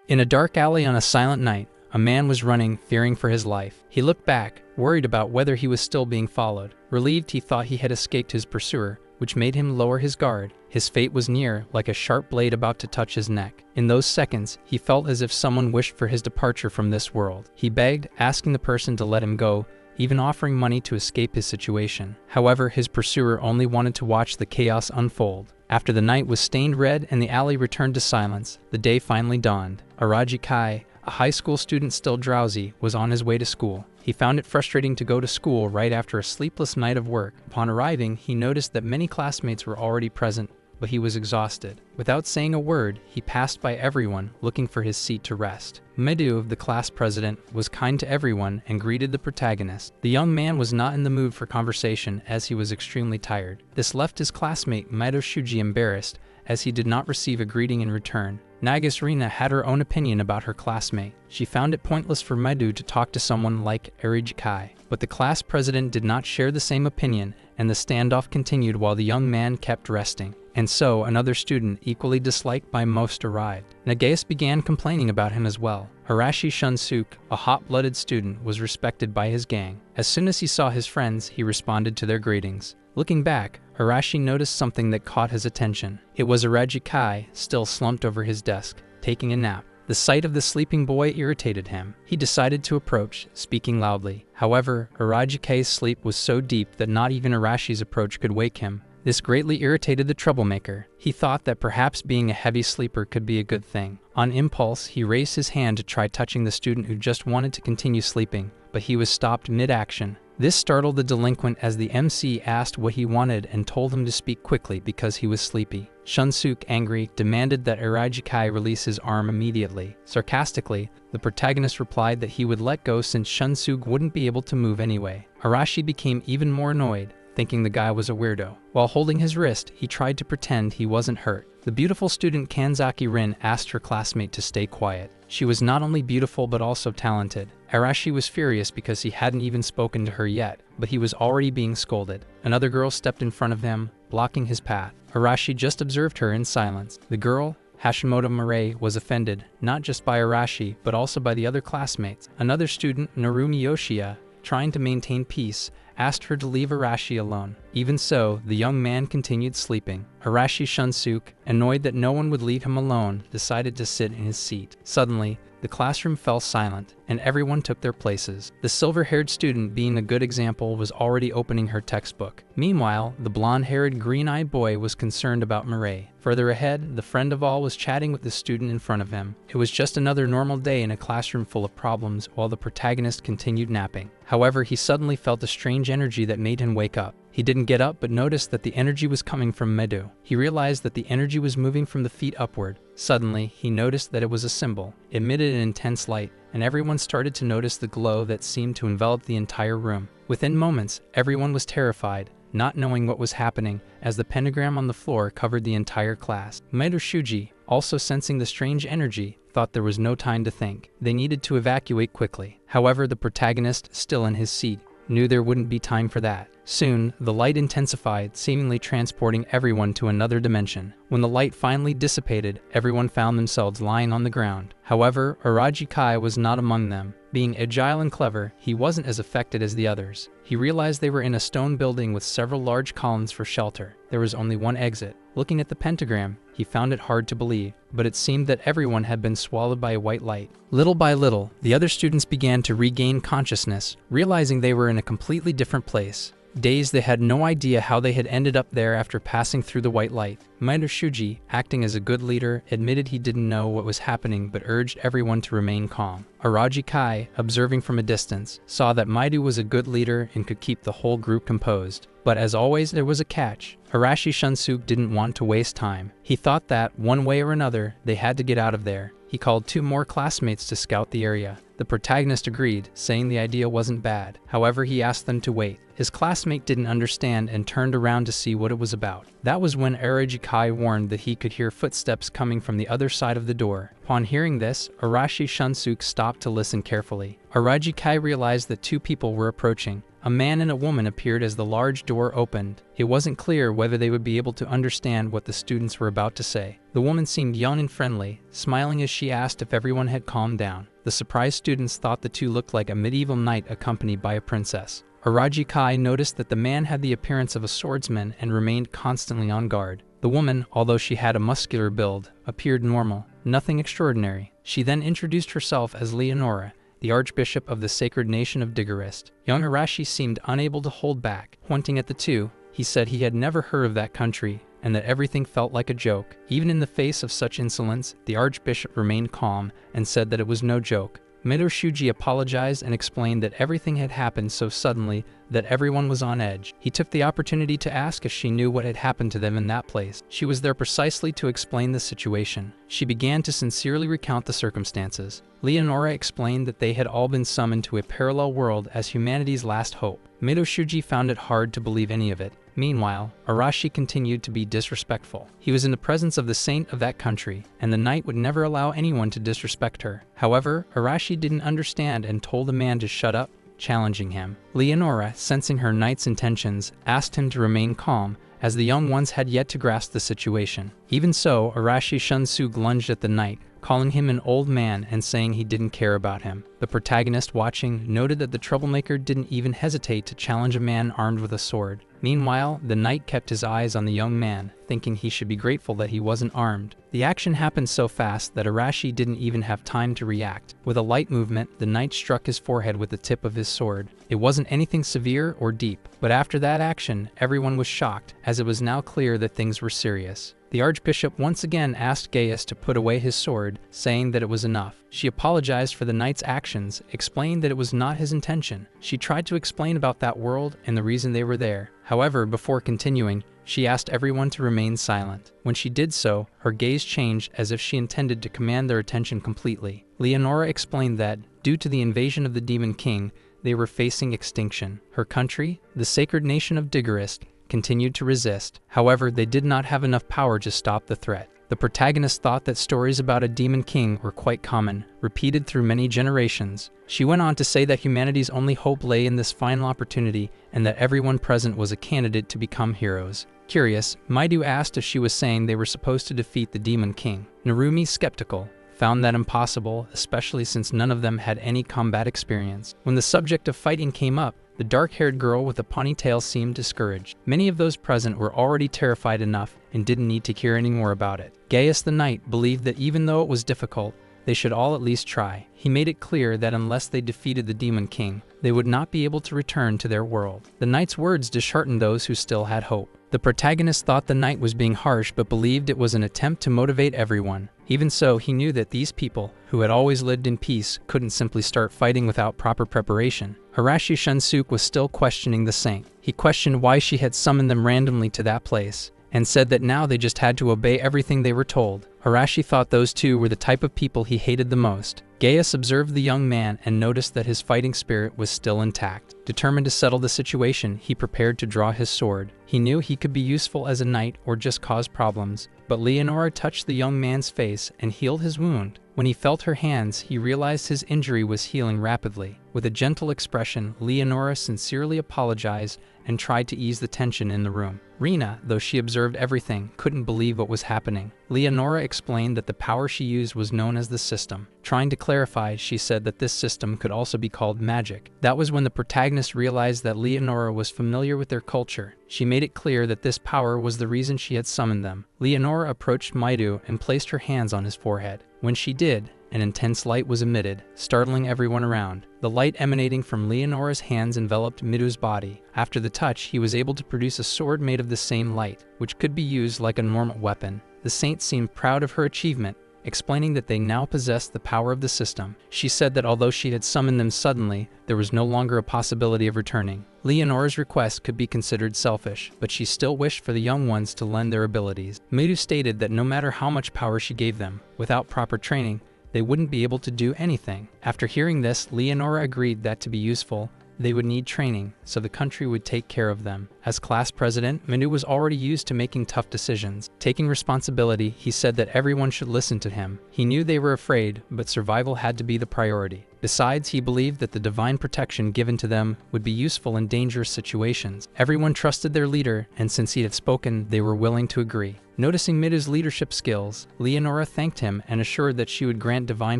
In a dark alley on a silent night, a man was running, fearing for his life. He looked back, worried about whether he was still being followed. Relieved, he thought he had escaped his pursuer, which made him lower his guard. His fate was near, like a sharp blade about to touch his neck. In those seconds, he felt as if someone wished for his departure from this world. He begged, asking the person to let him go, even offering money to escape his situation. However, his pursuer only wanted to watch the chaos unfold. After the night was stained red and the alley returned to silence, the day finally dawned. Araki, a high school student still drowsy, was on his way to school. He found it frustrating to go to school right after a sleepless night of work. Upon arriving, he noticed that many classmates were already present, but he was exhausted. Without saying a word, he passed by everyone, looking for his seat to rest. Medu, the class president, was kind to everyone and greeted the protagonist. The young man was not in the mood for conversation as he was extremely tired. This left his classmate Shuji embarrassed, as he did not receive a greeting in return. Nagasrina had her own opinion about her classmate. She found it pointless for Medu to talk to someone like Araki, but the class president did not share the same opinion, and the standoff continued while the young man kept resting. And so, another student equally disliked by most arrived. Nagaeus began complaining about him as well. Harashi Shunsuk, a hot-blooded student, was respected by his gang. As soon as he saw his friends, he responded to their greetings. Looking back, Harashi noticed something that caught his attention. It was Araki, still slumped over his desk, taking a nap. The sight of the sleeping boy irritated him. He decided to approach, speaking loudly. However, Araki's sleep was so deep that not even Arashi's approach could wake him. This greatly irritated the troublemaker. He thought that perhaps being a heavy sleeper could be a good thing. On impulse, he raised his hand to try touching the student who just wanted to continue sleeping, but he was stopped mid-action. This startled the delinquent as the MC asked what he wanted and told him to speak quickly because he was sleepy. Shunsuk, angry, demanded that Araki release his arm immediately. Sarcastically, the protagonist replied that he would let go since Shunsuk wouldn't be able to move anyway. Arashi became even more annoyed, thinking the guy was a weirdo. While holding his wrist, he tried to pretend he wasn't hurt. The beautiful student Kanzaki Rin asked her classmate to stay quiet. She was not only beautiful but also talented. Arashi was furious because he hadn't even spoken to her yet, but he was already being scolded. Another girl stepped in front of him, blocking his path. Arashi just observed her in silence. The girl, Hashimoto Murray, was offended, not just by Arashi, but also by the other classmates. Another student, Narumi Yoshia, trying to maintain peace, asked her to leave Arashi alone. Even so, the young man continued sleeping. Arashi Shunsuk, annoyed that no one would leave him alone, decided to sit in his seat. Suddenly, the classroom fell silent, and everyone took their places. The silver-haired student, being a good example, was already opening her textbook. Meanwhile, the blonde-haired, green-eyed boy was concerned about Murray. Further ahead, the friend of all was chatting with the student in front of him. It was just another normal day in a classroom full of problems while the protagonist continued napping. However, he suddenly felt a strange energy that made him wake up. He didn't get up but noticed that the energy was coming from Medu. He realized that the energy was moving from the feet upward. Suddenly, he noticed that it was a symbol. It emitted an intense light, and everyone started to notice the glow that seemed to envelop the entire room. Within moments, everyone was terrified, not knowing what was happening, as the pentagram on the floor covered the entire class. Shuji, also sensing the strange energy, thought there was no time to think. They needed to evacuate quickly. However, the protagonist, still in his seat, knew there wouldn't be time for that. Soon, the light intensified, seemingly transporting everyone to another dimension. When the light finally dissipated, everyone found themselves lying on the ground. However, Araki was not among them. Being agile and clever, he wasn't as affected as the others. He realized they were in a stone building with several large columns for shelter. There was only one exit. Looking at the pentagram, he found it hard to believe, but it seemed that everyone had been swallowed by a white light. Little by little, the other students began to regain consciousness, realizing they were in a completely different place. Dazed, they had no idea how they had ended up there after passing through the white light. Shuji, acting as a good leader, admitted he didn't know what was happening but urged everyone to remain calm. Araki, observing from a distance, saw that Maidu was a good leader and could keep the whole group composed. But as always, there was a catch. Harashi Shunsuk didn't want to waste time. He thought that, one way or another, they had to get out of there. He called 2 more classmates to scout the area. The protagonist agreed, saying the idea wasn't bad. However, he asked them to wait. His classmate didn't understand and turned around to see what it was about. That was when Araki warned that he could hear footsteps coming from the other side of the door. Upon hearing this, Arashi Shunsuk stopped to listen carefully. Araki realized that 2 people were approaching. A man and a woman appeared as the large door opened. It wasn't clear whether they would be able to understand what the students were about to say. The woman seemed young and friendly, smiling as she asked if everyone had calmed down. The surprised students thought the two looked like a medieval knight accompanied by a princess. Araki noticed that the man had the appearance of a swordsman and remained constantly on guard. The woman, although she had a muscular build, appeared normal, nothing extraordinary. She then introduced herself as Leonora, the Archbishop of the sacred nation of Digorist. Young Araki seemed unable to hold back. Pointing at the two, he said he had never heard of that country and that everything felt like a joke. Even in the face of such insolence, the Archbishop remained calm and said that it was no joke. Midoshuji apologized and explained that everything had happened so suddenly that everyone was on edge. He took the opportunity to ask if she knew what had happened to them in that place. She was there precisely to explain the situation. She began to sincerely recount the circumstances. Leonora explained that they had all been summoned to a parallel world as humanity's last hope. Midoshuji found it hard to believe any of it. Meanwhile, Araki continued to be disrespectful. He was in the presence of the saint of that country, and the knight would never allow anyone to disrespect her. However, Araki didn't understand and told the man to shut up, challenging him. Leonora, sensing her knight's intentions, asked him to remain calm, as the young ones had yet to grasp the situation. Even so, Araki Shunsug lunged at the knight, calling him an old man and saying he didn't care about him. The protagonist, watching, noted that the troublemaker didn't even hesitate to challenge a man armed with a sword. Meanwhile, the knight kept his eyes on the young man, thinking he should be grateful that he wasn't armed. The action happened so fast that Araki didn't even have time to react. With a light movement, the knight struck his forehead with the tip of his sword. It wasn't anything severe or deep, but after that action, everyone was shocked, as it was now clear that things were serious. The Archbishop once again asked Gaius to put away his sword, saying that it was enough. She apologized for the knight's actions, explained that it was not his intention. She tried to explain about that world and the reason they were there. However, before continuing, she asked everyone to remain silent. When she did so, her gaze changed as if she intended to command their attention completely. Leonora explained that, due to the invasion of the Demon King, they were facing extinction. Her country, the sacred nation of Digorist, continued to resist. However, they did not have enough power to stop the threat. The protagonist thought that stories about a demon king were quite common, repeated through many generations. She went on to say that humanity's only hope lay in this final opportunity and that everyone present was a candidate to become heroes. Curious, Maidu asked if she was saying they were supposed to defeat the demon king. Narumi, skeptical, found that impossible, especially since none of them had any combat experience. When the subject of fighting came up, the dark-haired girl with a ponytail seemed discouraged. Many of those present were already terrified enough and didn't need to hear any more about it. Gaius the Knight believed that even though it was difficult, they should all at least try. He made it clear that unless they defeated the Demon King, they would not be able to return to their world. The knight's words disheartened those who still had hope. The protagonist thought the knight was being harsh but believed it was an attempt to motivate everyone. Even so, he knew that these people, who had always lived in peace, couldn't simply start fighting without proper preparation. Araki Shunsuk was still questioning the saint. He questioned why she had summoned them randomly to that place, and said that now they just had to obey everything they were told. Araki thought those two were the type of people he hated the most. Gaius observed the young man and noticed that his fighting spirit was still intact. Determined to settle the situation, he prepared to draw his sword. He knew he could be useful as a knight or just cause problems, but Leonora touched the young man's face and healed his wound. When he felt her hands, he realized his injury was healing rapidly. With a gentle expression, Leonora sincerely apologized and tried to ease the tension in the room. Rena, though she observed everything, couldn't believe what was happening. Leonora explained that the power she used was known as the system. Trying to clarify, she said that this system could also be called magic. That was when the protagonist realized that Leonora was familiar with their culture. She made it clear that this power was the reason she had summoned them. Leonora approached Maidu and placed her hands on his forehead. When she did, an intense light was emitted, startling everyone around. The light emanating from Leonora's hands enveloped Midu's body. After the touch, he was able to produce a sword made of the same light, which could be used like a normal weapon. The saint seemed proud of her achievement, explaining that they now possessed the power of the system. She said that although she had summoned them suddenly, there was no longer a possibility of returning. Leonora's request could be considered selfish, but she still wished for the young ones to lend their abilities. Midu stated that no matter how much power she gave them, without proper training, they wouldn't be able to do anything. After hearing this, Leonora agreed that to be useful, they would need training, so the country would take care of them. As class president, Minu was already used to making tough decisions. Taking responsibility, he said that everyone should listen to him. He knew they were afraid, but survival had to be the priority. Besides, he believed that the divine protection given to them would be useful in dangerous situations. Everyone trusted their leader, and since he had spoken, they were willing to agree. Noticing Mida's leadership skills, Leonora thanked him and assured that she would grant divine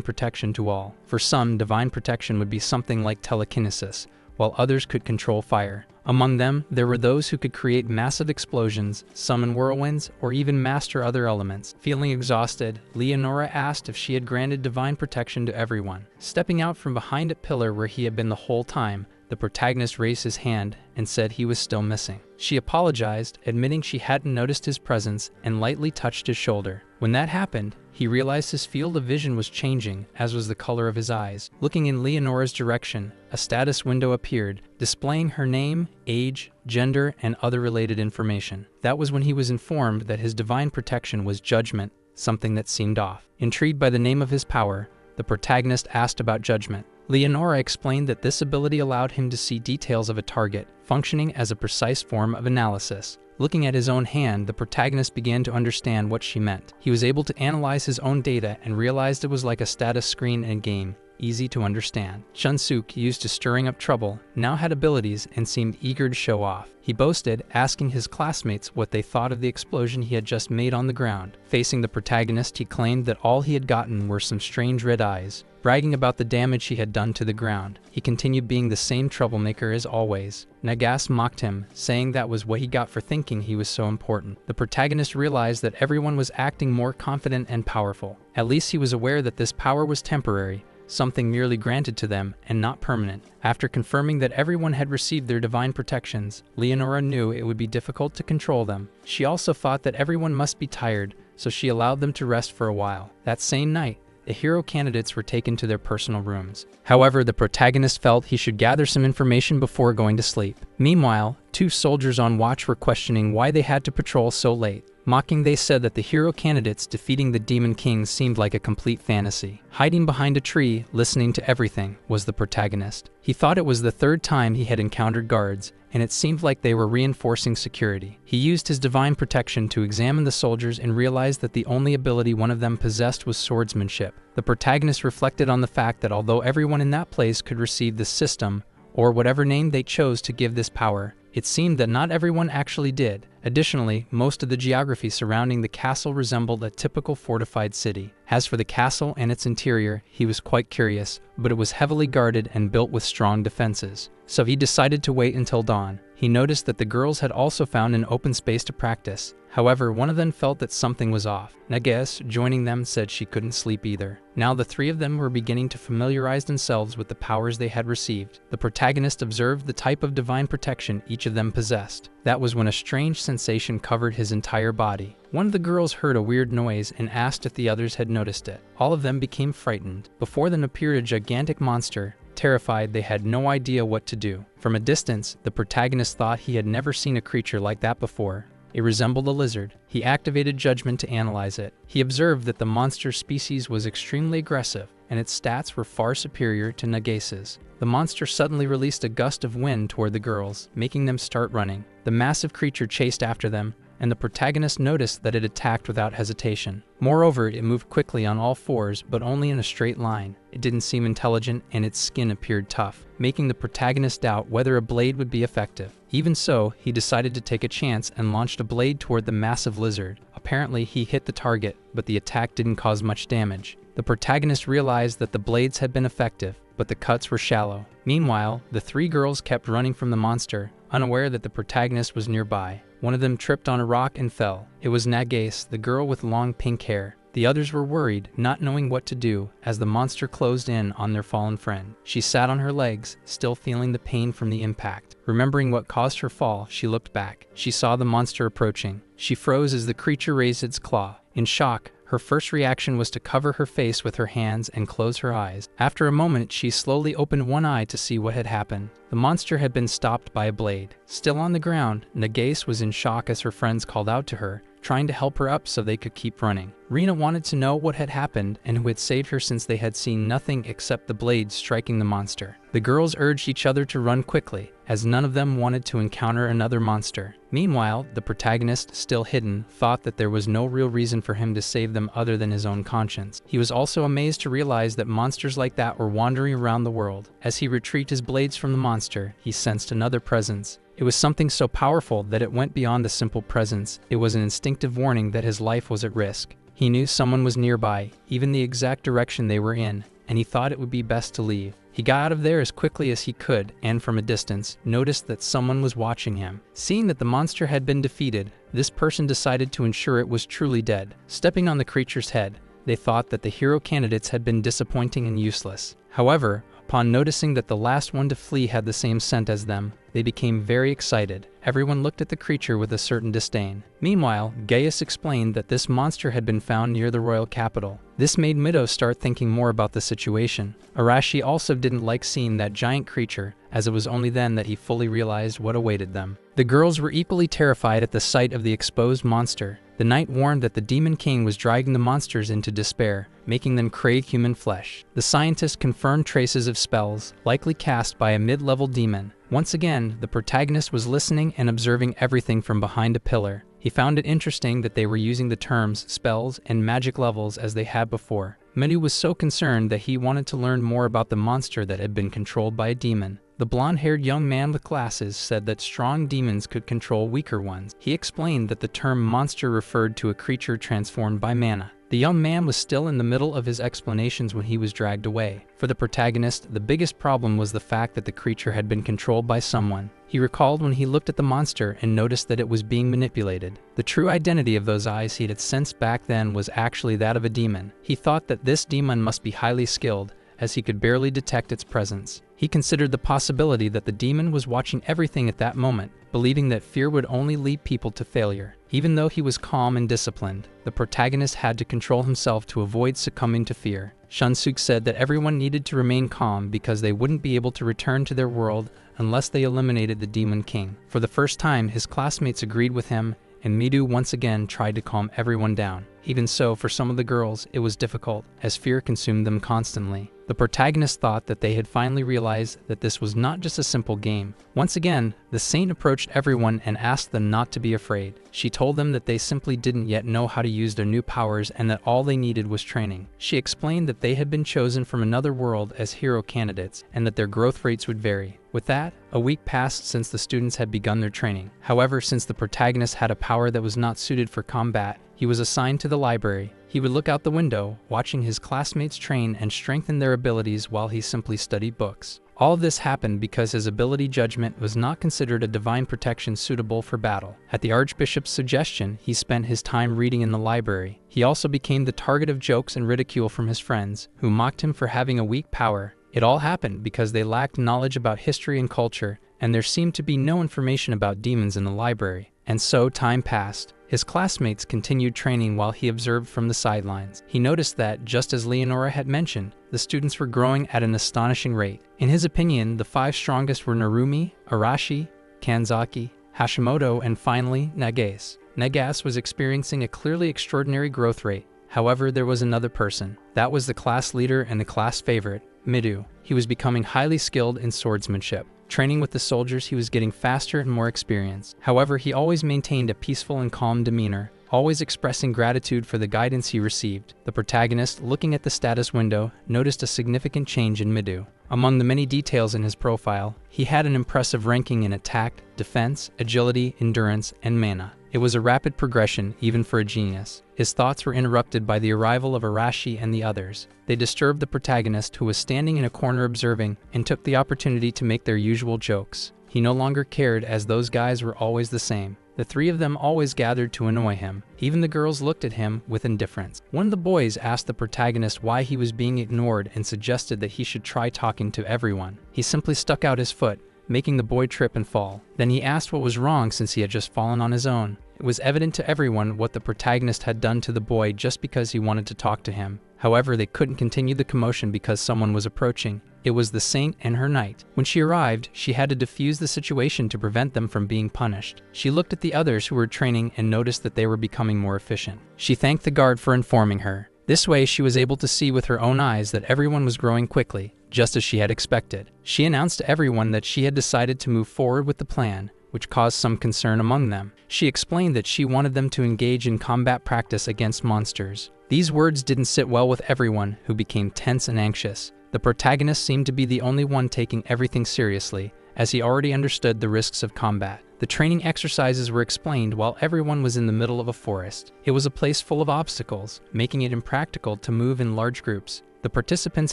protection to all. For some, divine protection would be something like telekinesis, while others could control fire. Among them, there were those who could create massive explosions, summon whirlwinds, or even master other elements. Feeling exhausted, Leonora asked if she had granted divine protection to everyone. Stepping out from behind a pillar where he had been the whole time, the protagonist raised his hand and said he was still missing. She apologized, admitting she hadn't noticed his presence, and lightly touched his shoulder. When that happened, he realized his field of vision was changing, as was the color of his eyes. Looking in Leonora's direction, a status window appeared, displaying her name, age, gender, and other related information. That was when he was informed that his divine protection was judgment, something that seemed off. Intrigued by the name of his power, the protagonist asked about judgment. Leonora explained that this ability allowed him to see details of a target, functioning as a precise form of analysis. Looking at his own hand, the protagonist began to understand what she meant. He was able to analyze his own data and realized it was like a status screen in a game, easy to understand. Shunsuk, used to stirring up trouble, now had abilities and seemed eager to show off. He boasted, asking his classmates what they thought of the explosion he had just made on the ground. Facing the protagonist, he claimed that all he had gotten were some strange red eyes, bragging about the damage he had done to the ground. He continued being the same troublemaker as always. Nagas mocked him, saying that was what he got for thinking he was so important. The protagonist realized that everyone was acting more confident and powerful. At least he was aware that this power was temporary, something merely granted to them and not permanent. After confirming that everyone had received their divine protections, Leonora knew it would be difficult to control them. She also thought that everyone must be tired, so she allowed them to rest for a while. That same night, the hero candidates were taken to their personal rooms. However, the protagonist felt he should gather some information before going to sleep. Meanwhile, two soldiers on watch were questioning why they had to patrol so late. Mocking, they said that the hero candidates defeating the Demon King seemed like a complete fantasy. Hiding behind a tree, listening to everything, was the protagonist. He thought it was the third time he had encountered guards, and it seemed like they were reinforcing security. He used his divine protection to examine the soldiers and realized that the only ability one of them possessed was swordsmanship. The protagonist reflected on the fact that although everyone in that place could receive the system, or whatever name they chose to give this power, it seemed that not everyone actually did. Additionally, most of the geography surrounding the castle resembled a typical fortified city. As for the castle and its interior, he was quite curious, but it was heavily guarded and built with strong defenses. So he decided to wait until dawn. He noticed that the girls had also found an open space to practice. However, one of them felt that something was off. Nages, joining them, said she couldn't sleep either. Now the three of them were beginning to familiarize themselves with the powers they had received. The protagonist observed the type of divine protection each of them possessed. That was when a strange sensation covered his entire body. One of the girls heard a weird noise and asked if the others had noticed it. All of them became frightened. Before them appeared a gigantic monster. Terrified, they had no idea what to do. From a distance, the protagonist thought he had never seen a creature like that before. It resembled a lizard. He activated judgment to analyze it. He observed that the monster species was extremely aggressive, and its stats were far superior to Nages's. The monster suddenly released a gust of wind toward the girls, making them start running. The massive creature chased after them, and the protagonist noticed that it attacked without hesitation. Moreover, it moved quickly on all fours, but only in a straight line. It didn't seem intelligent, and its skin appeared tough, making the protagonist doubt whether a blade would be effective. Even so, he decided to take a chance and launched a blade toward the massive lizard. Apparently, he hit the target, but the attack didn't cause much damage. The protagonist realized that the blades had been effective, but the cuts were shallow. Meanwhile, the three girls kept running from the monster, unaware that the protagonist was nearby. One of them tripped on a rock and fell. It was Nages, the girl with long pink hair. The others were worried, not knowing what to do, as the monster closed in on their fallen friend. She sat on her legs, still feeling the pain from the impact. Remembering what caused her fall, she looked back. She saw the monster approaching. She froze as the creature raised its claw. In shock, her first reaction was to cover her face with her hands and close her eyes. After a moment, she slowly opened one eye to see what had happened. The monster had been stopped by a blade. Still on the ground, Nages was in shock as her friends called out to her, trying to help her up so they could keep running. Rena wanted to know what had happened and who had saved her since they had seen nothing except the blades striking the monster. The girls urged each other to run quickly, as none of them wanted to encounter another monster. Meanwhile, the protagonist, still hidden, thought that there was no real reason for him to save them other than his own conscience. He was also amazed to realize that monsters like that were wandering around the world. As he retrieved his blades from the monster, he sensed another presence. It was something so powerful that it went beyond the simple presence. It was an instinctive warning that his life was at risk. He knew someone was nearby, even the exact direction they were in, and he thought it would be best to leave. He got out of there as quickly as he could, and from a distance, noticed that someone was watching him. Seeing that the monster had been defeated, this person decided to ensure it was truly dead. Stepping on the creature's head, they thought that the hero candidates had been disappointing and useless. However, upon noticing that the last one to flee had the same scent as them, they became very excited. Everyone looked at the creature with a certain disdain. Meanwhile, Gaius explained that this monster had been found near the royal capital. This made Mido start thinking more about the situation. Arashi also didn't like seeing that giant creature, as it was only then that he fully realized what awaited them. The girls were equally terrified at the sight of the exposed monster. The knight warned that the Demon King was dragging the monsters into despair, making them crave human flesh. The scientist confirmed traces of spells, likely cast by a mid-level demon. Once again, the protagonist was listening and observing everything from behind a pillar. He found it interesting that they were using the terms spells and magic levels as they had before. Midu was so concerned that he wanted to learn more about the monster that had been controlled by a demon. The blonde-haired young man with glasses said that strong demons could control weaker ones. He explained that the term monster referred to a creature transformed by mana. The young man was still in the middle of his explanations when he was dragged away. For the protagonist, the biggest problem was the fact that the creature had been controlled by someone. He recalled when he looked at the monster and noticed that it was being manipulated. The true identity of those eyes he had sensed back then was actually that of a demon. He thought that this demon must be highly skilled, as he could barely detect its presence. He considered the possibility that the demon was watching everything at that moment, believing that fear would only lead people to failure. Even though he was calm and disciplined, the protagonist had to control himself to avoid succumbing to fear. Shunsuk said that everyone needed to remain calm because they wouldn't be able to return to their world unless they eliminated the Demon King. For the first time, his classmates agreed with him, and Midu once again tried to calm everyone down. Even so, for some of the girls, it was difficult, as fear consumed them constantly. The protagonist thought that they had finally realized that this was not just a simple game. Once again, the saint approached everyone and asked them not to be afraid. She told them that they simply didn't yet know how to use their new powers and that all they needed was training. She explained that they had been chosen from another world as hero candidates and that their growth rates would vary. With that, a week passed since the students had begun their training. However, since the protagonist had a power that was not suited for combat, he was assigned to the library. He would look out the window, watching his classmates train and strengthen their abilities while he simply studied books. All of this happened because his ability judgment was not considered a divine protection suitable for battle. At the Archbishop's suggestion, he spent his time reading in the library. He also became the target of jokes and ridicule from his friends, who mocked him for having a weak power. It all happened because they lacked knowledge about history and culture, and there seemed to be no information about demons in the library. And so time passed. His classmates continued training while he observed from the sidelines. He noticed that, just as Leonora had mentioned, the students were growing at an astonishing rate. In his opinion, the 5 strongest were Narumi, Arashi, Kanzaki, Hashimoto, and finally, Nagase. Nagase was experiencing a clearly extraordinary growth rate. However, there was another person. That was the class leader and the class favorite, Midu. He was becoming highly skilled in swordsmanship. Training with the soldiers, he was getting faster and more experienced. However, he always maintained a peaceful and calm demeanor, always expressing gratitude for the guidance he received. The protagonist, looking at the status window, noticed a significant change in Midu. Among the many details in his profile, he had an impressive ranking in attack, defense, agility, endurance, and mana. It was a rapid progression, even for a genius. His thoughts were interrupted by the arrival of Arashi and the others. They disturbed the protagonist, who was standing in a corner observing, and took the opportunity to make their usual jokes. He no longer cared, as those guys were always the same. The 3 of them always gathered to annoy him. Even the girls looked at him with indifference. One of the boys asked the protagonist why he was being ignored and suggested that he should try talking to everyone. He simply stuck out his foot, making the boy trip and fall. Then he asked what was wrong since he had just fallen on his own. It was evident to everyone what the protagonist had done to the boy just because he wanted to talk to him. However, they couldn't continue the commotion because someone was approaching. It was the saint and her knight. When she arrived, she had to defuse the situation to prevent them from being punished. She looked at the others who were training and noticed that they were becoming more efficient. She thanked the guard for informing her. This way, she was able to see with her own eyes that everyone was growing quickly, just as she had expected. She announced to everyone that she had decided to move forward with the plan, which caused some concern among them. She explained that she wanted them to engage in combat practice against monsters. These words didn't sit well with everyone, who became tense and anxious. The protagonist seemed to be the only one taking everything seriously, as he already understood the risks of combat. The training exercises were explained while everyone was in the middle of a forest. It was a place full of obstacles, making it impractical to move in large groups. The participants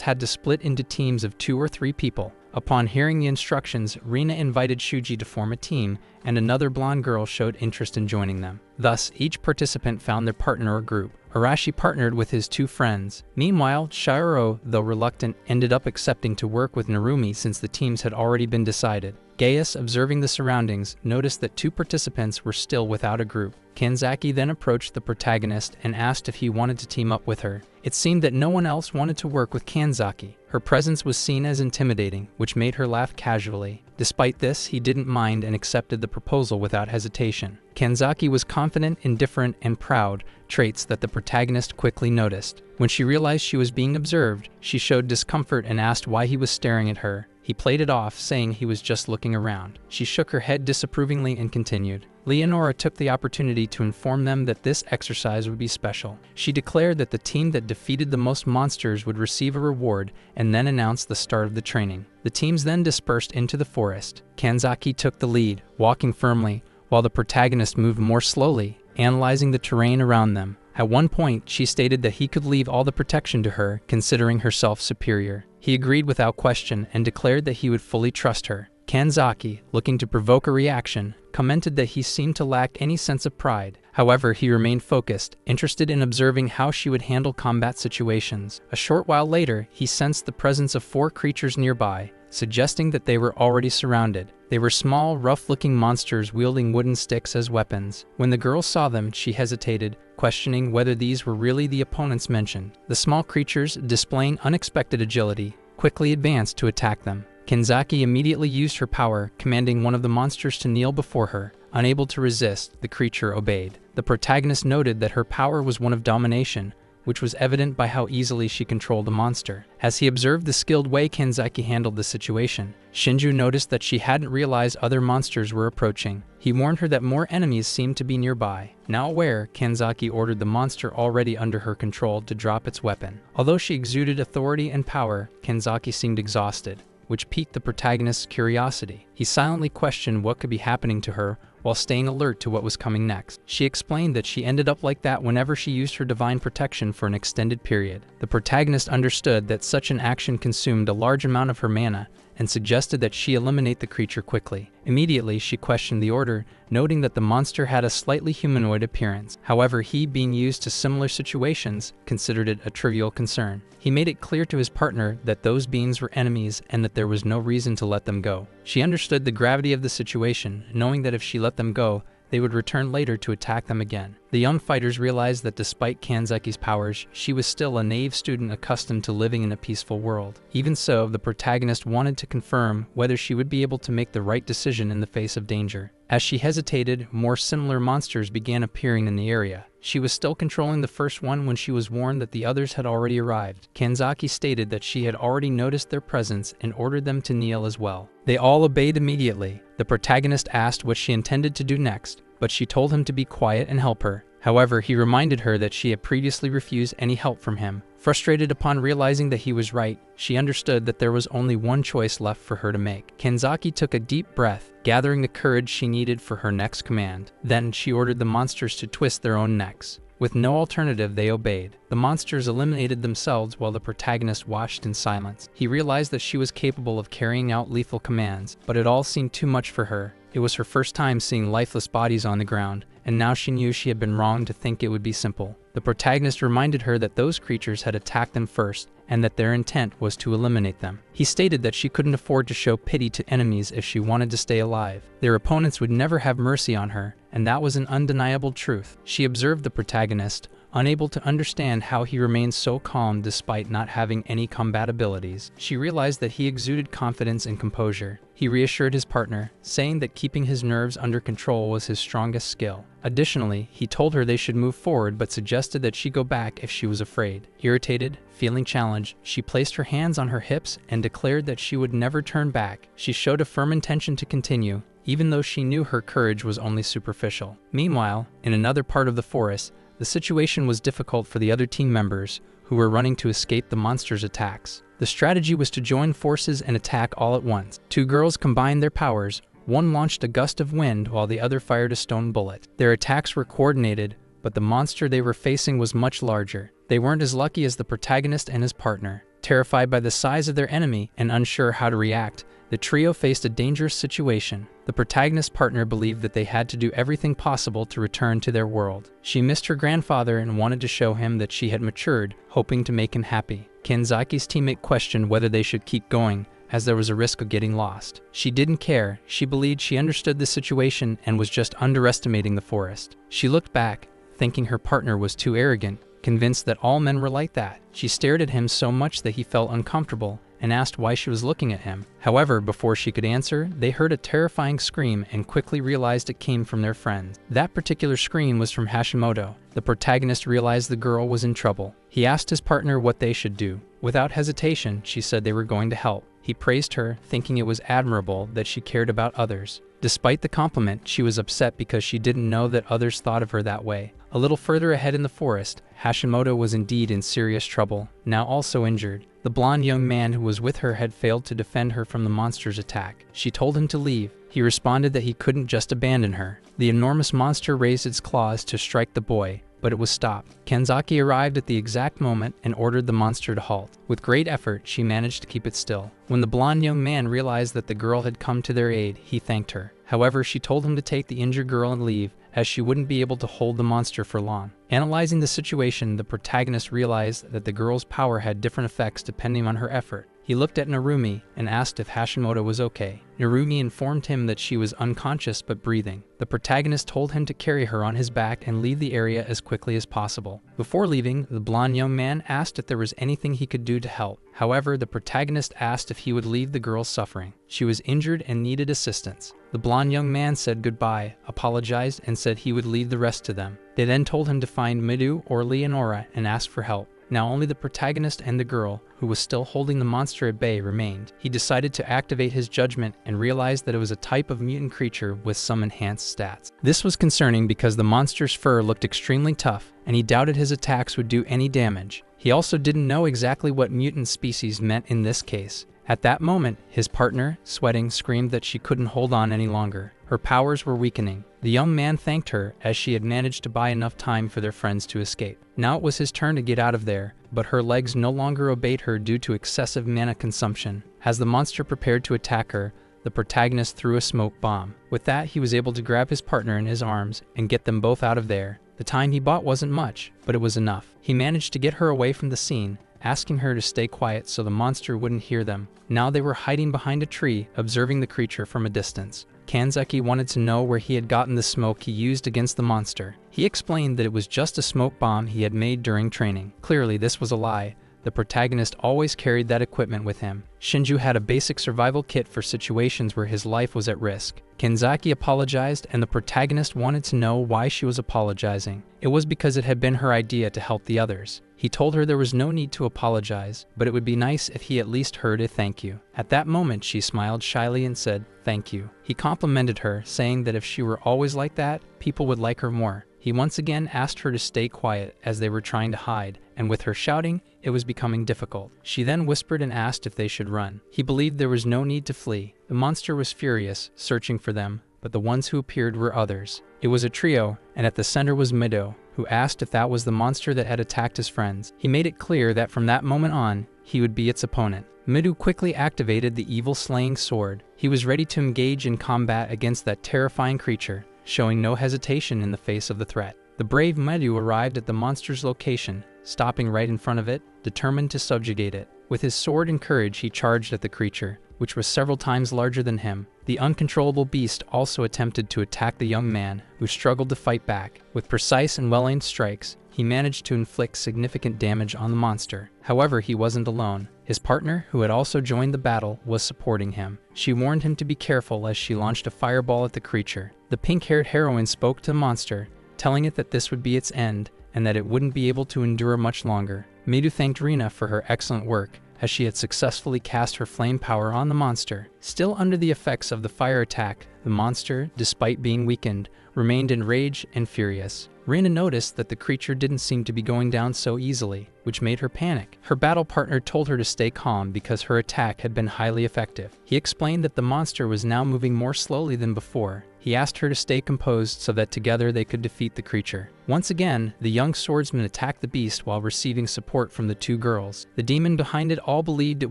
had to split into teams of 2 or 3 people. Upon hearing the instructions, Rina invited Shuji to form a team, and another blonde girl showed interest in joining them. Thus, each participant found their partner or group. Arashi partnered with his 2 friends. Meanwhile, Shiro, though reluctant, ended up accepting to work with Narumi since the teams had already been decided. Gaius, observing the surroundings, noticed that 2 participants were still without a group. Kanzaki then approached the protagonist and asked if he wanted to team up with her. It seemed that no one else wanted to work with Kanzaki. Her presence was seen as intimidating, which made her laugh casually. Despite this, he didn't mind and accepted the proposal without hesitation. Kanzaki was confident, indifferent, and proud, traits that the protagonist quickly noticed. When she realized she was being observed, she showed discomfort and asked why he was staring at her. He played it off, saying he was just looking around. She shook her head disapprovingly and continued. Leonora took the opportunity to inform them that this exercise would be special. She declared that the team that defeated the most monsters would receive a reward and then announced the start of the training. The teams then dispersed into the forest. Kanzaki took the lead, walking firmly, while the protagonist moved more slowly, analyzing the terrain around them. At one point, she stated that he could leave all the protection to her, considering herself superior. He agreed without question and declared that he would fully trust her. Kanzaki, looking to provoke a reaction, commented that he seemed to lack any sense of pride. However, he remained focused, interested in observing how she would handle combat situations. A short while later, he sensed the presence of 4 creatures nearby, suggesting that they were already surrounded. They were small, rough-looking monsters wielding wooden sticks as weapons. When the girl saw them, she hesitated, questioning whether these were really the opponents mentioned. The small creatures, displaying unexpected agility, quickly advanced to attack them. Kanzaki immediately used her power, commanding one of the monsters to kneel before her. Unable to resist, the creature obeyed. The protagonist noted that her power was one of domination, which was evident by how easily she controlled the monster. As he observed the skilled way Kanzaki handled the situation, Shinju noticed that she hadn't realized other monsters were approaching. He warned her that more enemies seemed to be nearby. Now aware, Kanzaki ordered the monster already under her control to drop its weapon. Although she exuded authority and power, Kanzaki seemed exhausted, which piqued the protagonist's curiosity. He silently questioned what could be happening to her while staying alert to what was coming next. She explained that she ended up like that whenever she used her divine protection for an extended period. The protagonist understood that such an action consumed a large amount of her mana and suggested that she eliminate the creature quickly. Immediately, she questioned the order, noting that the monster had a slightly humanoid appearance. However, he, being used to similar situations, considered it a trivial concern. He made it clear to his partner that those beings were enemies and that there was no reason to let them go. She understood the gravity of the situation, knowing that if she let them go, they would return later to attack them again. The young fighters realized that despite Kanzaki's powers, she was still a naive student accustomed to living in a peaceful world. Even so, the protagonist wanted to confirm whether she would be able to make the right decision in the face of danger. As she hesitated, more similar monsters began appearing in the area. She was still controlling the first one when she was warned that the others had already arrived. Kanzaki stated that she had already noticed their presence and ordered them to kneel as well. They all obeyed immediately. The protagonist asked what she intended to do next, but she told him to be quiet and help her. However, he reminded her that she had previously refused any help from him. Frustrated upon realizing that he was right, she understood that there was only one choice left for her to make. Kanzaki took a deep breath, gathering the courage she needed for her next command. Then she ordered the monsters to twist their own necks. With no alternative, they obeyed. The monsters eliminated themselves while the protagonist watched in silence. He realized that she was capable of carrying out lethal commands, but it all seemed too much for her. It was her first time seeing lifeless bodies on the ground, and now she knew she had been wrong to think it would be simple. The protagonist reminded her that those creatures had attacked them first, and that their intent was to eliminate them. He stated that she couldn't afford to show pity to enemies if she wanted to stay alive. Their opponents would never have mercy on her, and that was an undeniable truth. She observed the protagonist, Unable to understand how he remained so calm despite not having any combat abilities, she realized that he exuded confidence and composure. He reassured his partner, saying that keeping his nerves under control was his strongest skill. Additionally, he told her they should move forward but suggested that she go back if she was afraid. Irritated, feeling challenged, she placed her hands on her hips and declared that she would never turn back. She showed a firm intention to continue, even though she knew her courage was only superficial. Meanwhile, in another part of the forest, the situation was difficult for the other team members, who were running to escape the monster's attacks. The strategy was to join forces and attack all at once. Two girls combined their powers. One launched a gust of wind while the other fired a stone bullet. Their attacks were coordinated, but the monster they were facing was much larger. They weren't as lucky as the protagonist and his partner. Terrified by the size of their enemy and unsure how to react, the trio faced a dangerous situation. The protagonist's partner believed that they had to do everything possible to return to their world. She missed her grandfather and wanted to show him that she had matured, hoping to make him happy. Kenzaki's teammate questioned whether they should keep going, as there was a risk of getting lost. She didn't care. She believed she understood the situation and was just underestimating the forest. She looked back, thinking her partner was too arrogant, convinced that all men were like that. She stared at him so much that he felt uncomfortable and asked why she was looking at him. However, before she could answer, they heard a terrifying scream and quickly realized it came from their friends. That particular scream was from Hashimoto. The protagonist realized the girl was in trouble. He asked his partner what they should do. Without hesitation, she said they were going to help. He praised her, thinking it was admirable that she cared about others. Despite the compliment, she was upset because she didn't know that others thought of her that way. A little further ahead in the forest, Hashimoto was indeed in serious trouble, now also injured. The blonde young man who was with her had failed to defend her from the monster's attack. She told him to leave. He responded that he couldn't just abandon her. The enormous monster raised its claws to strike the boy, but it was stopped. Kenzaki arrived at the exact moment and ordered the monster to halt. With great effort, she managed to keep it still. When the blonde young man realized that the girl had come to their aid, he thanked her. However, she told him to take the injured girl and leave, as she wouldn't be able to hold the monster for long. Analyzing the situation, the protagonist realized that the girl's power had different effects depending on her effort. He looked at Narumi and asked if Hashimoto was okay. Narumi informed him that she was unconscious but breathing. The protagonist told him to carry her on his back and leave the area as quickly as possible. Before leaving, the blonde young man asked if there was anything he could do to help. However, the protagonist asked if he would leave the girl suffering. She was injured and needed assistance. The blonde young man said goodbye, apologized, and said he would leave the rest to them. They then told him to find Midu or Leonora and ask for help. Now only the protagonist and the girl, who was still holding the monster at bay, remained. He decided to activate his judgment and realized that it was a type of mutant creature with some enhanced stats. This was concerning because the monster's fur looked extremely tough, and he doubted his attacks would do any damage. He also didn't know exactly what mutant species meant in this case. At that moment, his partner, sweating, screamed that she couldn't hold on any longer. Her powers were weakening. The young man thanked her, as she had managed to buy enough time for their friends to escape. Now it was his turn to get out of there, but her legs no longer obeyed her due to excessive mana consumption. As the monster prepared to attack her, the protagonist threw a smoke bomb. With that, he was able to grab his partner in his arms and get them both out of there. The time he bought wasn't much, but it was enough. He managed to get her away from the scene, asking her to stay quiet so the monster wouldn't hear them. Now they were hiding behind a tree, observing the creature from a distance. Kanzaki wanted to know where he had gotten the smoke he used against the monster. He explained that it was just a smoke bomb he had made during training. Clearly, this was a lie. The protagonist always carried that equipment with him. Shinju had a basic survival kit for situations where his life was at risk. Kenzaki apologized, and the protagonist wanted to know why she was apologizing. It was because it had been her idea to help the others. He told her there was no need to apologize, but it would be nice if he at least heard a thank you. At that moment, she smiled shyly and said, "Thank you." He complimented her, saying that if she were always like that, people would like her more. He once again asked her to stay quiet as they were trying to hide, and with her shouting, it was becoming difficult. She then whispered and asked if they should run. He believed there was no need to flee. The monster was furious, searching for them, but the ones who appeared were others. It was a trio, and at the center was Mido, who asked if that was the monster that had attacked his friends. He made it clear that from that moment on, he would be its opponent. Midu quickly activated the evil slaying sword. He was ready to engage in combat against that terrifying creature, showing no hesitation in the face of the threat. The brave Midu arrived at the monster's location, stopping right in front of it, determined to subjugate it. With his sword and courage, he charged at the creature, which was several times larger than him. The uncontrollable beast also attempted to attack the young man, who struggled to fight back. With precise and well-aimed strikes, he he managed to inflict significant damage on the monster. However, he wasn't alone. His partner, who had also joined the battle, was supporting him. She warned him to be careful as she launched a fireball at the creature. The pink-haired heroine spoke to the monster, telling it that this would be its end and that it wouldn't be able to endure much longer. Midu thanked Rina for her excellent work, as she had successfully cast her flame power on the monster. Still under the effects of the fire attack, the monster, despite being weakened, remained enraged and furious. Rina noticed that the creature didn't seem to be going down so easily, which made her panic. Her battle partner told her to stay calm because her attack had been highly effective. He explained that the monster was now moving more slowly than before. He asked her to stay composed so that together they could defeat the creature. Once again, the young swordsman attacked the beast while receiving support from the two girls. The demon behind it all believed it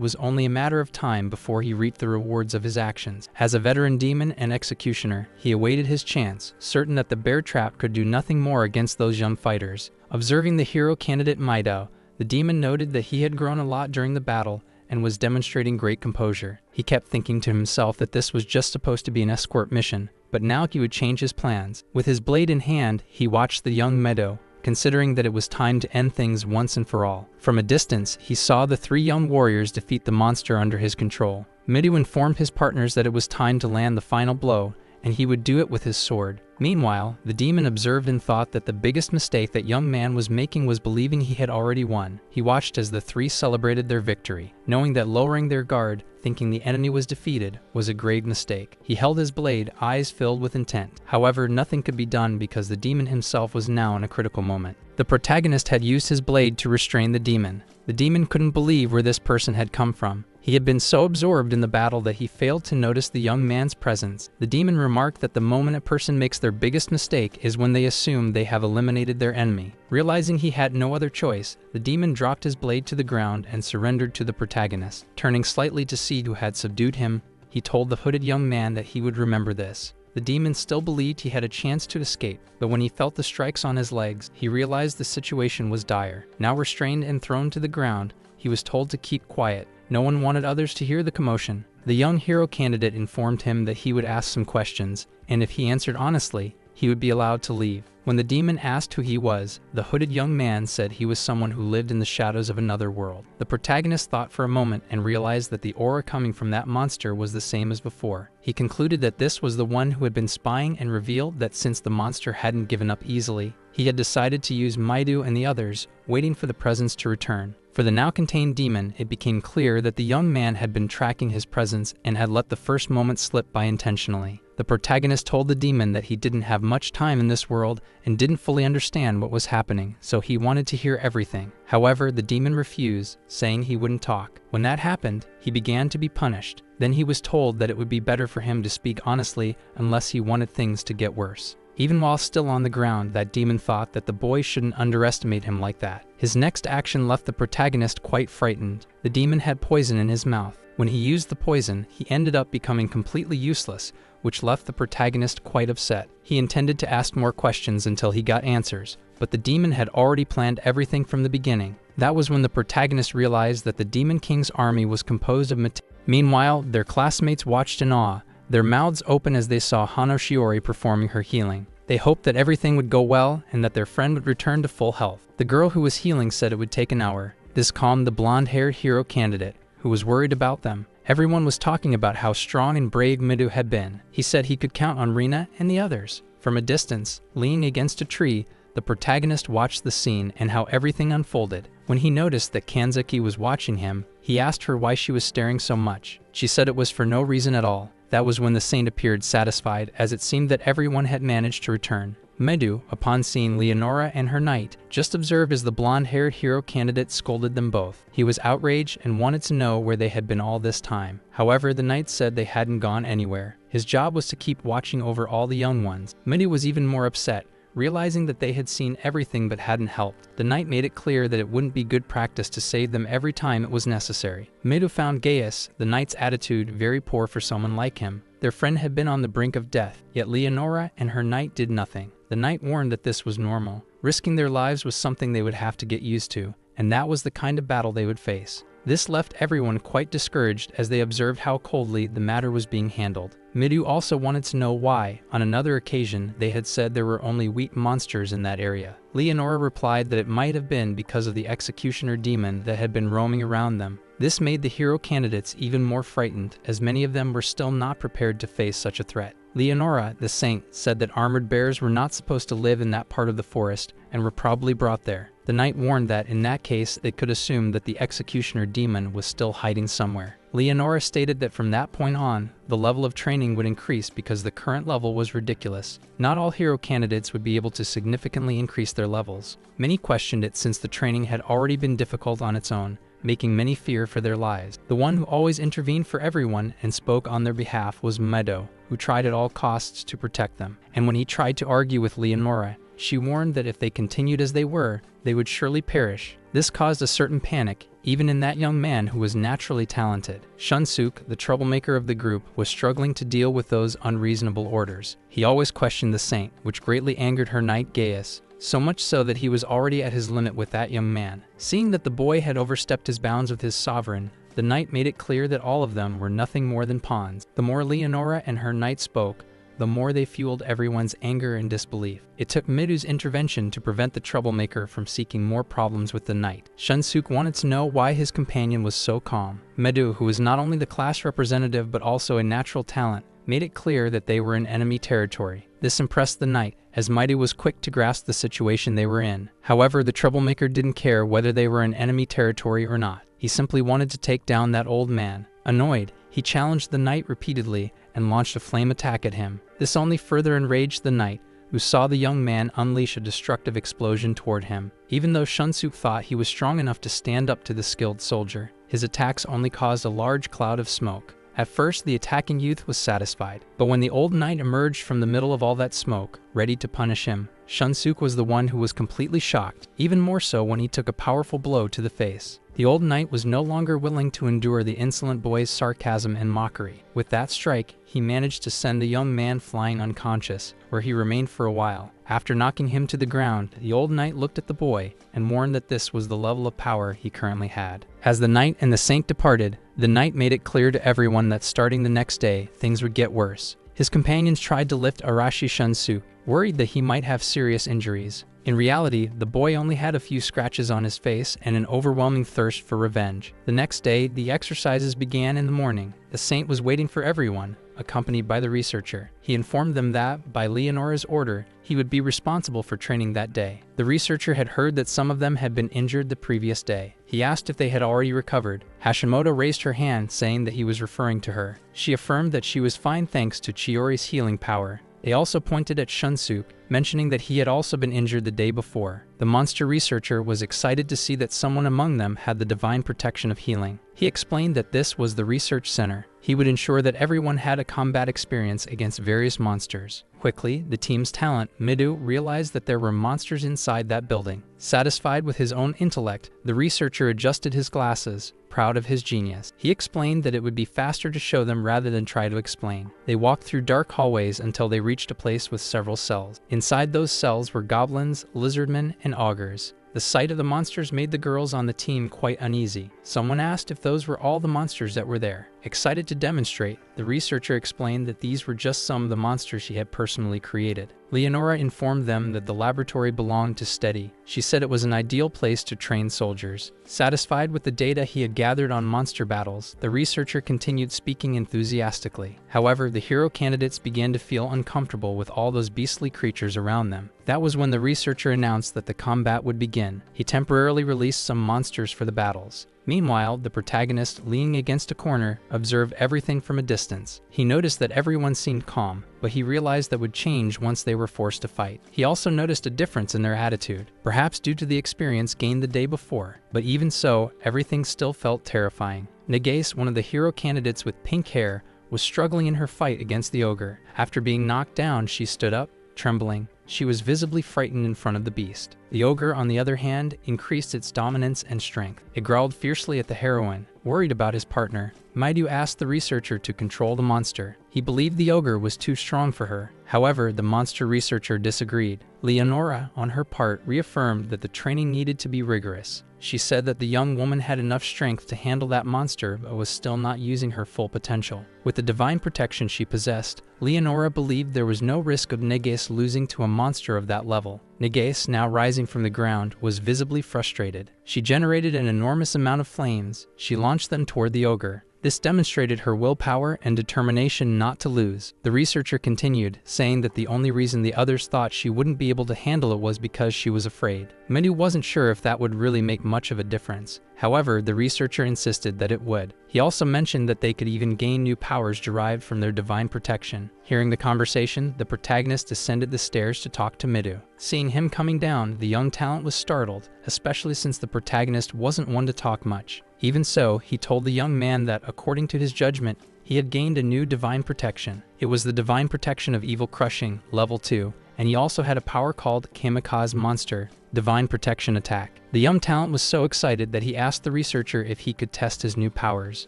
was only a matter of time before he reaped the rewards of his actions. As a veteran demon and executioner, he awaited his chance, certain that the bear trap could do nothing more against those young fighters. Observing the hero candidate Mido, the demon noted that he had grown a lot during the battle and was demonstrating great composure. He kept thinking to himself that this was just supposed to be an escort mission, but now he would change his plans. With his blade in hand, he watched the young Meadow, considering that it was time to end things once and for all. From a distance, he saw the three young warriors defeat the monster under his control. Meadow informed his partners that it was time to land the final blow, and he would do it with his sword. Meanwhile, the demon observed and thought that the biggest mistake that young man was making was believing he had already won. He watched as the three celebrated their victory, knowing that lowering their guard, thinking the enemy was defeated, was a grave mistake. He held his blade, eyes filled with intent. However, nothing could be done because the demon himself was now in a critical moment. The protagonist had used his blade to restrain the demon. The demon couldn't believe where this person had come from. He had been so absorbed in the battle that he failed to notice the young man's presence. The demon remarked that the moment a person makes their biggest mistake is when they assume they have eliminated their enemy. Realizing he had no other choice, the demon dropped his blade to the ground and surrendered to the protagonist. Turning slightly to see who had subdued him, he told the hooded young man that he would remember this. The demon still believed he had a chance to escape, but when he felt the strikes on his legs, he realized the situation was dire. Now restrained and thrown to the ground, he was told to keep quiet. No one wanted others to hear the commotion. The young hero candidate informed him that he would ask some questions, and if he answered honestly, he would be allowed to leave. When the demon asked who he was, the hooded young man said he was someone who lived in the shadows of another world. The protagonist thought for a moment and realized that the aura coming from that monster was the same as before. He concluded that this was the one who had been spying and revealed that since the monster hadn't given up easily, he had decided to use Maidu and the others, waiting for the presence to return. For the now contained demon, it became clear that the young man had been tracking his presence and had let the first moment slip by intentionally. The protagonist told the demon that he didn't have much time in this world and didn't fully understand what was happening, so he wanted to hear everything. However, the demon refused, saying he wouldn't talk. When that happened, he began to be punished. Then he was told that it would be better for him to speak honestly unless he wanted things to get worse. Even while still on the ground, that demon thought that the boy shouldn't underestimate him like that. His next action left the protagonist quite frightened. The demon had poison in his mouth. When he used the poison, he ended up becoming completely useless, which left the protagonist quite upset. He intended to ask more questions until he got answers, but the demon had already planned everything from the beginning. That was when the protagonist realized that the Demon King's army was composed of Meanwhile, their classmates watched in awe, their mouths open as they saw Hano Shiori performing her healing. They hoped that everything would go well and that their friend would return to full health. The girl who was healing said it would take an hour. This calmed the blonde-haired hero candidate, who was worried about them. Everyone was talking about how strong and brave Midu had been. He said he could count on Rina and the others. From a distance, leaning against a tree, the protagonist watched the scene and how everything unfolded. When he noticed that Kanzaki was watching him, he asked her why she was staring so much. She said it was for no reason at all. That was when the saint appeared satisfied, as it seemed that everyone had managed to return. Medu, upon seeing Leonora and her knight, just observed as the blonde-haired hero candidate scolded them both. He was outraged and wanted to know where they had been all this time. However, the knight said they hadn't gone anywhere. His job was to keep watching over all the young ones. Medu was even more upset, realizing that they had seen everything but hadn't helped. The knight made it clear that it wouldn't be good practice to save them every time it was necessary. Medu found Gaius, the knight's attitude, very poor for someone like him. Their friend had been on the brink of death, yet Leonora and her knight did nothing. The knight warned that this was normal. Risking their lives was something they would have to get used to, and that was the kind of battle they would face. This left everyone quite discouraged as they observed how coldly the matter was being handled. Midu also wanted to know why, on another occasion, they had said there were only weak monsters in that area. Leonora replied that it might have been because of the executioner demon that had been roaming around them. This made the hero candidates even more frightened, as many of them were still not prepared to face such a threat. Leonora, the saint, said that armored bears were not supposed to live in that part of the forest and were probably brought there. The knight warned that, in that case, they could assume that the executioner demon was still hiding somewhere. Leonora stated that from that point on, the level of training would increase because the current level was ridiculous. Not all hero candidates would be able to significantly increase their levels. Many questioned it since the training had already been difficult on its own, making many fear for their lives. The one who always intervened for everyone and spoke on their behalf was Meadow, who tried at all costs to protect them. And when he tried to argue with Leonora, she warned that if they continued as they were, they would surely perish. This caused a certain panic, even in that young man who was naturally talented. Shunsuk, the troublemaker of the group, was struggling to deal with those unreasonable orders. He always questioned the saint, which greatly angered her knight Gaius, so much so that he was already at his limit with that young man. Seeing that the boy had overstepped his bounds with his sovereign, the knight made it clear that all of them were nothing more than pawns. The more Leonora and her knight spoke, the more they fueled everyone's anger and disbelief. It took Midu's intervention to prevent the troublemaker from seeking more problems with the knight. Shunsuk wanted to know why his companion was so calm. Midu, who was not only the class representative but also a natural talent, made it clear that they were in enemy territory. This impressed the knight, as Midu was quick to grasp the situation they were in. However, the troublemaker didn't care whether they were in enemy territory or not. He simply wanted to take down that old man. Annoyed, he challenged the knight repeatedly and launched a flame attack at him. This only further enraged the knight, who saw the young man unleash a destructive explosion toward him. Even though Shunsuk thought he was strong enough to stand up to the skilled soldier, his attacks only caused a large cloud of smoke. At first, the attacking youth was satisfied, but when the old knight emerged from the middle of all that smoke, ready to punish him, Shunsuk was the one who was completely shocked, even more so when he took a powerful blow to the face. The old knight was no longer willing to endure the insolent boy's sarcasm and mockery. With that strike, he managed to send the young man flying unconscious, where he remained for a while. After knocking him to the ground, the old knight looked at the boy and warned that this was the level of power he currently had. As the knight and the saint departed, the knight made it clear to everyone that starting the next day, things would get worse. His companions tried to lift Arashi Shunsuk, worried that he might have serious injuries. In reality, the boy only had a few scratches on his face and an overwhelming thirst for revenge. The next day, the exercises began in the morning. The saint was waiting for everyone, accompanied by the researcher. He informed them that, by Leonora's order, he would be responsible for training that day. The researcher had heard that some of them had been injured the previous day. He asked if they had already recovered. Hashimoto raised her hand, saying that he was referring to her. She affirmed that she was fine thanks to Chiori's healing power. They also pointed at Shunsuk, mentioning that he had also been injured the day before. The monster researcher was excited to see that someone among them had the divine protection of healing. He explained that this was the research center. He would ensure that everyone had a combat experience against various monsters. Quickly, the team's talent, Midu, realized that there were monsters inside that building. Satisfied with his own intellect, the researcher adjusted his glasses, proud of his genius. He explained that it would be faster to show them rather than try to explain. They walked through dark hallways until they reached a place with several cells. Inside those cells were goblins, lizardmen, and augurs. The sight of the monsters made the girls on the team quite uneasy. Someone asked if those were all the monsters that were there. Excited to demonstrate, the researcher explained that these were just some of the monsters she had personally created. Leonora informed them that the laboratory belonged to Steady. She said it was an ideal place to train soldiers. Satisfied with the data he had gathered on monster battles, the researcher continued speaking enthusiastically. However, the hero candidates began to feel uncomfortable with all those beastly creatures around them. That was when the researcher announced that the combat would begin. He temporarily released some monsters for the battles. Meanwhile, the protagonist, leaning against a corner, observed everything from a distance. He noticed that everyone seemed calm, but he realized that would change once they were forced to fight. He also noticed a difference in their attitude, perhaps due to the experience gained the day before. But even so, everything still felt terrifying. Nagase, one of the hero candidates with pink hair, was struggling in her fight against the ogre. After being knocked down, she stood up, trembling. She was visibly frightened in front of the beast. The ogre, on the other hand, increased its dominance and strength. It growled fiercely at the heroine. Worried about his partner, Maidu asked the researcher to control the monster. He believed the ogre was too strong for her. However, the monster researcher disagreed. Leonora, on her part, reaffirmed that the training needed to be rigorous. She said that the young woman had enough strength to handle that monster but was still not using her full potential. With the divine protection she possessed, Leonora believed there was no risk of Negeus losing to a monster of that level. Negeus, now rising from the ground, was visibly frustrated. She generated an enormous amount of flames. She launched them toward the ogre. This demonstrated her willpower and determination not to lose. The researcher continued, saying that the only reason the others thought she wouldn't be able to handle it was because she was afraid. Medu wasn't sure if that would really make much of a difference. However, the researcher insisted that it would. He also mentioned that they could even gain new powers derived from their divine protection. Hearing the conversation, the protagonist descended the stairs to talk to Medu. Seeing him coming down, the young talent was startled, especially since the protagonist wasn't one to talk much. Even so, he told the young man that, according to his judgment, he had gained a new divine protection. It was the divine protection of evil crushing, level 2, and he also had a power called Kamikaze Monster, Divine Protection Attack. The young talent was so excited that he asked the researcher if he could test his new powers.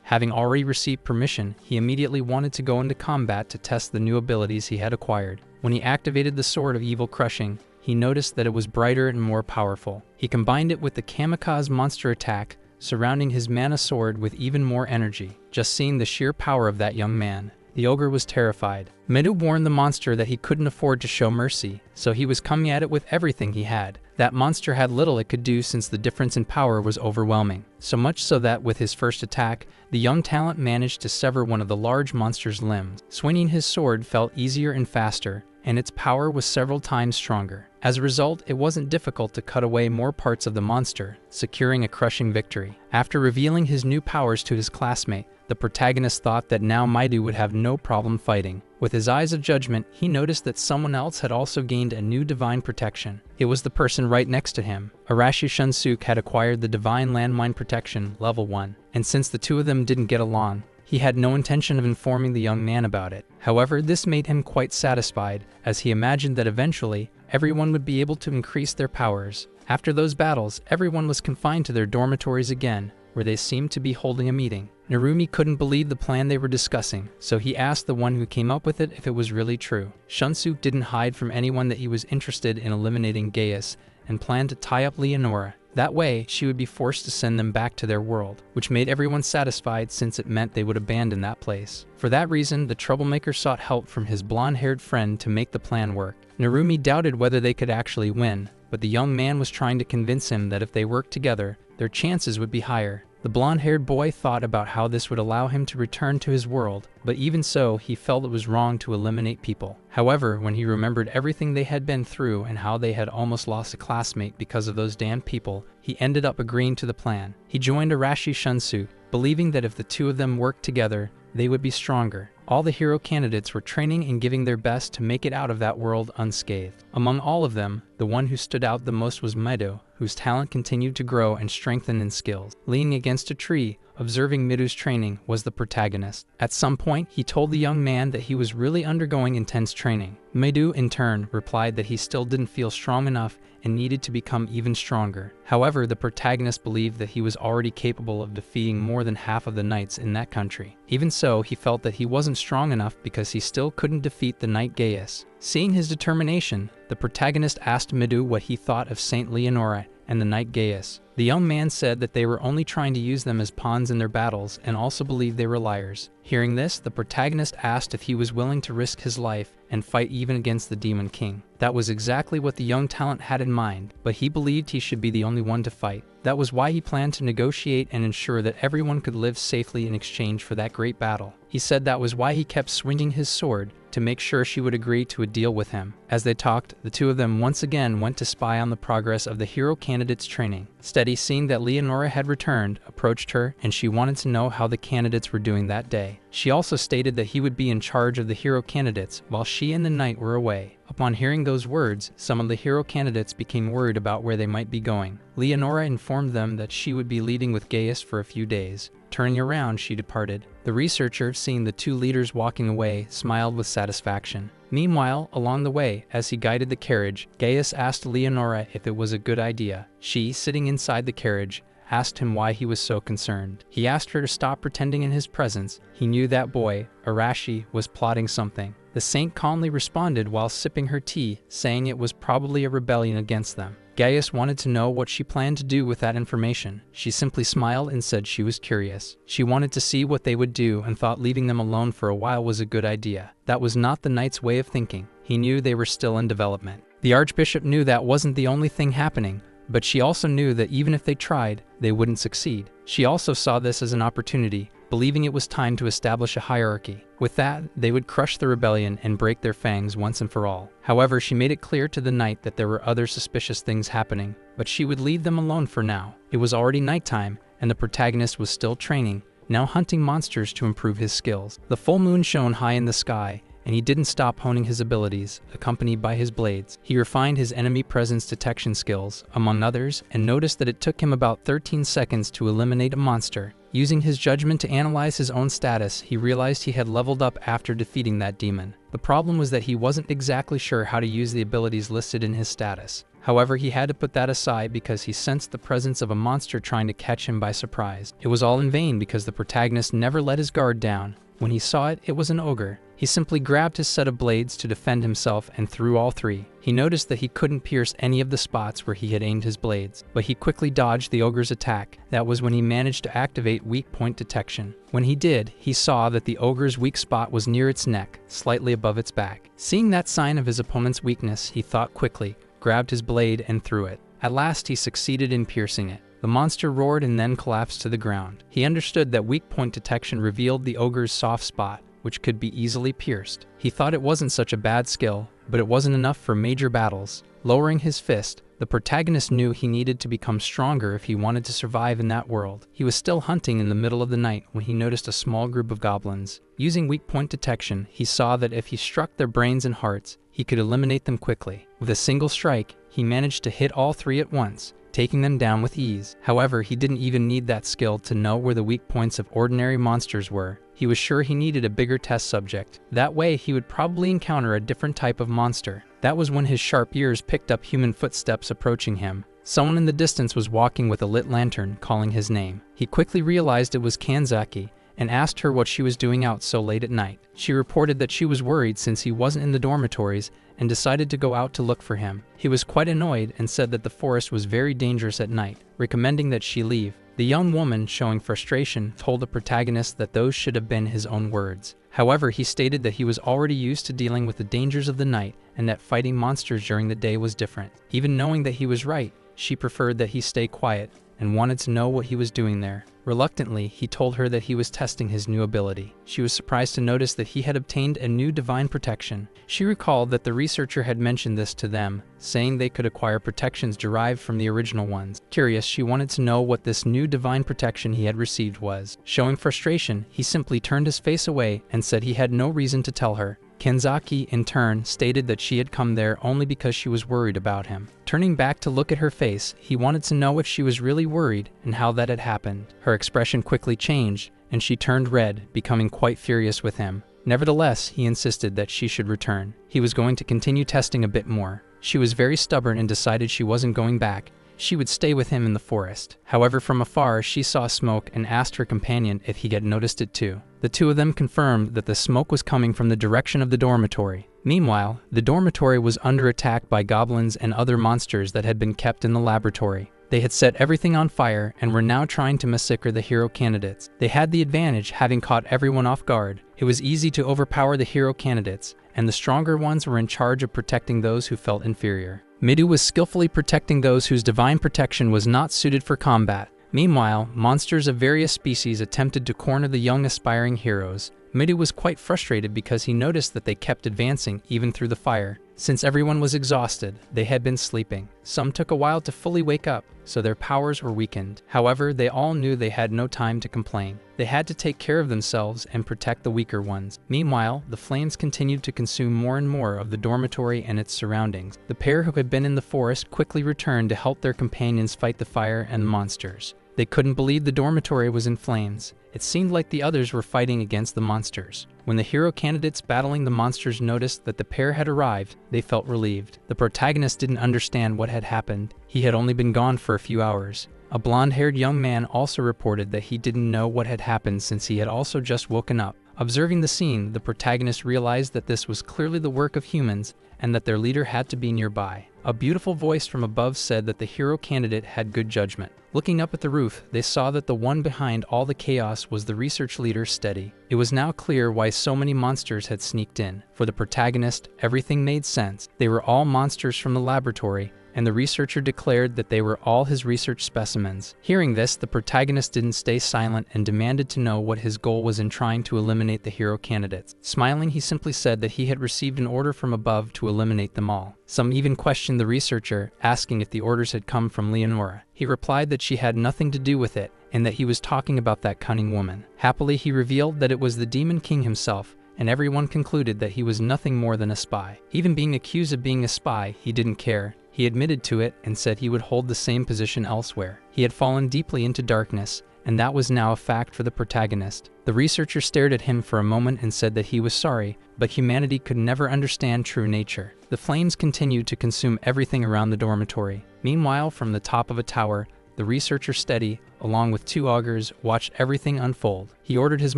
Having already received permission, he immediately wanted to go into combat to test the new abilities he had acquired. When he activated the Sword of Evil Crushing, he noticed that it was brighter and more powerful. He combined it with the Kamikaze Monster Attack, surrounding his mana sword with even more energy. Just seeing the sheer power of that young man, the ogre was terrified. Medu warned the monster that he couldn't afford to show mercy, so he was coming at it with everything he had. That monster had little it could do since the difference in power was overwhelming. So much so that with his first attack, the young talent managed to sever one of the large monster's limbs. Swinging his sword felt easier and faster, and its power was several times stronger. As a result, it wasn't difficult to cut away more parts of the monster, securing a crushing victory. After revealing his new powers to his classmate, the protagonist thought that now Medu would have no problem fighting. With his eyes of judgment, he noticed that someone else had also gained a new divine protection. It was the person right next to him. Araki Shunsuke had acquired the Divine Landmine Protection, level 1, and since the two of them didn't get along, he had no intention of informing the young man about it. However, this made him quite satisfied, as he imagined that eventually, everyone would be able to increase their powers. After those battles, everyone was confined to their dormitories again, where they seemed to be holding a meeting. Narumi couldn't believe the plan they were discussing, so he asked the one who came up with it if it was really true. Shunsuke didn't hide from anyone that he was interested in eliminating Gaius, and planned to tie up Leonora. That way, she would be forced to send them back to their world, which made everyone satisfied since it meant they would abandon that place. For that reason, the troublemaker sought help from his blonde-haired friend to make the plan work. Narumi doubted whether they could actually win, but the young man was trying to convince him that if they worked together, their chances would be higher. The blonde-haired boy thought about how this would allow him to return to his world, but even so, he felt it was wrong to eliminate people. However, when he remembered everything they had been through and how they had almost lost a classmate because of those damned people, he ended up agreeing to the plan. He joined Araki Shunsuke, believing that if the two of them worked together, they would be stronger. All the hero candidates were training and giving their best to make it out of that world unscathed. Among all of them, the one who stood out the most was Medu, whose talent continued to grow and strengthen in skills. Leaning against a tree, observing Medu's training, was the protagonist. At some point, he told the young man that he was really undergoing intense training. Medu, in turn, replied that he still didn't feel strong enough and needed to become even stronger. However, the protagonist believed that he was already capable of defeating more than half of the knights in that country. Even so, he felt that he wasn't strong enough because he still couldn't defeat the knight Gaius. Seeing his determination, the protagonist asked Medu what he thought of Saint Leonora and the knight Gaius. The young man said that they were only trying to use them as pawns in their battles and also believed they were liars. Hearing this, the protagonist asked if he was willing to risk his life and fight even against the Demon King. That was exactly what the young talent had in mind, but he believed he should be the only one to fight. That was why he planned to negotiate and ensure that everyone could live safely in exchange for that great battle. He said that was why he kept swinging his sword, to make sure she would agree to a deal with him. As they talked, the two of them once again went to spy on the progress of the hero candidates' training. Steady, seeing that Leonora had returned, approached her, and she wanted to know how the candidates were doing that day. She also stated that he would be in charge of the hero candidates while she and the knight were away. Upon hearing those words, some of the hero candidates became worried about where they might be going. Leonora informed them that she would be leading with Gaius for a few days. Turning around, she departed. The researcher, seeing the two leaders walking away, smiled with satisfaction. Meanwhile, along the way, as he guided the carriage, Gaius asked Leonora if it was a good idea. She, sitting inside the carriage, asked him why he was so concerned. He asked her to stop pretending in his presence. He knew that boy, Araki, was plotting something. The saint calmly responded while sipping her tea, saying it was probably a rebellion against them. Gaius wanted to know what she planned to do with that information. She simply smiled and said she was curious. She wanted to see what they would do and thought leaving them alone for a while was a good idea. That was not the knight's way of thinking. He knew they were still in development. The archbishop knew that wasn't the only thing happening, but she also knew that even if they tried, they wouldn't succeed. She also saw this as an opportunity, believing it was time to establish a hierarchy. With that, they would crush the rebellion and break their fangs once and for all. However, she made it clear to the knight that there were other suspicious things happening, but she would leave them alone for now. It was already nighttime, and the protagonist was still training, now hunting monsters to improve his skills. The full moon shone high in the sky, and he didn't stop honing his abilities, accompanied by his blades. He refined his enemy presence detection skills, among others, and noticed that it took him about 13 seconds to eliminate a monster. Using his judgment to analyze his own status, he realized he had leveled up after defeating that demon. The problem was that he wasn't exactly sure how to use the abilities listed in his status. However, he had to put that aside because he sensed the presence of a monster trying to catch him by surprise. It was all in vain because the protagonist never let his guard down. When he saw it, it was an ogre. He simply grabbed his set of blades to defend himself and threw all three. He noticed that he couldn't pierce any of the spots where he had aimed his blades, but he quickly dodged the ogre's attack. That was when he managed to activate weak point detection. When he did, he saw that the ogre's weak spot was near its neck, slightly above its back. Seeing that sign of his opponent's weakness, he thought quickly, grabbed his blade and threw it. At last, he succeeded in piercing it. The monster roared and then collapsed to the ground. He understood that weak point detection revealed the ogre's soft spot, which could be easily pierced. He thought it wasn't such a bad skill, but it wasn't enough for major battles. Lowering his fist, the protagonist knew he needed to become stronger if he wanted to survive in that world. He was still hunting in the middle of the night when he noticed a small group of goblins. Using weak point detection, he saw that if he struck their brains and hearts, he could eliminate them quickly. With a single strike, he managed to hit all three at once, taking them down with ease. However, he didn't even need that skill to know where the weak points of ordinary monsters were. He was sure he needed a bigger test subject. That way, he would probably encounter a different type of monster. That was when his sharp ears picked up human footsteps approaching him. Someone in the distance was walking with a lit lantern, calling his name. He quickly realized it was Kanzaki, and asked her what she was doing out so late at night. She reported that she was worried since he wasn't in the dormitories and decided to go out to look for him. He was quite annoyed and said that the forest was very dangerous at night, recommending that she leave. The young woman, showing frustration, told the protagonist that those should have been his own words. However, he stated that he was already used to dealing with the dangers of the night and that fighting monsters during the day was different. Even knowing that he was right, she preferred that he stay quiet and wanted to know what he was doing there. Reluctantly, he told her that he was testing his new ability. She was surprised to notice that he had obtained a new divine protection. She recalled that the researcher had mentioned this to them, saying they could acquire protections derived from the original ones. Curious, she wanted to know what this new divine protection he had received was. Showing frustration, he simply turned his face away and said he had no reason to tell her. Kanzaki, in turn, stated that she had come there only because she was worried about him. Turning back to look at her face, he wanted to know if she was really worried and how that had happened. Her expression quickly changed, and she turned red, becoming quite furious with him. Nevertheless, he insisted that she should return. He was going to continue testing a bit more. She was very stubborn and decided she wasn't going back. She would stay with him in the forest. However, from afar, she saw smoke and asked her companion if he had noticed it too. The two of them confirmed that the smoke was coming from the direction of the dormitory. Meanwhile, the dormitory was under attack by goblins and other monsters that had been kept in the laboratory. They had set everything on fire and were now trying to massacre the hero candidates. They had the advantage, having caught everyone off guard. It was easy to overpower the hero candidates, and the stronger ones were in charge of protecting those who felt inferior. Midu was skillfully protecting those whose divine protection was not suited for combat. Meanwhile, monsters of various species attempted to corner the young aspiring heroes. Midu was quite frustrated because he noticed that they kept advancing even through the fire. Since everyone was exhausted, they had been sleeping. Some took a while to fully wake up, so their powers were weakened. However, they all knew they had no time to complain. They had to take care of themselves and protect the weaker ones. Meanwhile, the flames continued to consume more and more of the dormitory and its surroundings. The pair who had been in the forest quickly returned to help their companions fight the fire and the monsters. They couldn't believe the dormitory was in flames. It seemed like the others were fighting against the monsters. When the hero candidates battling the monsters noticed that the pair had arrived, they felt relieved. The protagonist didn't understand what had happened. He had only been gone for a few hours. A blonde-haired young man also reported that he didn't know what had happened since he had also just woken up. Observing the scene, the protagonist realized that this was clearly the work of humans and that their leader had to be nearby. A beautiful voice from above said that the hero candidate had good judgment. Looking up at the roof, they saw that the one behind all the chaos was the research leader, Steady. It was now clear why so many monsters had sneaked in. For the protagonist, everything made sense. They were all monsters from the laboratory, and the researcher declared that they were all his research specimens. Hearing this, the protagonist didn't stay silent and demanded to know what his goal was in trying to eliminate the hero candidates. Smiling, he simply said that he had received an order from above to eliminate them all. Some even questioned the researcher, asking if the orders had come from Leonora. He replied that she had nothing to do with it, and that he was talking about that cunning woman. Happily, he revealed that it was the Demon King himself, and everyone concluded that he was nothing more than a spy. Even being accused of being a spy, he didn't care. He admitted to it and said he would hold the same position elsewhere. He had fallen deeply into darkness, and that was now a fact for the protagonist. The researcher stared at him for a moment and said that he was sorry, but humanity could never understand true nature. The flames continued to consume everything around the dormitory. Meanwhile, from the top of a tower, the researcher Steady, along with 2 augurs, watched everything unfold. He ordered his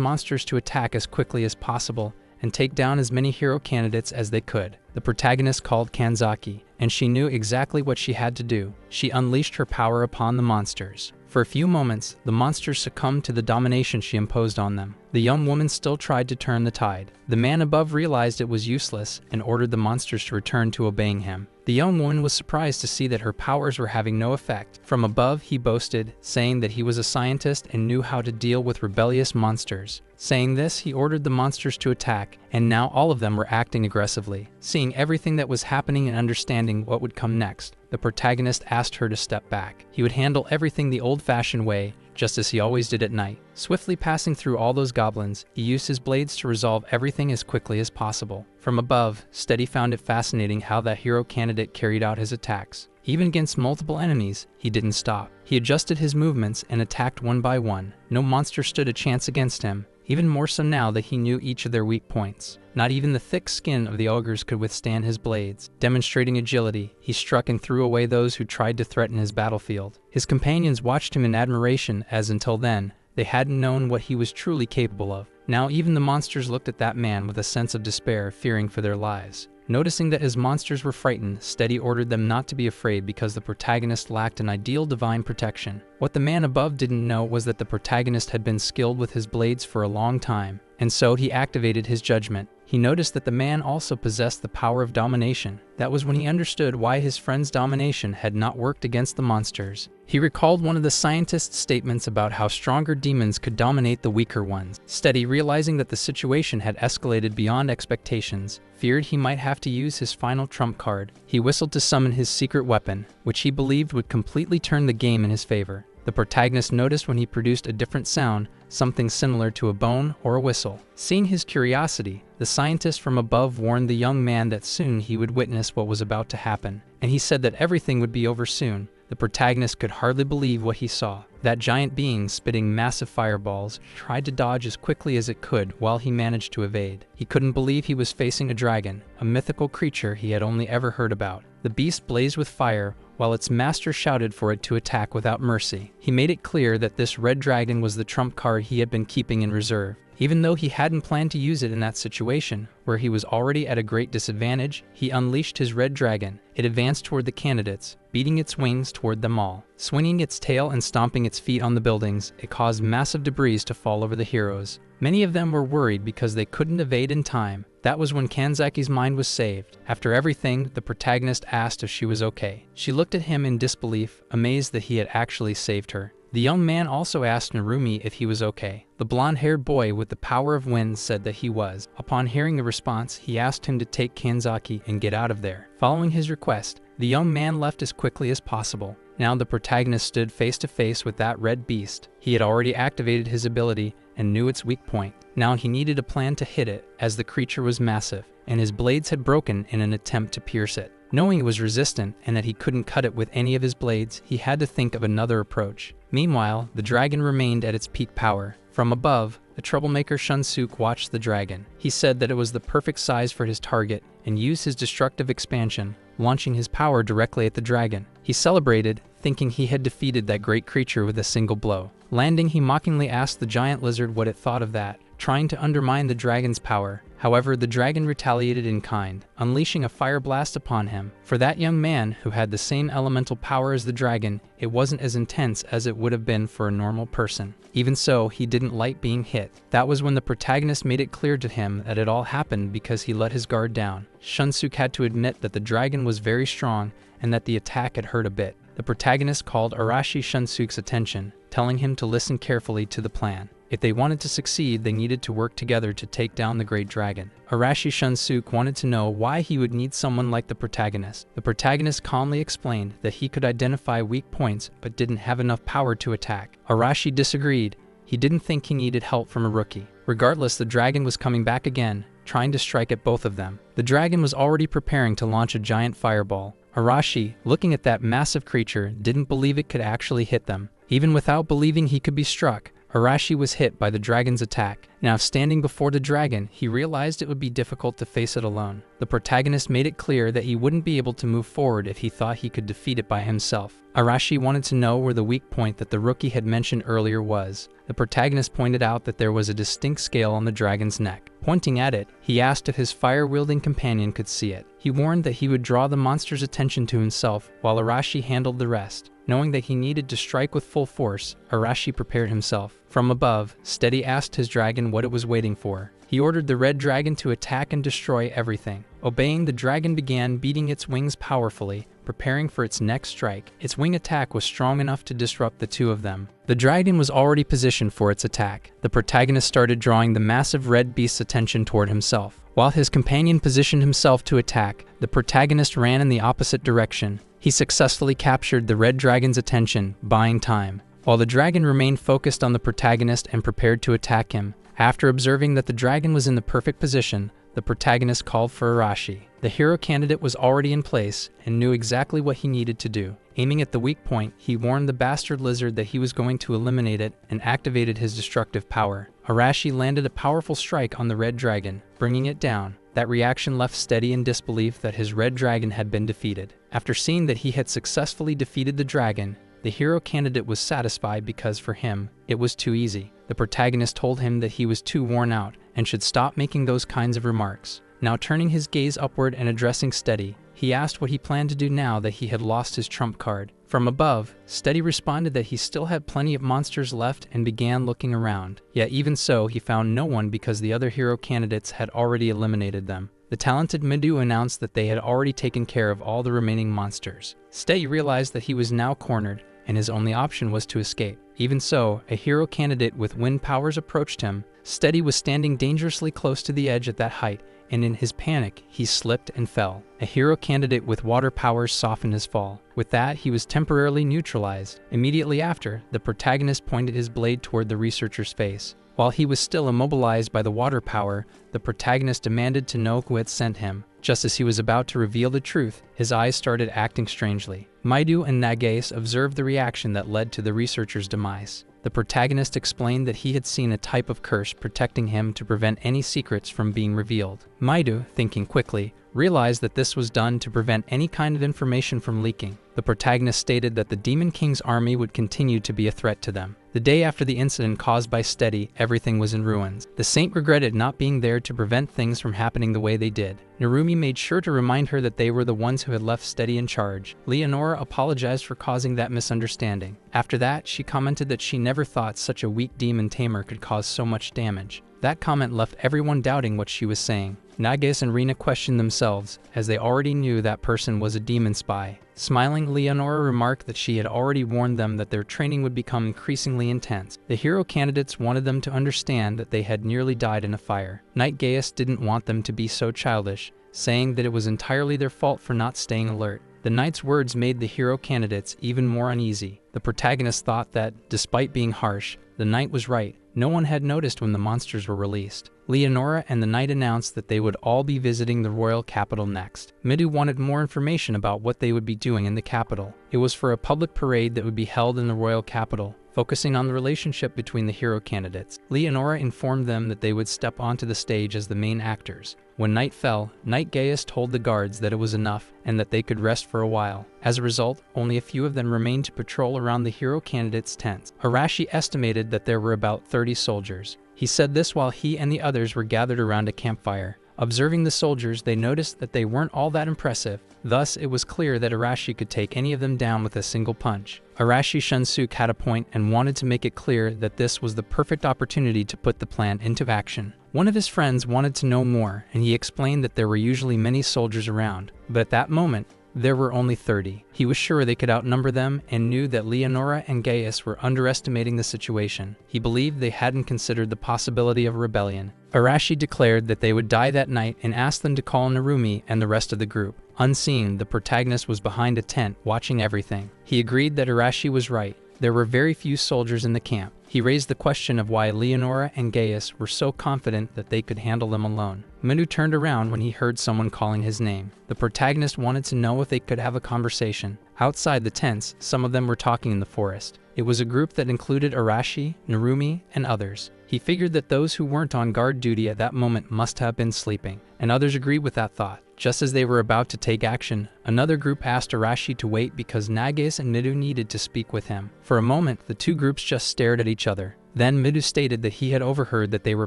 monsters to attack as quickly as possible and take down as many hero candidates as they could. The protagonist called Kanzaki, and she knew exactly what she had to do. She unleashed her power upon the monsters. For a few moments, the monsters succumbed to the domination she imposed on them. The young woman still tried to turn the tide. The man above realized it was useless and ordered the monsters to return to obeying him. The young woman was surprised to see that her powers were having no effect. From above, he boasted, saying that he was a scientist and knew how to deal with rebellious monsters. Saying this, he ordered the monsters to attack, and now all of them were acting aggressively. Seeing everything that was happening and understanding what would come next, the protagonist asked her to step back. He would handle everything the old-fashioned way, just as he always did at night. Swiftly passing through all those goblins, he used his blades to resolve everything as quickly as possible. From above, Steady found it fascinating how that hero candidate carried out his attacks. Even against multiple enemies, he didn't stop. He adjusted his movements and attacked one by one. No monster stood a chance against him, even more so now that he knew each of their weak points. Not even the thick skin of the ogres could withstand his blades. Demonstrating agility, he struck and threw away those who tried to threaten his battlefield. His companions watched him in admiration, as until then, they hadn't known what he was truly capable of. Now even the monsters looked at that man with a sense of despair, fearing for their lives. Noticing that his monsters were frightened, Steady ordered them not to be afraid because the protagonist lacked an ideal divine protection. What the man above didn't know was that the protagonist had been skilled with his blades for a long time, and so he activated his judgment. He noticed that the man also possessed the power of domination. That was when he understood why his friend's domination had not worked against the monsters. He recalled one of the scientist's statements about how stronger demons could dominate the weaker ones. Steady, realizing that the situation had escalated beyond expectations, feared he might have to use his final trump card. He whistled to summon his secret weapon, which he believed would completely turn the game in his favor. The protagonist noticed when he produced a different sound, something similar to a bone or a whistle. Seeing his curiosity, the scientist from above warned the young man that soon he would witness what was about to happen, and he said that everything would be over soon. The protagonist could hardly believe what he saw. That giant being, spitting massive fireballs, tried to dodge as quickly as it could while he managed to evade. He couldn't believe he was facing a dragon, a mythical creature he had only ever heard about. The beast blazed with fire, while its master shouted for it to attack without mercy. He made it clear that this red dragon was the trump card he had been keeping in reserve. Even though he hadn't planned to use it in that situation, where he was already at a great disadvantage, he unleashed his red dragon. It advanced toward the candidates, beating its wings toward them all. Swinging its tail and stomping its feet on the buildings, it caused massive debris to fall over the heroes. Many of them were worried because they couldn't evade in time. That was when Kanzaki's mind was saved. After everything, the protagonist asked if she was okay. She looked at him in disbelief, amazed that he had actually saved her. The young man also asked Narumi if he was okay. The blonde-haired boy with the power of wind said that he was. Upon hearing the response, he asked him to take Kanzaki and get out of there. Following his request, the young man left as quickly as possible. Now the protagonist stood face to face with that red beast. He had already activated his ability and knew its weak point. Now he needed a plan to hit it, as the creature was massive, and his blades had broken in an attempt to pierce it. Knowing it was resistant and that he couldn't cut it with any of his blades, he had to think of another approach. Meanwhile, the dragon remained at its peak power. From above, the troublemaker Shunsuk watched the dragon. He said that it was the perfect size for his target and used his destructive expansion, launching his power directly at the dragon. He celebrated, thinking he had defeated that great creature with a single blow. Landing, he mockingly asked the giant lizard what it thought of that, trying to undermine the dragon's power. However, the dragon retaliated in kind, unleashing a fire blast upon him. For that young man, who had the same elemental power as the dragon, it wasn't as intense as it would have been for a normal person. Even so, he didn't like being hit. That was when the protagonist made it clear to him that it all happened because he let his guard down. Shunsuk had to admit that the dragon was very strong and that the attack had hurt a bit. The protagonist called Araki Shunsuk's attention, telling him to listen carefully to the plan. If they wanted to succeed, they needed to work together to take down the great dragon. Araki Shunsuk wanted to know why he would need someone like the protagonist. The protagonist calmly explained that he could identify weak points but didn't have enough power to attack. Araki disagreed. He didn't think he needed help from a rookie. Regardless, the dragon was coming back again, trying to strike at both of them. The dragon was already preparing to launch a giant fireball. Araki, looking at that massive creature, didn't believe it could actually hit them. Even without believing he could be struck, Araki was hit by the dragon's attack. Now standing before the dragon, he realized it would be difficult to face it alone. The protagonist made it clear that he wouldn't be able to move forward if he thought he could defeat it by himself. Araki wanted to know where the weak point that the rookie had mentioned earlier was. The protagonist pointed out that there was a distinct scale on the dragon's neck. Pointing at it, he asked if his fire-wielding companion could see it. He warned that he would draw the monster's attention to himself while Araki handled the rest. Knowing that he needed to strike with full force, Araki prepared himself. From above, Steady asked his dragon what it was waiting for. He ordered the red dragon to attack and destroy everything. Obeying, the dragon began beating its wings powerfully, preparing for its next strike. Its wing attack was strong enough to disrupt the two of them. The dragon was already positioned for its attack. The protagonist started drawing the massive red beast's attention toward himself. While his companion positioned himself to attack, the protagonist ran in the opposite direction. He successfully captured the red dragon's attention, buying time, while the dragon remained focused on the protagonist and prepared to attack him. After observing that the dragon was in the perfect position, the protagonist called for Araki. The hero candidate was already in place and knew exactly what he needed to do. Aiming at the weak point, he warned the bastard lizard that he was going to eliminate it and activated his destructive power. Araki landed a powerful strike on the red dragon, bringing it down. That reaction left Steady in disbelief that his red dragon had been defeated. After seeing that he had successfully defeated the dragon, the hero candidate was satisfied because for him, it was too easy. The protagonist told him that he was too worn out and should stop making those kinds of remarks. Now turning his gaze upward and addressing Steady, he asked what he planned to do now that he had lost his trump card. From above, Steady responded that he still had plenty of monsters left and began looking around. Yet even so, he found no one because the other hero candidates had already eliminated them. The talented Midu announced that they had already taken care of all the remaining monsters. Steady realized that he was now cornered, and his only option was to escape. Even so, a hero candidate with wind powers approached him. Steady was standing dangerously close to the edge at that height, and in his panic, he slipped and fell. A hero candidate with water powers softened his fall. With that, he was temporarily neutralized. Immediately after, the protagonist pointed his blade toward the researcher's face. While he was still immobilized by the water power, the protagonist demanded to know who had sent him. Just as he was about to reveal the truth, his eyes started acting strangely. Maidu and Nagase observed the reaction that led to the researcher's demise. The protagonist explained that he had seen a type of curse protecting him to prevent any secrets from being revealed. Maidu, thinking quickly, realized that this was done to prevent any kind of information from leaking. The protagonist stated that the Demon King's army would continue to be a threat to them. The day after the incident caused by Steady, everything was in ruins. The saint regretted not being there to prevent things from happening the way they did. Narumi made sure to remind her that they were the ones who had left Steady in charge. Leonora apologized for causing that misunderstanding. After that, she commented that she never thought such a weak demon tamer could cause so much damage. That comment left everyone doubting what she was saying. Nagase and Rina questioned themselves, as they already knew that person was a demon spy. Smiling, Leonora remarked that she had already warned them that their training would become increasingly intense. The hero candidates wanted them to understand that they had nearly died in a fire. Knight Gaius didn't want them to be so childish, saying that it was entirely their fault for not staying alert. The knight's words made the hero candidates even more uneasy. The protagonist thought that, despite being harsh, the knight was right. No one had noticed when the monsters were released. Leonora and the knight announced that they would all be visiting the royal capital next. Midu wanted more information about what they would be doing in the capital. It was for a public parade that would be held in the royal capital, focusing on the relationship between the hero candidates. Leonora informed them that they would step onto the stage as the main actors. When night fell, Knight Gaius told the guards that it was enough and that they could rest for a while. As a result, only a few of them remained to patrol around the hero candidates' tents. Arashi estimated that there were about 30 soldiers. He said this while he and the others were gathered around a campfire. Observing the soldiers, they noticed that they weren't all that impressive. Thus, it was clear that Arashi could take any of them down with a single punch. Arashi Shunsuke had a point and wanted to make it clear that this was the perfect opportunity to put the plan into action. One of his friends wanted to know more, and he explained that there were usually many soldiers around, but at that moment, there were only 30. He was sure they could outnumber them and knew that Leonora and Gaius were underestimating the situation. He believed they hadn't considered the possibility of rebellion. Arashi declared that they would die that night and asked them to call Narumi and the rest of the group. Unseen, the protagonist was behind a tent watching everything. He agreed that Arashi was right. There were very few soldiers in the camp. He raised the question of why Leonora and Gaius were so confident that they could handle them alone. Midu turned around when he heard someone calling his name. The protagonist wanted to know if they could have a conversation. Outside the tents, some of them were talking in the forest. It was a group that included Arashi, Narumi, and others. He figured that those who weren't on guard duty at that moment must have been sleeping, and others agreed with that thought. Just as they were about to take action, another group asked Arashi to wait because Nagase and Midu needed to speak with him. For a moment, the two groups just stared at each other. Then Midu stated that he had overheard that they were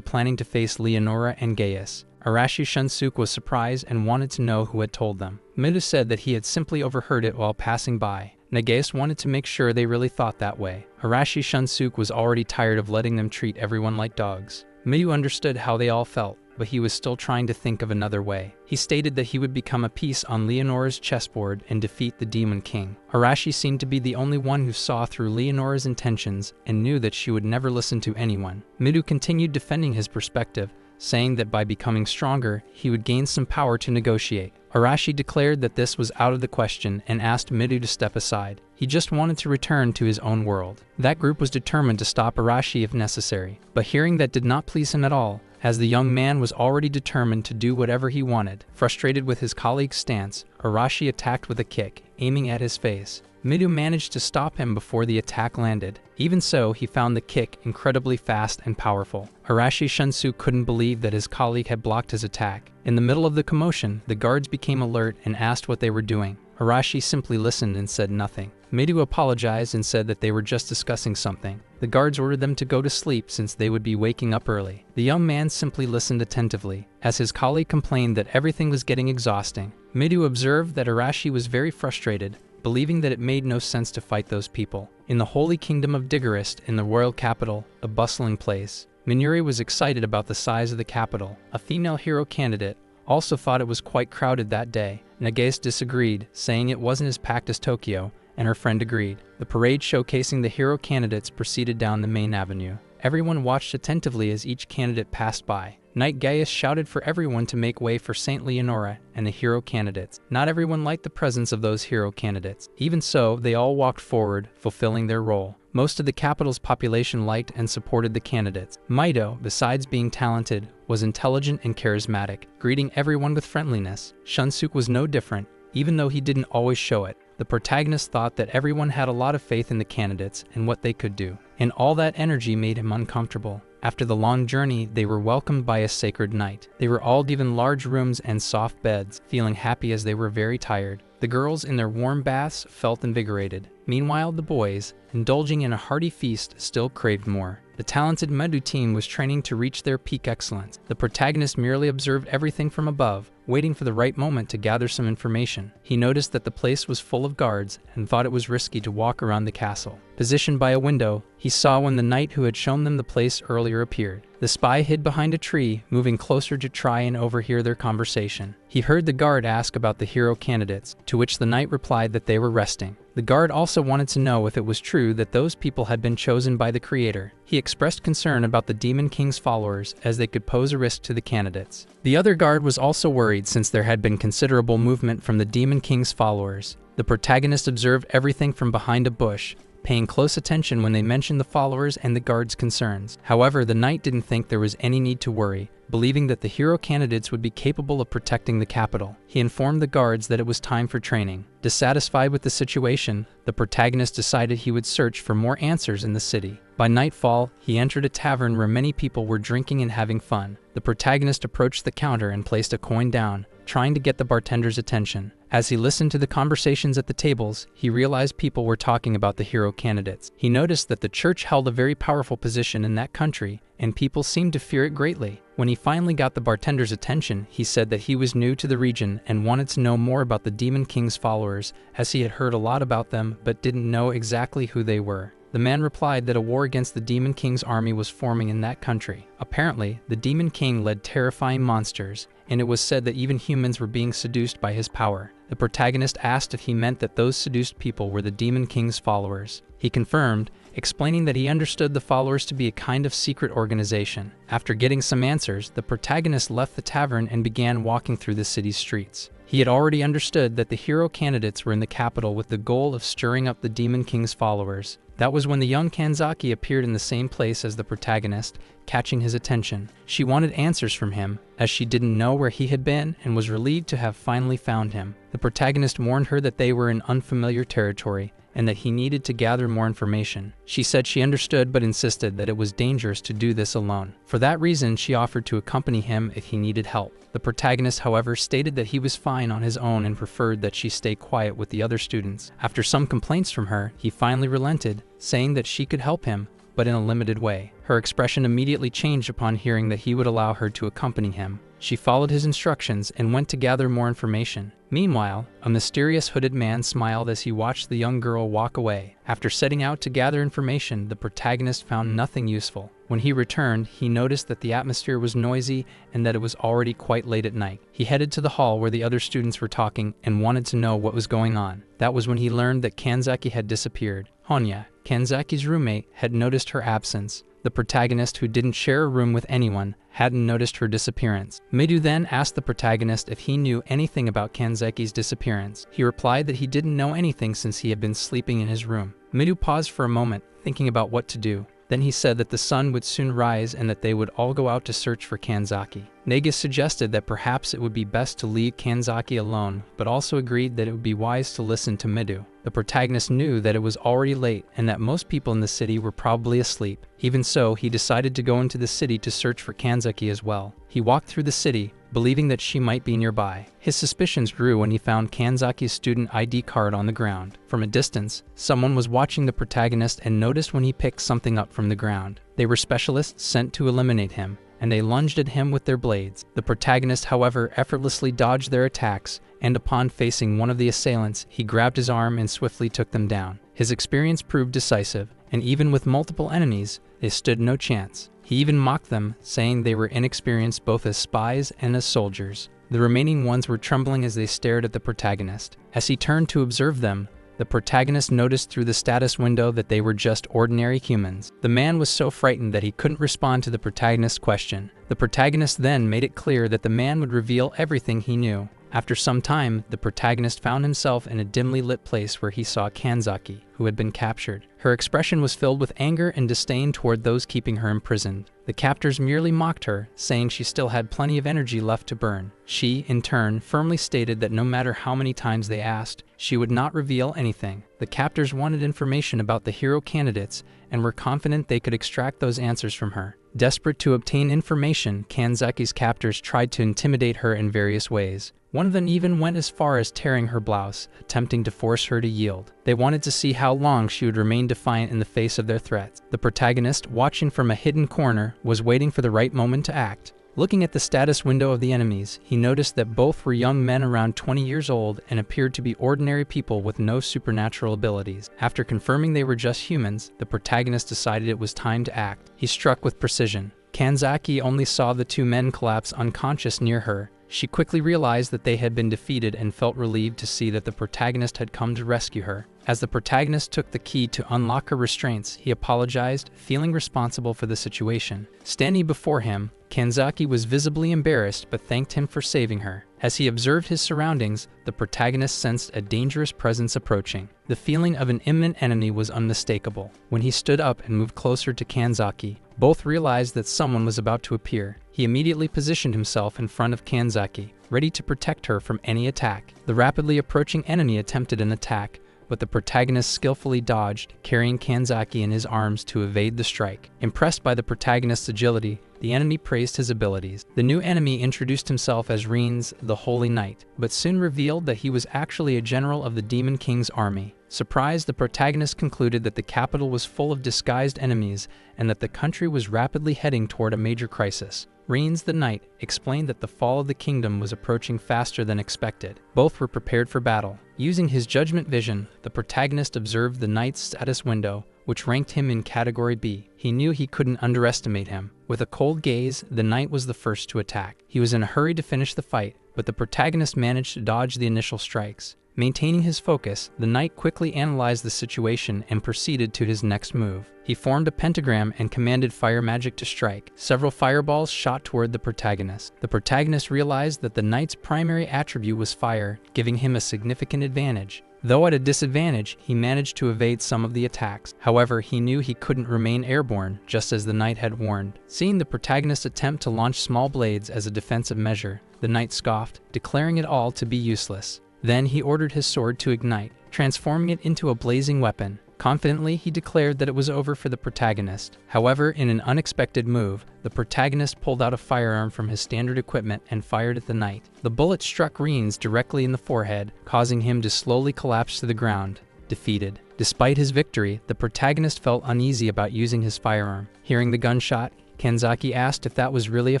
planning to face Leonora and Gaius. Arashi Shunsuke was surprised and wanted to know who had told them. Midu said that he had simply overheard it while passing by. Nagase wanted to make sure they really thought that way. Arashi Shunsuke was already tired of letting them treat everyone like dogs. Midu understood how they all felt, but he was still trying to think of another way. He stated that he would become a piece on Leonora's chessboard and defeat the Demon King. Arashi seemed to be the only one who saw through Leonora's intentions and knew that she would never listen to anyone. Midu continued defending his perspective, saying that by becoming stronger, he would gain some power to negotiate. Arashi declared that this was out of the question and asked Midu to step aside. He just wanted to return to his own world. That group was determined to stop Arashi if necessary, but hearing that did not please him at all, as the young man was already determined to do whatever he wanted. Frustrated with his colleague's stance, Arashi attacked with a kick, aiming at his face. Midu managed to stop him before the attack landed. Even so, he found the kick incredibly fast and powerful. Arashi Shunsuke couldn't believe that his colleague had blocked his attack. In the middle of the commotion, the guards became alert and asked what they were doing. Arashi simply listened and said nothing. Midu apologized and said that they were just discussing something. The guards ordered them to go to sleep since they would be waking up early. The young man simply listened attentively, as his colleague complained that everything was getting exhausting. Midu observed that Arashi was very frustrated, believing that it made no sense to fight those people. In the holy kingdom of Digorist, in the royal capital, a bustling place, Minuri was excited about the size of the capital. A female hero candidate also thought it was quite crowded that day. Nagase disagreed, saying it wasn't as packed as Tokyo, and her friend agreed. The parade showcasing the hero candidates proceeded down the main avenue. Everyone watched attentively as each candidate passed by. Knight Gaius shouted for everyone to make way for Saint Leonora and the hero candidates. Not everyone liked the presence of those hero candidates. Even so, they all walked forward, fulfilling their role. Most of the capital's population liked and supported the candidates. Maido, besides being talented, was intelligent and charismatic, greeting everyone with friendliness. Shunsuke was no different, even though he didn't always show it. The protagonist thought that everyone had a lot of faith in the candidates and what they could do, and all that energy made him uncomfortable. After the long journey, they were welcomed by a sacred night. They were all given large rooms and soft beds, feeling happy as they were very tired. The girls in their warm baths felt invigorated. Meanwhile, the boys, indulging in a hearty feast, still craved more. The talented Medu team was training to reach their peak excellence. The protagonist merely observed everything from above, waiting for the right moment to gather some information. He noticed that the place was full of guards and thought it was risky to walk around the castle. Positioned by a window, he saw when the knight who had shown them the place earlier appeared. The spy hid behind a tree, moving closer to try and overhear their conversation. He heard the guard ask about the hero candidates, to which the knight replied that they were resting. The guard also wanted to know if it was true that those people had been chosen by the creator. He expressed concern about the Demon King's followers, as they could pose a risk to the candidates. The other guard was also worried since there had been considerable movement from the Demon King's followers. The protagonist observed everything from behind a bush, paying close attention when they mentioned the followers and the guards' concerns. However, the knight didn't think there was any need to worry, believing that the hero candidates would be capable of protecting the capital. He informed the guards that it was time for training. Dissatisfied with the situation, the protagonist decided he would search for more answers in the city. By nightfall, he entered a tavern where many people were drinking and having fun. The protagonist approached the counter and placed a coin down, trying to get the bartender's attention. As he listened to the conversations at the tables, he realized people were talking about the hero candidates. He noticed that the church held a very powerful position in that country, and people seemed to fear it greatly. When he finally got the bartender's attention, he said that he was new to the region and wanted to know more about the Demon King's followers, as he had heard a lot about them but didn't know exactly who they were. The man replied that a war against the Demon King's army was forming in that country. Apparently, the Demon King led terrifying monsters, and it was said that even humans were being seduced by his power. The protagonist asked if he meant that those seduced people were the Demon King's followers. He confirmed, explaining that he understood the followers to be a kind of secret organization. After getting some answers, the protagonist left the tavern and began walking through the city's streets. He had already understood that the hero candidates were in the capital with the goal of stirring up the Demon King's followers. That was when the young Kanzaki appeared in the same place as the protagonist, catching his attention. She wanted answers from him, as she didn't know where he had been and was relieved to have finally found him. The protagonist warned her that they were in unfamiliar territory, and that he needed to gather more information. She said she understood but insisted that it was dangerous to do this alone. For that reason, she offered to accompany him if he needed help. The protagonist, however, stated that he was fine on his own and preferred that she stay quiet with the other students. After some complaints from her, he finally relented, saying that she could help him, but in a limited way. Her expression immediately changed upon hearing that he would allow her to accompany him. She followed his instructions and went to gather more information. Meanwhile, a mysterious hooded man smiled as he watched the young girl walk away. After setting out to gather information, the protagonist found nothing useful. When he returned, he noticed that the atmosphere was noisy and that it was already quite late at night. He headed to the hall where the other students were talking and wanted to know what was going on. That was when he learned that Kanzaki had disappeared. Honya, Kanzaki's roommate, had noticed her absence. The protagonist, who didn't share a room with anyone, hadn't noticed her disappearance. Midu then asked the protagonist if he knew anything about Kanzaki's disappearance. He replied that he didn't know anything since he had been sleeping in his room. Midu paused for a moment, thinking about what to do. Then he said that the sun would soon rise and that they would all go out to search for Kanzaki. Negus suggested that perhaps it would be best to leave Kanzaki alone, but also agreed that it would be wise to listen to Midu. The protagonist knew that it was already late and that most people in the city were probably asleep. Even so, he decided to go into the city to search for Kanzaki as well. He walked through the city, believing that she might be nearby. His suspicions grew when he found Kanzaki's student ID card on the ground. From a distance, someone was watching the protagonist and noticed when he picked something up from the ground. They were specialists sent to eliminate him, and they lunged at him with their blades. The protagonist, however, effortlessly dodged their attacks, and upon facing one of the assailants, he grabbed his arm and swiftly took them down. His experience proved decisive, and even with multiple enemies, they stood no chance. He even mocked them, saying they were inexperienced both as spies and as soldiers. The remaining ones were trembling as they stared at the protagonist. As he turned to observe them, the protagonist noticed through the status window that they were just ordinary humans. The man was so frightened that he couldn't respond to the protagonist's question. The protagonist then made it clear that the man would reveal everything he knew. After some time, the protagonist found himself in a dimly lit place where he saw Kanzaki, who had been captured. Her expression was filled with anger and disdain toward those keeping her imprisoned. The captors merely mocked her, saying she still had plenty of energy left to burn. She, in turn, firmly stated that no matter how many times they asked, she would not reveal anything. The captors wanted information about the hero candidates and were confident they could extract those answers from her. Desperate to obtain information, Kanzaki's captors tried to intimidate her in various ways. One of them even went as far as tearing her blouse, attempting to force her to yield. They wanted to see how long she would remain defiant in the face of their threats. The protagonist, watching from a hidden corner, was waiting for the right moment to act. Looking at the status window of the enemies, he noticed that both were young men around 20 years old and appeared to be ordinary people with no supernatural abilities. After confirming they were just humans, the protagonist decided it was time to act. He struck with precision. Kanzaki only saw the two men collapse unconscious near her. She quickly realized that they had been defeated and felt relieved to see that the protagonist had come to rescue her. As the protagonist took the key to unlock her restraints, he apologized, feeling responsible for the situation. Standing before him, Kanzaki was visibly embarrassed but thanked him for saving her. As he observed his surroundings, the protagonist sensed a dangerous presence approaching. The feeling of an imminent enemy was unmistakable. When he stood up and moved closer to Kanzaki, both realized that someone was about to appear. He immediately positioned himself in front of Kanzaki, ready to protect her from any attack. The rapidly approaching enemy attempted an attack, but the protagonist skillfully dodged, carrying Kanzaki in his arms to evade the strike. Impressed by the protagonist's agility, the enemy praised his abilities. The new enemy introduced himself as Reens, the Holy Knight, but soon revealed that he was actually a general of the Demon King's army. Surprised, the protagonist concluded that the capital was full of disguised enemies and that the country was rapidly heading toward a major crisis. Reens the Knight explained that the fall of the kingdom was approaching faster than expected. Both were prepared for battle. Using his judgment vision, the protagonist observed the Knight's status window, which ranked him in Category B. He knew he couldn't underestimate him. With a cold gaze, the Knight was the first to attack. He was in a hurry to finish the fight, but the protagonist managed to dodge the initial strikes. Maintaining his focus, the Knight quickly analyzed the situation and proceeded to his next move. He formed a pentagram and commanded fire magic to strike. Several fireballs shot toward the protagonist. The protagonist realized that the Knight's primary attribute was fire, giving him a significant advantage. Though at a disadvantage, he managed to evade some of the attacks. However, he knew he couldn't remain airborne, just as the Knight had warned. Seeing the protagonist attempt to launch small blades as a defensive measure, the Knight scoffed, declaring it all to be useless. Then he ordered his sword to ignite, transforming it into a blazing weapon. Confidently, he declared that it was over for the protagonist. However, in an unexpected move, the protagonist pulled out a firearm from his standard equipment and fired at the Knight. The bullet struck Reens directly in the forehead, causing him to slowly collapse to the ground, defeated. Despite his victory, the protagonist felt uneasy about using his firearm. Hearing the gunshot, Kanzaki asked if that was really a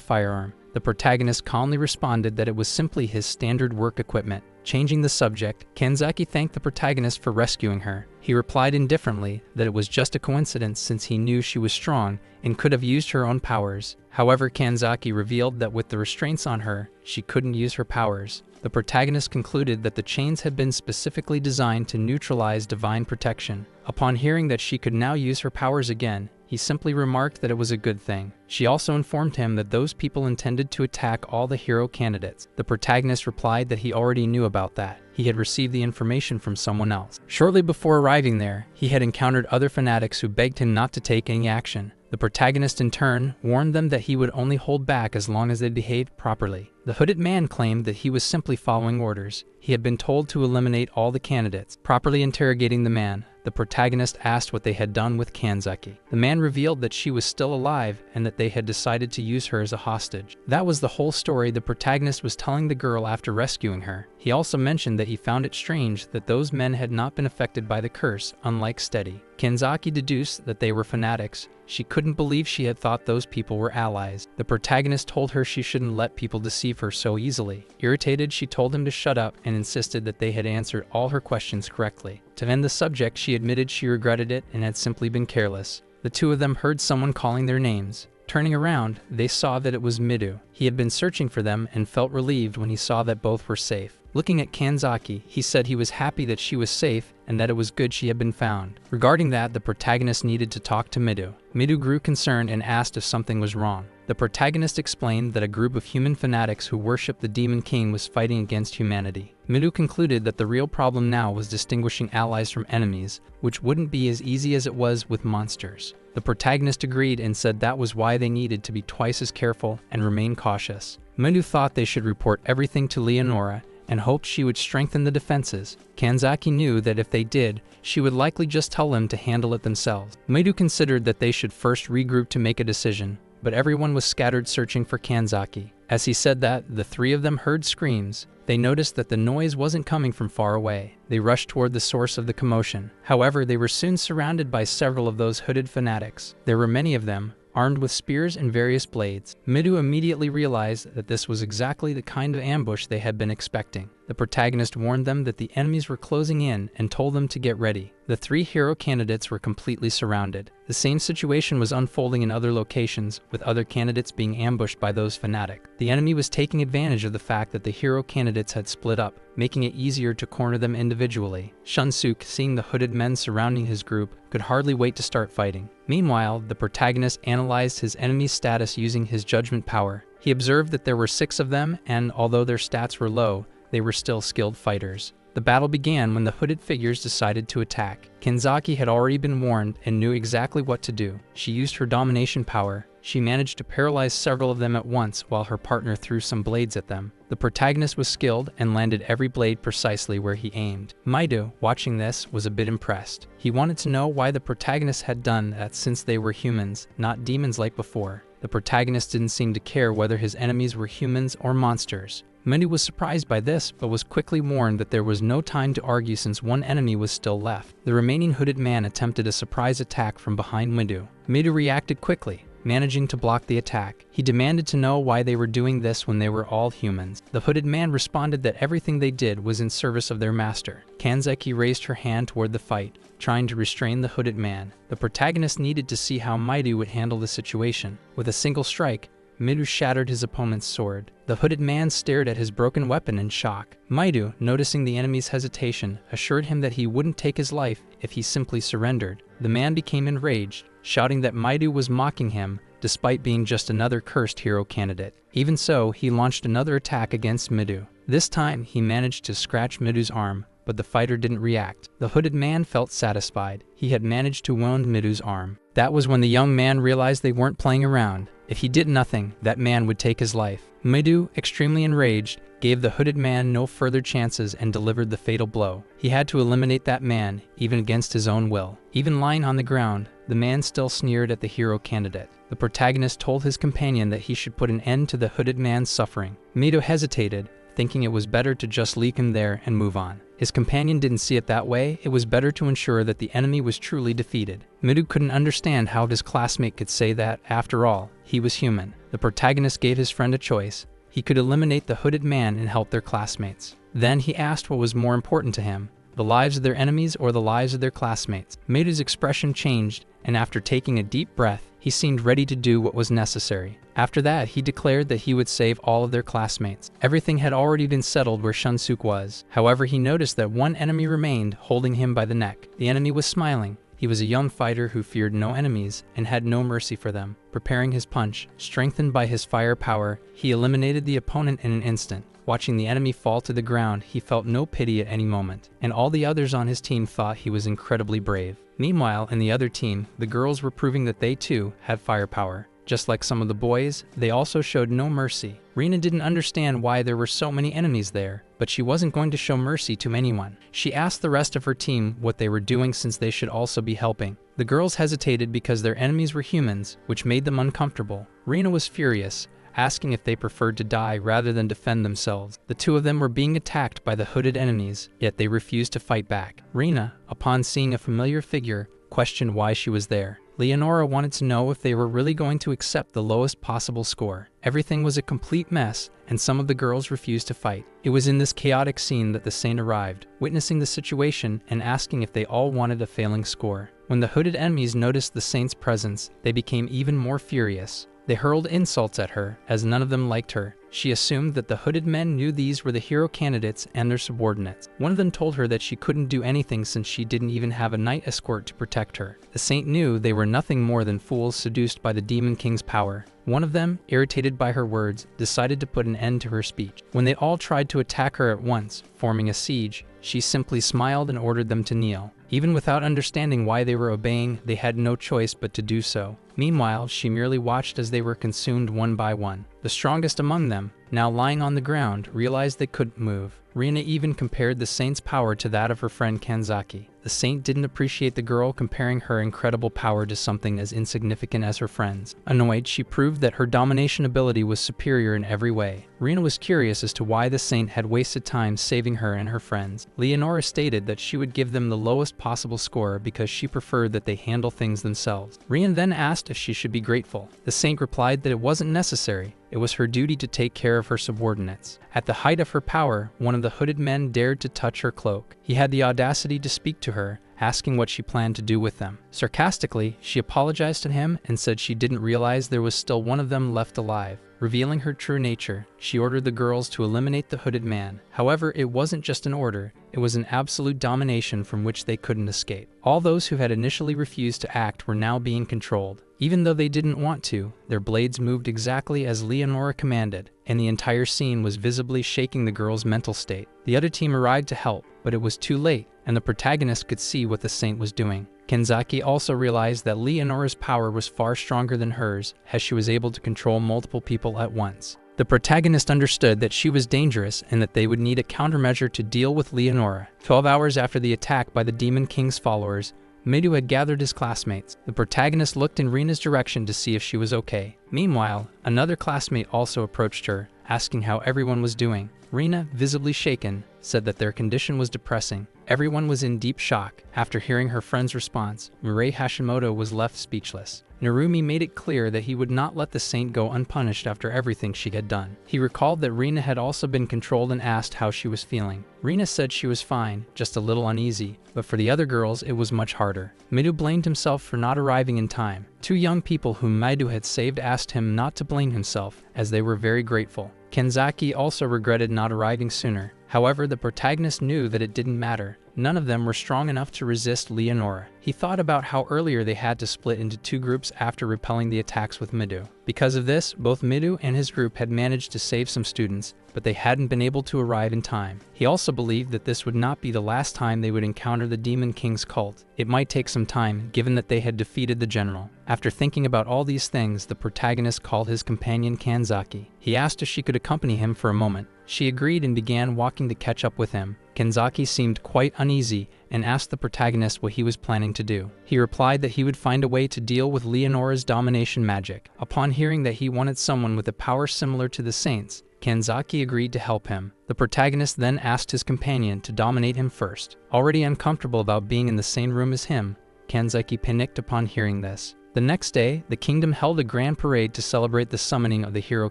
firearm. The protagonist calmly responded that it was simply his standard work equipment. Changing the subject, Kanzaki thanked the protagonist for rescuing her. He replied indifferently that it was just a coincidence since he knew she was strong and could have used her own powers. However, Kanzaki revealed that with the restraints on her, she couldn't use her powers. The protagonist concluded that the chains had been specifically designed to neutralize divine protection. Upon hearing that she could now use her powers again, he simply remarked that it was a good thing. She also informed him that those people intended to attack all the hero candidates. The protagonist replied that he already knew about that. He had received the information from someone else. Shortly before arriving there, he had encountered other fanatics who begged him not to take any action. The protagonist in turn warned them that he would only hold back as long as they behaved properly. The hooded man claimed that he was simply following orders. He had been told to eliminate all the candidates. Properly interrogating the man, the protagonist asked what they had done with Kanzaki. The man revealed that she was still alive and that they had decided to use her as a hostage. That was the whole story the protagonist was telling the girl after rescuing her. He also mentioned that he found it strange that those men had not been affected by the curse, unlike Steady. Kanzaki deduced that they were fanatics. She couldn't believe she had thought those people were allies. The protagonist told her she shouldn't let people deceive her so easily. Irritated, she told him to shut up and insisted that they had answered all her questions correctly. To end the subject, she admitted she regretted it and had simply been careless. The two of them heard someone calling their names. Turning around, they saw that it was Midu. He had been searching for them and felt relieved when he saw that both were safe. Looking at Kanzaki, he said he was happy that she was safe and that it was good she had been found. Regarding that, the protagonist needed to talk to Midu. Midu grew concerned and asked if something was wrong. The protagonist explained that a group of human fanatics who worshiped the Demon King was fighting against humanity. Midu concluded that the real problem now was distinguishing allies from enemies, which wouldn't be as easy as it was with monsters. The protagonist agreed and said that was why they needed to be twice as careful and remain cautious. Midu thought they should report everything to Leonora and hoped she would strengthen the defenses. Kanzaki knew that if they did, she would likely just tell them to handle it themselves. Midu considered that they should first regroup to make a decision, but everyone was scattered searching for Kanzaki. As he said that, the three of them heard screams. They noticed that the noise wasn't coming from far away. They rushed toward the source of the commotion. However, they were soon surrounded by several of those hooded fanatics. There were many of them, armed with spears and various blades. Midu immediately realized that this was exactly the kind of ambush they had been expecting. The protagonist warned them that the enemies were closing in and told them to get ready. The 3 hero candidates were completely surrounded. The same situation was unfolding in other locations, with other candidates being ambushed by those fanatic. The enemy was taking advantage of the fact that the hero candidates had split up, making it easier to corner them individually. Shunsuk, seeing the hooded men surrounding his group, could hardly wait to start fighting. Meanwhile, the protagonist analyzed his enemy's status using his judgment power. He observed that there were 6 of them, and although their stats were low, they were still skilled fighters. The battle began when the hooded figures decided to attack. Kenzaki had already been warned and knew exactly what to do. She used her domination power. She managed to paralyze several of them at once while her partner threw some blades at them. The protagonist was skilled and landed every blade precisely where he aimed. Maido, watching this, was a bit impressed. He wanted to know why the protagonist had done that since they were humans, not demons like before. The protagonist didn't seem to care whether his enemies were humans or monsters. Maido was surprised by this, but was quickly warned that there was no time to argue since one enemy was still left. The remaining hooded man attempted a surprise attack from behind Maido. Maido reacted quickly, managing to block the attack. He demanded to know why they were doing this when they were all humans. The hooded man responded that everything they did was in service of their master. Kanzaki raised her hand toward the fight, trying to restrain the hooded man. The protagonist needed to see how Maido would handle the situation. With a single strike, Maido shattered his opponent's sword. The hooded man stared at his broken weapon in shock. Maido, noticing the enemy's hesitation, assured him that he wouldn't take his life if he simply surrendered. The man became enraged, shouting that Maido was mocking him, despite being just another cursed hero candidate. Even so, he launched another attack against Maido. This time, he managed to scratch Maido's arm, but the fighter didn't react. The hooded man felt satisfied. He had managed to wound Maido's arm. That was when the young man realized they weren't playing around. If he did nothing, that man would take his life. Maido, extremely enraged, gave the hooded man no further chances and delivered the fatal blow. He had to eliminate that man, even against his own will. Even lying on the ground, the man still sneered at the hero candidate. The protagonist told his companion that he should put an end to the hooded man's suffering. Maido hesitated, thinking it was better to just leave him there and move on. His companion didn't see it that way. It was better to ensure that the enemy was truly defeated. Maido couldn't understand how his classmate could say that, after all, he was human. The protagonist gave his friend a choice. He could eliminate the hooded man and help their classmates. Then he asked what was more important to him, the lives of their enemies or the lives of their classmates. Maido's expression changed, and after taking a deep breath, he seemed ready to do what was necessary. After that, he declared that he would save all of their classmates. Everything had already been settled where Shunsuk was. However, he noticed that one enemy remained, holding him by the neck. The enemy was smiling. He was a young fighter who feared no enemies and had no mercy for them. Preparing his punch, strengthened by his fire power, he eliminated the opponent in an instant. Watching the enemy fall to the ground, he felt no pity at any moment, and all the others on his team thought he was incredibly brave. Meanwhile, in the other team, the girls were proving that they too had firepower. Just like some of the boys, they also showed no mercy. Rina didn't understand why there were so many enemies there, but she wasn't going to show mercy to anyone. She asked the rest of her team what they were doing since they should also be helping. The girls hesitated because their enemies were humans, which made them uncomfortable. Rina was furious, asking if they preferred to die rather than defend themselves. The two of them were being attacked by the hooded enemies, yet they refused to fight back. Rina, upon seeing a familiar figure, questioned why she was there. Leonora wanted to know if they were really going to accept the lowest possible score. Everything was a complete mess, and some of the girls refused to fight. It was in this chaotic scene that the saint arrived, witnessing the situation and asking if they all wanted a failing score. When the hooded enemies noticed the saint's presence, they became even more furious. They hurled insults at her, as none of them liked her. She assumed that the hooded men knew these were the hero candidates and their subordinates. One of them told her that she couldn't do anything since she didn't even have a knight escort to protect her. The saint knew they were nothing more than fools seduced by the demon king's power. One of them, irritated by her words, decided to put an end to her speech. When they all tried to attack her at once, forming a siege, she simply smiled and ordered them to kneel. Even without understanding why they were obeying, they had no choice but to do so. Meanwhile, she merely watched as they were consumed one by one. The strongest among them, now lying on the ground, realized they couldn't move. Rina even compared the saint's power to that of her friend Kanzaki. The saint didn't appreciate the girl comparing her incredible power to something as insignificant as her friends. Annoyed, she proved that her domination ability was superior in every way. Rina was curious as to why the saint had wasted time saving her and her friends. Leonora stated that she would give them the lowest possible score because she preferred that they handle things themselves. Rina then asked if she should be grateful. The saint replied that it wasn't necessary. It was her duty to take care of her subordinates. At the height of her power, one of the hooded men dared to touch her cloak. He had the audacity to speak to her, asking what she planned to do with them. Sarcastically, she apologized to him and said she didn't realize there was still one of them left alive. Revealing her true nature, she ordered the girls to eliminate the hooded man. However, it wasn't just an order, it was an absolute domination from which they couldn't escape. All those who had initially refused to act were now being controlled. Even though they didn't want to, their blades moved exactly as Leonora commanded, and the entire scene was visibly shaking the girls' mental state. The other team arrived to help, but it was too late, and the protagonist could see what the saint was doing. Kenzaki also realized that Leonora's power was far stronger than hers, as she was able to control multiple people at once. The protagonist understood that she was dangerous and that they would need a countermeasure to deal with Leonora. 12 hours after the attack by the Demon King's followers, Midu had gathered his classmates. The protagonist looked in Rina's direction to see if she was okay. Meanwhile, another classmate also approached her, asking how everyone was doing. Rina, visibly shaken, said that their condition was depressing. Everyone was in deep shock. After hearing her friend's response, Mirai Hashimoto was left speechless. Narumi made it clear that he would not let the saint go unpunished after everything she had done. He recalled that Rina had also been controlled and asked how she was feeling. Rina said she was fine, just a little uneasy, but for the other girls it was much harder. Midu blamed himself for not arriving in time. Two young people whom Midu had saved asked him not to blame himself, as they were very grateful. Kenzaki also regretted not arriving sooner. However, the protagonist knew that it didn't matter. None of them were strong enough to resist Leonora. He thought about how earlier they had to split into two groups after repelling the attacks with Midu. Because of this, both Midu and his group had managed to save some students, but they hadn't been able to arrive in time. He also believed that this would not be the last time they would encounter the Demon King's cult. It might take some time, given that they had defeated the general. After thinking about all these things, the protagonist called his companion Kanzaki. He asked if she could accompany him for a moment. She agreed and began walking to catch up with him. Kenzaki seemed quite uneasy and asked the protagonist what he was planning to do. He replied that he would find a way to deal with Leonora's domination magic. Upon hearing that he wanted someone with a power similar to the saints, Kenzaki agreed to help him. The protagonist then asked his companion to dominate him first. Already uncomfortable about being in the same room as him, Kenzaki panicked upon hearing this. The next day, the kingdom held a grand parade to celebrate the summoning of the hero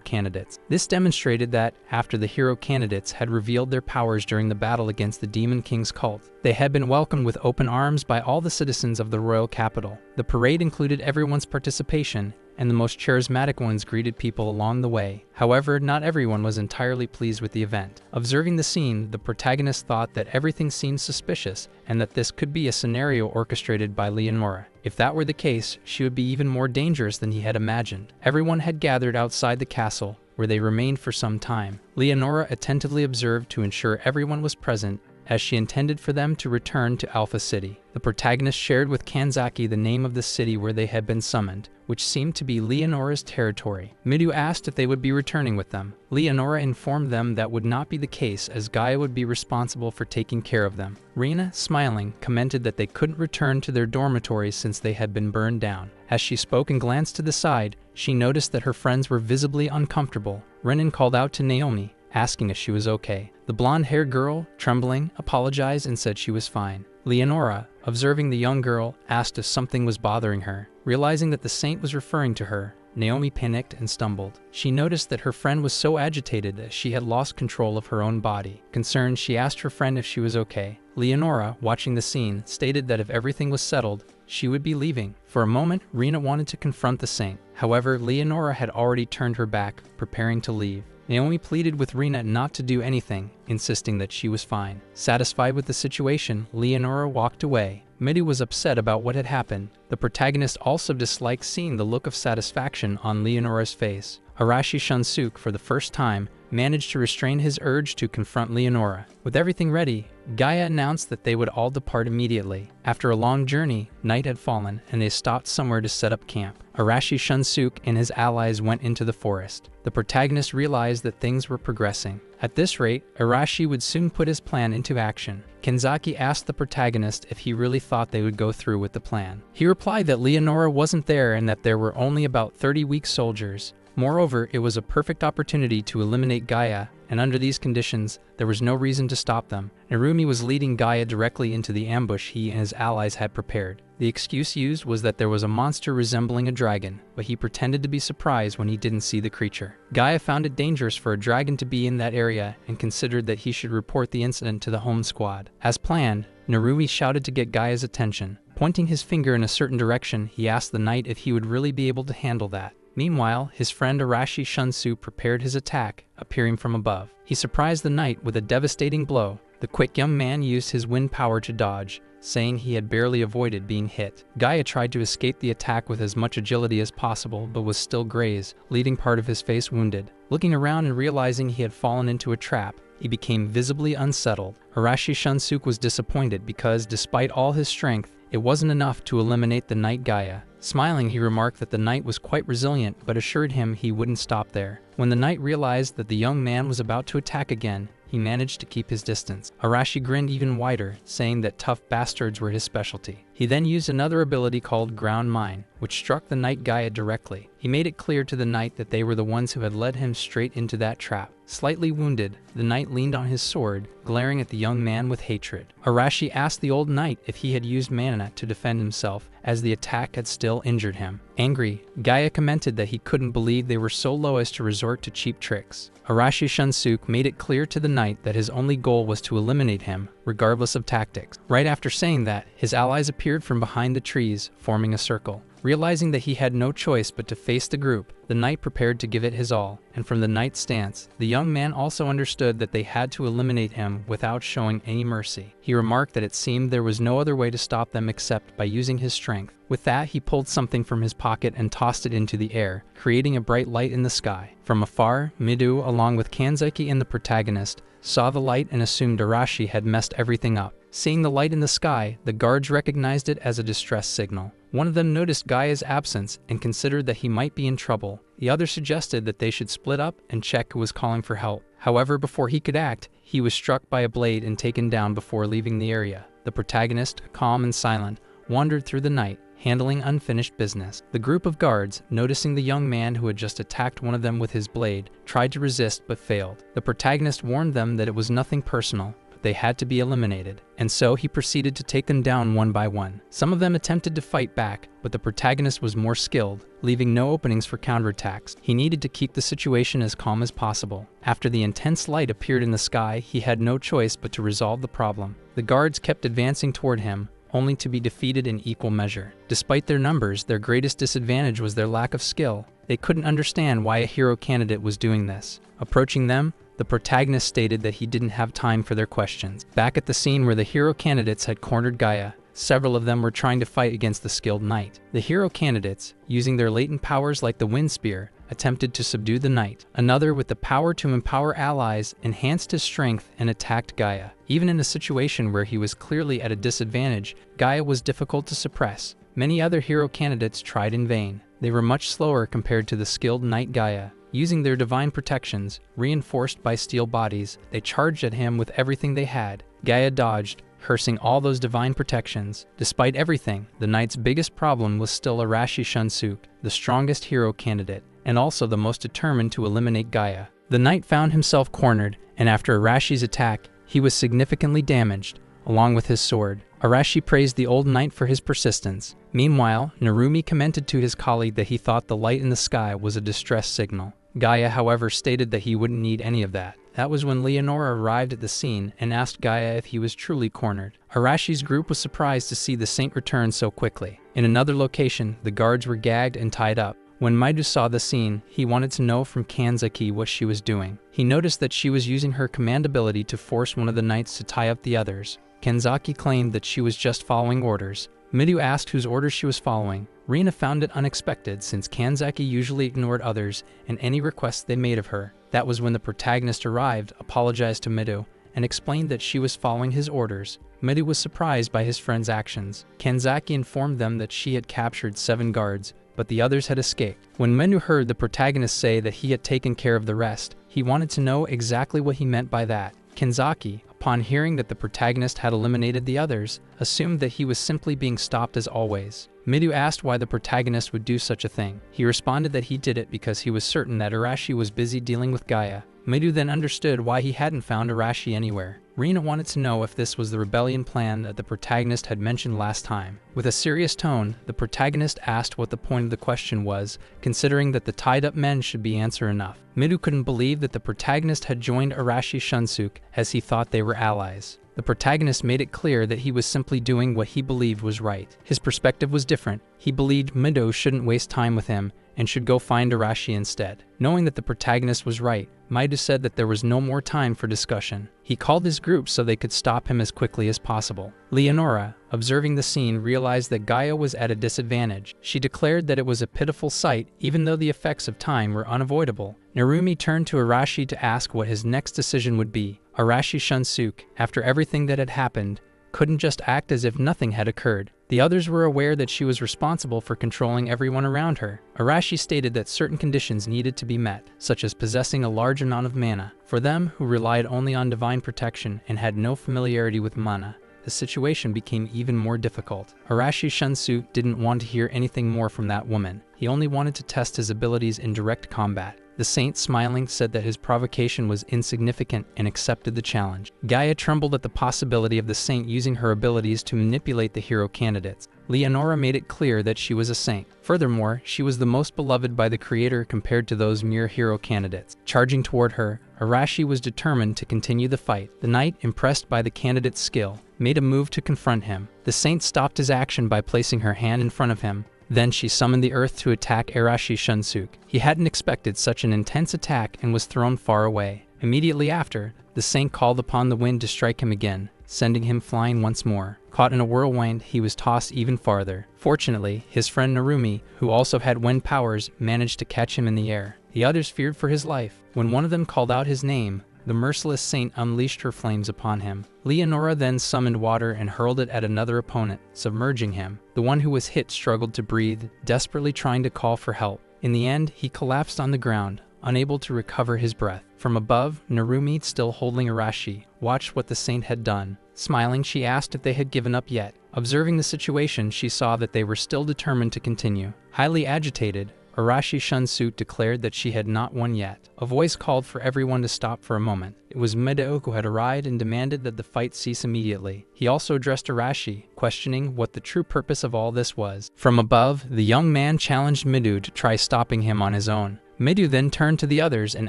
candidates. This demonstrated that, after the hero candidates had revealed their powers during the battle against the Demon King's cult, they had been welcomed with open arms by all the citizens of the royal capital. The parade included everyone's participation, and the most charismatic ones greeted people along the way. However, not everyone was entirely pleased with the event. Observing the scene, the protagonist thought that everything seemed suspicious and that this could be a scenario orchestrated by Leonora. If that were the case, she would be even more dangerous than he had imagined. Everyone had gathered outside the castle, where they remained for some time. Leonora attentively observed to ensure everyone was present, as she intended for them to return to Alpha City. The protagonist shared with Kanzaki the name of the city where they had been summoned, which seemed to be Leonora's territory. Midu asked if they would be returning with them. Leonora informed them that would not be the case, as Gaia would be responsible for taking care of them. Rina, smiling, commented that they couldn't return to their dormitories since they had been burned down. As she spoke and glanced to the side, she noticed that her friends were visibly uncomfortable. Renan called out to Naomi, asking if she was okay. The blonde-haired girl, trembling, apologized and said she was fine. Leonora, observing the young girl, asked if something was bothering her. Realizing that the saint was referring to her, Naomi panicked and stumbled. She noticed that her friend was so agitated that she had lost control of her own body. Concerned, she asked her friend if she was okay. Leonora, watching the scene, stated that if everything was settled, she would be leaving. For a moment, Rina wanted to confront the saint. However, Leonora had already turned her back, preparing to leave. Naomi pleaded with Rina not to do anything, insisting that she was fine. Satisfied with the situation, Leonora walked away. Midu was upset about what had happened. The protagonist also disliked seeing the look of satisfaction on Leonora's face. Arashi Shunsuke, for the first time, managed to restrain his urge to confront Leonora. With everything ready, Gaia announced that they would all depart immediately. After a long journey, night had fallen, and they stopped somewhere to set up camp. Arashi Shunsuke and his allies went into the forest. The protagonist realized that things were progressing. At this rate, Arashi would soon put his plan into action. Kenzaki asked the protagonist if he really thought they would go through with the plan. He replied that Leonora wasn't there and that there were only about 30 weak soldiers. Moreover, it was a perfect opportunity to eliminate Gaia, and under these conditions, there was no reason to stop them. Narumi was leading Gaia directly into the ambush he and his allies had prepared. The excuse used was that there was a monster resembling a dragon, but he pretended to be surprised when he didn't see the creature. Gaia found it dangerous for a dragon to be in that area and considered that he should report the incident to the home squad. As planned, Narumi shouted to get Gaia's attention. Pointing his finger in a certain direction, he asked the knight if he would really be able to handle that. Meanwhile, his friend Arashi Shunsu prepared his attack, appearing from above. He surprised the knight with a devastating blow. The quick young man used his wind power to dodge, saying he had barely avoided being hit. Gaia tried to escape the attack with as much agility as possible, but was still grazed, leaving part of his face wounded. Looking around and realizing he had fallen into a trap, he became visibly unsettled. Arashi Shunsu was disappointed because, despite all his strength, it wasn't enough to eliminate the knight Gaia. Smiling, he remarked that the knight was quite resilient, but assured him he wouldn't stop there. When the knight realized that the young man was about to attack again, he managed to keep his distance. Arashi grinned even wider, saying that tough bastards were his specialty. He then used another ability called Ground Mine, which struck the knight Gaia directly. He made it clear to the knight that they were the ones who had led him straight into that trap. Slightly wounded, the knight leaned on his sword, glaring at the young man with hatred. Arashi asked the old knight if he had used mana to defend himself, as the attack had still injured him. Angry, Gaia commented that he couldn't believe they were so low as to resort to cheap tricks. Arashi Shunsu made it clear to the knight that his only goal was to eliminate him, regardless of tactics. Right after saying that, his allies appeared from behind the trees, forming a circle. Realizing that he had no choice but to face the group, the knight prepared to give it his all, and from the knight's stance, the young man also understood that they had to eliminate him without showing any mercy. He remarked that it seemed there was no other way to stop them except by using his strength. With that, he pulled something from his pocket and tossed it into the air, creating a bright light in the sky. From afar, Midu, along with Kanzaki and the protagonist, saw the light and assumed Arashi had messed everything up. Seeing the light in the sky, the guards recognized it as a distress signal. One of them noticed Gaia's absence and considered that he might be in trouble. The other suggested that they should split up and check who was calling for help. However, before he could act, he was struck by a blade and taken down before leaving the area. The protagonist, calm and silent, wandered through the night, handling unfinished business. The group of guards, noticing the young man who had just attacked one of them with his blade, tried to resist but failed. The protagonist warned them that it was nothing personal, but they had to be eliminated, and so he proceeded to take them down one by one. Some of them attempted to fight back, but the protagonist was more skilled, leaving no openings for counterattacks. He needed to keep the situation as calm as possible. After the intense light appeared in the sky, he had no choice but to resolve the problem. The guards kept advancing toward him, only to be defeated in equal measure. Despite their numbers, their greatest disadvantage was their lack of skill. They couldn't understand why a hero candidate was doing this. Approaching them, the protagonist stated that he didn't have time for their questions. Back at the scene where the hero candidates had cornered Gaia, several of them were trying to fight against the skilled knight. The hero candidates, using their latent powers like the wind spear, attempted to subdue the knight. Another, with the power to empower allies, enhanced his strength and attacked Gaia. Even in a situation where he was clearly at a disadvantage, Gaia was difficult to suppress. Many other hero candidates tried in vain. They were much slower compared to the skilled knight Gaia. Using their divine protections, reinforced by steel bodies, they charged at him with everything they had. Gaia dodged, cursing all those divine protections. Despite everything, the knight's biggest problem was still Arashi Shunsu, the strongest hero candidate, and also the most determined to eliminate Gaia. The knight found himself cornered, and after Arashi's attack, he was significantly damaged, along with his sword. Arashi praised the old knight for his persistence. Meanwhile, Narumi commented to his colleague that he thought the light in the sky was a distress signal. Gaia, however, stated that he wouldn't need any of that. That was when Leonora arrived at the scene and asked Gaia if he was truly cornered. Arashi's group was surprised to see the saint return so quickly. In another location, the guards were gagged and tied up. When Maidu saw the scene, he wanted to know from Kanzaki what she was doing. He noticed that she was using her command ability to force one of the knights to tie up the others. Kanzaki claimed that she was just following orders. Midu asked whose orders she was following. Rina found it unexpected since Kanzaki usually ignored others and any requests they made of her. That was when the protagonist arrived, apologized to Midu, and explained that she was following his orders. Midu was surprised by his friend's actions. Kanzaki informed them that she had captured 7 guards, but the others had escaped. When Midu heard the protagonist say that he had taken care of the rest, he wanted to know exactly what he meant by that. Kanzaki, upon hearing that the protagonist had eliminated the others, assumed that he was simply being stopped as always. Midu asked why the protagonist would do such a thing. He responded that he did it because he was certain that Arashi was busy dealing with Gaia. Midu then understood why he hadn't found Arashi anywhere. Rina wanted to know if this was the rebellion plan that the protagonist had mentioned last time. With a serious tone, the protagonist asked what the point of the question was, considering that the tied-up men should be answer enough. Midu couldn't believe that the protagonist had joined Arashi Shunsuke, as he thought they were allies. The protagonist made it clear that he was simply doing what he believed was right. His perspective was different. He believed Midu shouldn't waste time with him and should go find Arashi instead. Knowing that the protagonist was right, Midu said that there was no more time for discussion. He called his group so they could stop him as quickly as possible. Leonora, observing the scene, realized that Gaia was at a disadvantage. She declared that it was a pitiful sight, even though the effects of time were unavoidable. Narumi turned to Arashi to ask what his next decision would be. Arashi Shunsuke, after everything that had happened, couldn't just act as if nothing had occurred. The others were aware that she was responsible for controlling everyone around her. Arashi stated that certain conditions needed to be met, such as possessing a large amount of mana. For them, who relied only on divine protection and had no familiarity with mana, the situation became even more difficult. Arashi Shunsuke didn't want to hear anything more from that woman. He only wanted to test his abilities in direct combat. The saint, smiling, said that his provocation was insignificant and accepted the challenge. Gaia trembled at the possibility of the saint using her abilities to manipulate the hero candidates. Leonora made it clear that she was a saint. Furthermore, she was the most beloved by the creator compared to those mere hero candidates. Charging toward her, Arashi was determined to continue the fight. The knight, impressed by the candidate's skill, made a move to confront him. The saint stopped his action by placing her hand in front of him. Then she summoned the earth to attack Arashi Shunsuke. He hadn't expected such an intense attack and was thrown far away. Immediately after, the saint called upon the wind to strike him again, sending him flying once more. Caught in a whirlwind, he was tossed even farther. Fortunately, his friend Narumi, who also had wind powers, managed to catch him in the air. The others feared for his life. When one of them called out his name, the merciless saint unleashed her flames upon him. Leonora then summoned water and hurled it at another opponent, submerging him. The one who was hit struggled to breathe, desperately trying to call for help. In the end, he collapsed on the ground, unable to recover his breath. From above, Narumi, still holding Arashi, watched what the saint had done. Smiling, she asked if they had given up yet. Observing the situation, she saw that they were still determined to continue. Highly agitated, Arashi Shunsuke declared that she had not won yet. A voice called for everyone to stop for a moment. It was Midu who had arrived and demanded that the fight cease immediately. He also addressed Arashi, questioning what the true purpose of all this was. From above, the young man challenged Midu to try stopping him on his own. Midu then turned to the others and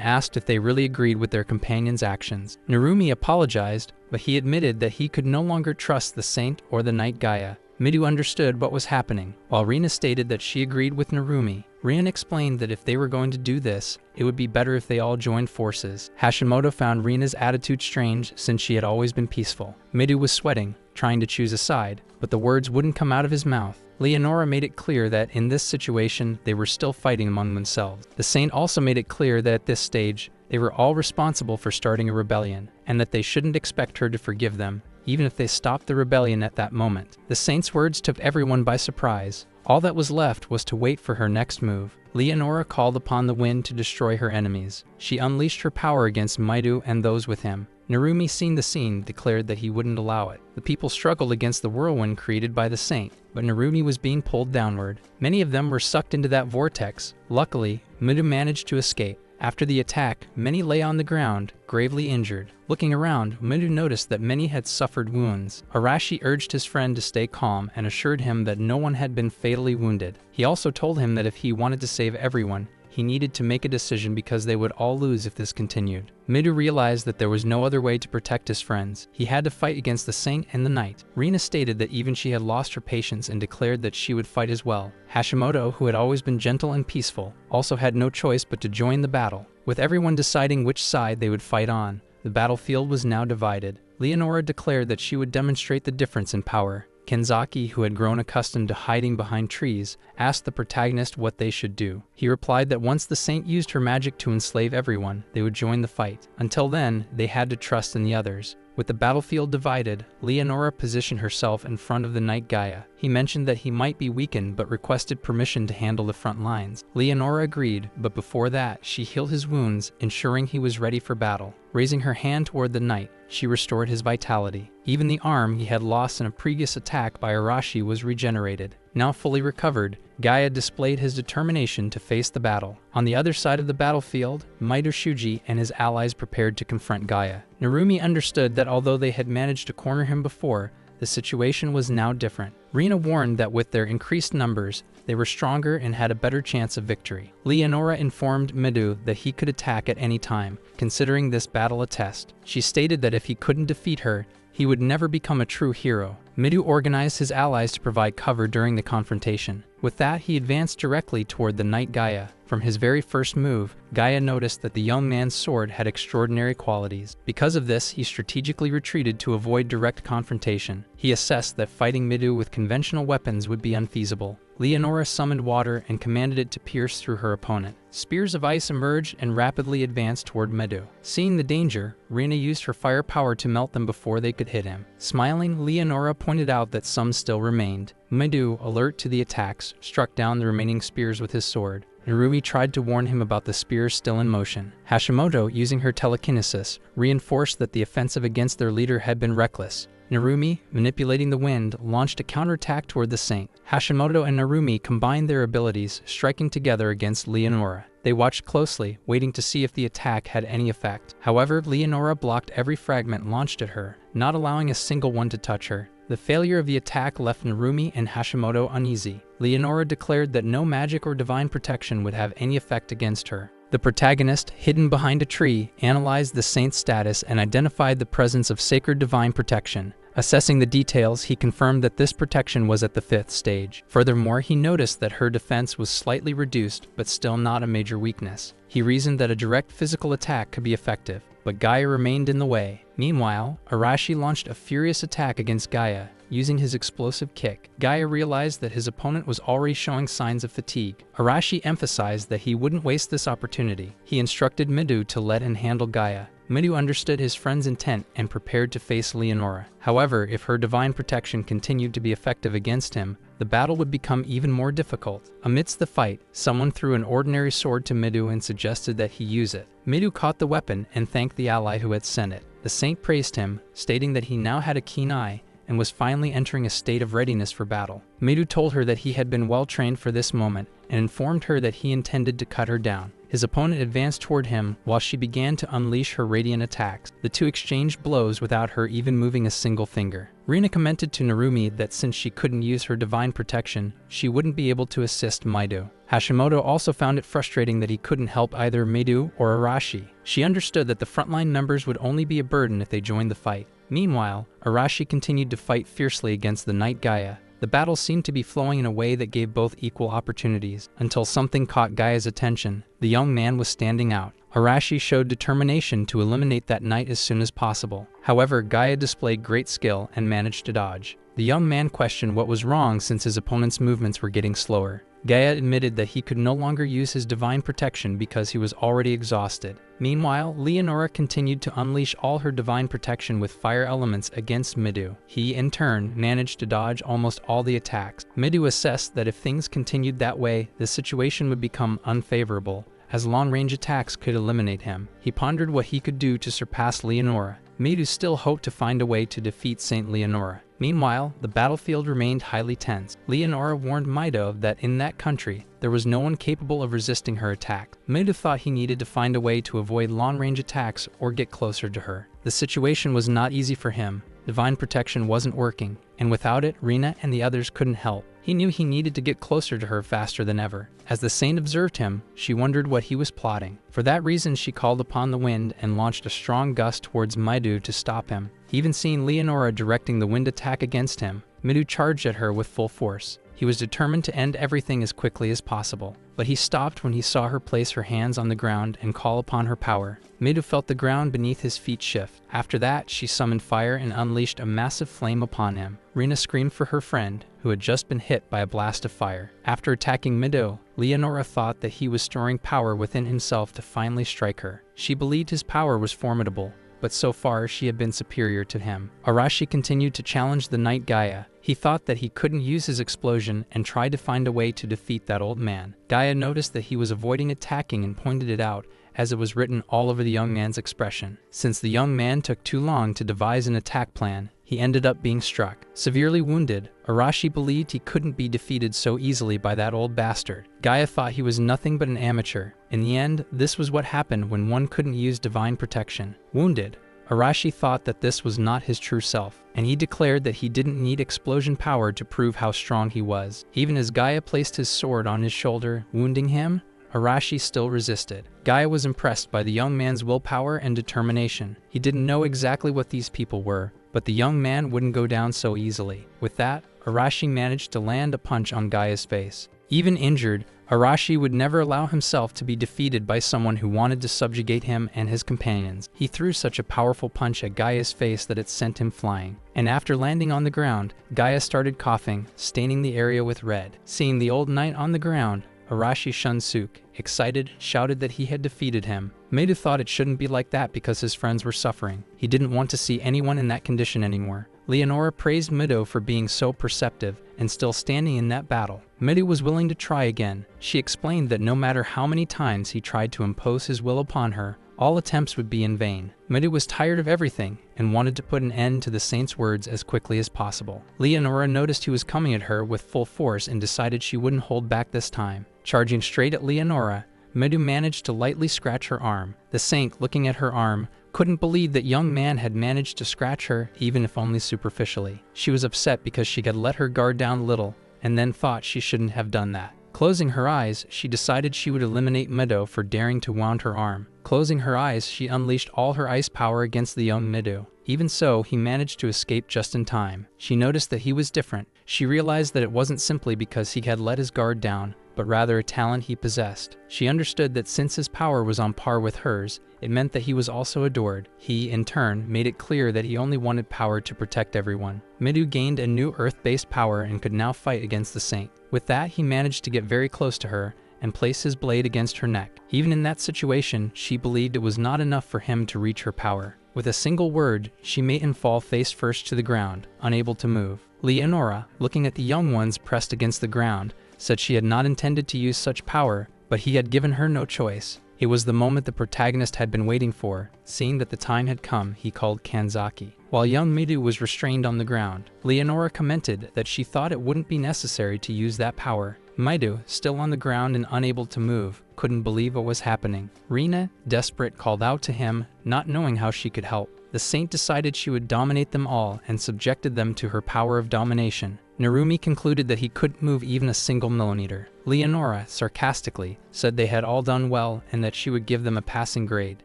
asked if they really agreed with their companion's actions. Narumi apologized, but he admitted that he could no longer trust the saint or the knight Gaia. Midu understood what was happening. While Rina stated that she agreed with Narumi, Rian explained that if they were going to do this, it would be better if they all joined forces. Hashimoto found Rina's attitude strange since she had always been peaceful. Midu was sweating, trying to choose a side, but the words wouldn't come out of his mouth. Leonora made it clear that in this situation, they were still fighting among themselves. The saint also made it clear that at this stage, they were all responsible for starting a rebellion, and that they shouldn't expect her to forgive them, even if they stopped the rebellion at that moment. The saint's words took everyone by surprise. All that was left was to wait for her next move. Leonora called upon the wind to destroy her enemies. She unleashed her power against Midu and those with him. Narumi, seeing the scene, declared that he wouldn't allow it. The people struggled against the whirlwind created by the saint, but Narumi was being pulled downward. Many of them were sucked into that vortex. Luckily, Midu managed to escape. After the attack, many lay on the ground, gravely injured. Looking around, Midu noticed that many had suffered wounds. Arashi urged his friend to stay calm and assured him that no one had been fatally wounded. He also told him that if he wanted to save everyone, he needed to make a decision because they would all lose if this continued. Midu realized that there was no other way to protect his friends. He had to fight against the saint and the knight. Rina stated that even she had lost her patience and declared that she would fight as well. Hashimoto, who had always been gentle and peaceful, also had no choice but to join the battle. With everyone deciding which side they would fight on, the battlefield was now divided. Leonora declared that she would demonstrate the difference in power. Kenzaki, who had grown accustomed to hiding behind trees, asked the protagonist what they should do. He replied that once the saint used her magic to enslave everyone, they would join the fight. Until then, they had to trust in the others. With the battlefield divided, Leonora positioned herself in front of the knight Gaia. He mentioned that he might be weakened but requested permission to handle the front lines. Leonora agreed, but before that, she healed his wounds, ensuring he was ready for battle. Raising her hand toward the knight, she restored his vitality. Even the arm he had lost in a previous attack by Araki was regenerated. Now fully recovered, Gaia displayed his determination to face the battle. On the other side of the battlefield, Maito Shuji and his allies prepared to confront Gaia. Narumi understood that although they had managed to corner him before, the situation was now different. Rina warned that with their increased numbers, they were stronger and had a better chance of victory. Leonora informed Midu that he could attack at any time, considering this battle a test. She stated that if he couldn't defeat her, he would never become a true hero. Midu organized his allies to provide cover during the confrontation. With that, he advanced directly toward the knight Gaia. From his very first move, Gaia noticed that the young man's sword had extraordinary qualities. Because of this, he strategically retreated to avoid direct confrontation. He assessed that fighting Midu with conventional weapons would be unfeasible. Leonora summoned water and commanded it to pierce through her opponent. Spears of ice emerged and rapidly advanced toward Midu. Seeing the danger, Rina used her fire power to melt them before they could hit him. Smiling, Leonora pointed out that some still remained. Midu, alert to the attacks, struck down the remaining spears with his sword. Narumi tried to warn him about the spears still in motion. Hashimoto, using her telekinesis, reinforced that the offensive against their leader had been reckless. Narumi, manipulating the wind, launched a counterattack toward the saint. Hashimoto and Narumi combined their abilities, striking together against Leonora. They watched closely, waiting to see if the attack had any effect. However, Leonora blocked every fragment launched at her, not allowing a single one to touch her. The failure of the attack left Narumi and Hashimoto uneasy. Leonora declared that no magic or divine protection would have any effect against her. The protagonist, hidden behind a tree, analyzed the saint's status and identified the presence of sacred divine protection. Assessing the details, he confirmed that this protection was at the 5th stage. Furthermore, he noticed that her defense was slightly reduced, but still not a major weakness. He reasoned that a direct physical attack could be effective, but Gaia remained in the way. Meanwhile, Arashi launched a furious attack against Gaia, using his explosive kick. Gaia realized that his opponent was already showing signs of fatigue. Arashi emphasized that he wouldn't waste this opportunity. He instructed Midu to let him handle Gaia. Midu understood his friend's intent and prepared to face Leonora. However, if her divine protection continued to be effective against him, the battle would become even more difficult. Amidst the fight, someone threw an ordinary sword to Midu and suggested that he use it. Midu caught the weapon and thanked the ally who had sent it. The saint praised him, stating that he now had a keen eye and was finally entering a state of readiness for battle. Midu told her that he had been well trained for this moment and informed her that he intended to cut her down. His opponent advanced toward him while she began to unleash her radiant attacks. The two exchanged blows without her even moving a single finger. Rina commented to Narumi that since she couldn't use her divine protection, she wouldn't be able to assist Midu. Hashimoto also found it frustrating that he couldn't help either Midu or Arashi. She understood that the frontline numbers would only be a burden if they joined the fight. Meanwhile, Arashi continued to fight fiercely against the knight Gaia. The battle seemed to be flowing in a way that gave both equal opportunities, until something caught Gaia's attention. The young man was standing out. Arashi showed determination to eliminate that knight as soon as possible. However, Gaia displayed great skill and managed to dodge. The young man questioned what was wrong since his opponent's movements were getting slower. Gaia admitted that he could no longer use his divine protection because he was already exhausted. Meanwhile, Leonora continued to unleash all her divine protection with fire elements against Midu. He, in turn, managed to dodge almost all the attacks. Midu assessed that if things continued that way, the situation would become unfavorable, as long-range attacks could eliminate him. He pondered what he could do to surpass Leonora. Midu still hoped to find a way to defeat Saint Leonora. Meanwhile, the battlefield remained highly tense. Leonora warned Mido that in that country, there was no one capable of resisting her attack. Mido thought he needed to find a way to avoid long-range attacks or get closer to her. The situation was not easy for him. Divine protection wasn't working, and without it, Rina and the others couldn't help. He knew he needed to get closer to her faster than ever. As the saint observed him, she wondered what he was plotting. For that reason, she called upon the wind and launched a strong gust towards Midu to stop him. Even seeing Leonora directing the wind attack against him, Midu charged at her with full force. He was determined to end everything as quickly as possible, but he stopped when he saw her place her hands on the ground and call upon her power. Midu felt the ground beneath his feet shift. After that, she summoned fire and unleashed a massive flame upon him. Rina screamed for her friend, who had just been hit by a blast of fire. After attacking Midu, Leonora thought that he was storing power within himself to finally strike her. She believed his power was formidable, but so far she had been superior to him. Arashi continued to challenge the knight Gaia. He thought that he couldn't use his explosion and tried to find a way to defeat that old man. Gaia noticed that he was avoiding attacking and pointed it out, as it was written all over the young man's expression. Since the young man took too long to devise an attack plan, he ended up being struck. Severely wounded, Araki believed he couldn't be defeated so easily by that old bastard. Gaia thought he was nothing but an amateur. In the end, this was what happened when one couldn't use divine protection. Wounded, Araki thought that this was not his true self, and he declared that he didn't need explosion power to prove how strong he was. Even as Gaia placed his sword on his shoulder, wounding him, Araki still resisted. Gaia was impressed by the young man's willpower and determination. He didn't know exactly what these people were, but the young man wouldn't go down so easily. With that, Araki managed to land a punch on Gaia's face. Even injured, Araki would never allow himself to be defeated by someone who wanted to subjugate him and his companions. He threw such a powerful punch at Gaia's face that it sent him flying. And after landing on the ground, Gaia started coughing, staining the area with red. Seeing the old knight on the ground, Araki Shunsuke, excited, shouted that he had defeated him. Meidu thought it shouldn't be like that because his friends were suffering. He didn't want to see anyone in that condition anymore. Leonora praised Meidu for being so perceptive and still standing in that battle. Meidu was willing to try again. She explained that no matter how many times he tried to impose his will upon her, all attempts would be in vain. Meidu was tired of everything and wanted to put an end to the saint's words as quickly as possible. Leonora noticed he was coming at her with full force and decided she wouldn't hold back this time. Charging straight at Leonora, Meidu managed to lightly scratch her arm. The saint, looking at her arm, couldn't believe that young man had managed to scratch her, even if only superficially. She was upset because she had let her guard down a little, and then thought she shouldn't have done that. Closing her eyes, she decided she would eliminate Meidu for daring to wound her arm. Closing her eyes, she unleashed all her ice power against the young Meidu. Even so, he managed to escape just in time. She noticed that he was different. She realized that it wasn't simply because he had let his guard down, but rather a talent he possessed. She understood that since his power was on par with hers, it meant that he was also adored. He, in turn, made it clear that he only wanted power to protect everyone. Meidu gained a new earth-based power and could now fight against the saint. With that, he managed to get very close to her and place his blade against her neck. Even in that situation, she believed it was not enough for him to reach her power. With a single word, she made him fall face first to the ground, unable to move. Leonora, looking at the young ones pressed against the ground, said she had not intended to use such power, but he had given her no choice. It was the moment the protagonist had been waiting for. Seeing that the time had come, he called Kanzaki. While young Meidu was restrained on the ground, Leonora commented that she thought it wouldn't be necessary to use that power. Meidu, still on the ground and unable to move, couldn't believe what was happening. Rina, desperate, called out to him, not knowing how she could help. The saint decided she would dominate them all and subjected them to her power of domination. Narumi concluded that he couldn't move even a single millimeter. Leonora, sarcastically, said they had all done well and that she would give them a passing grade.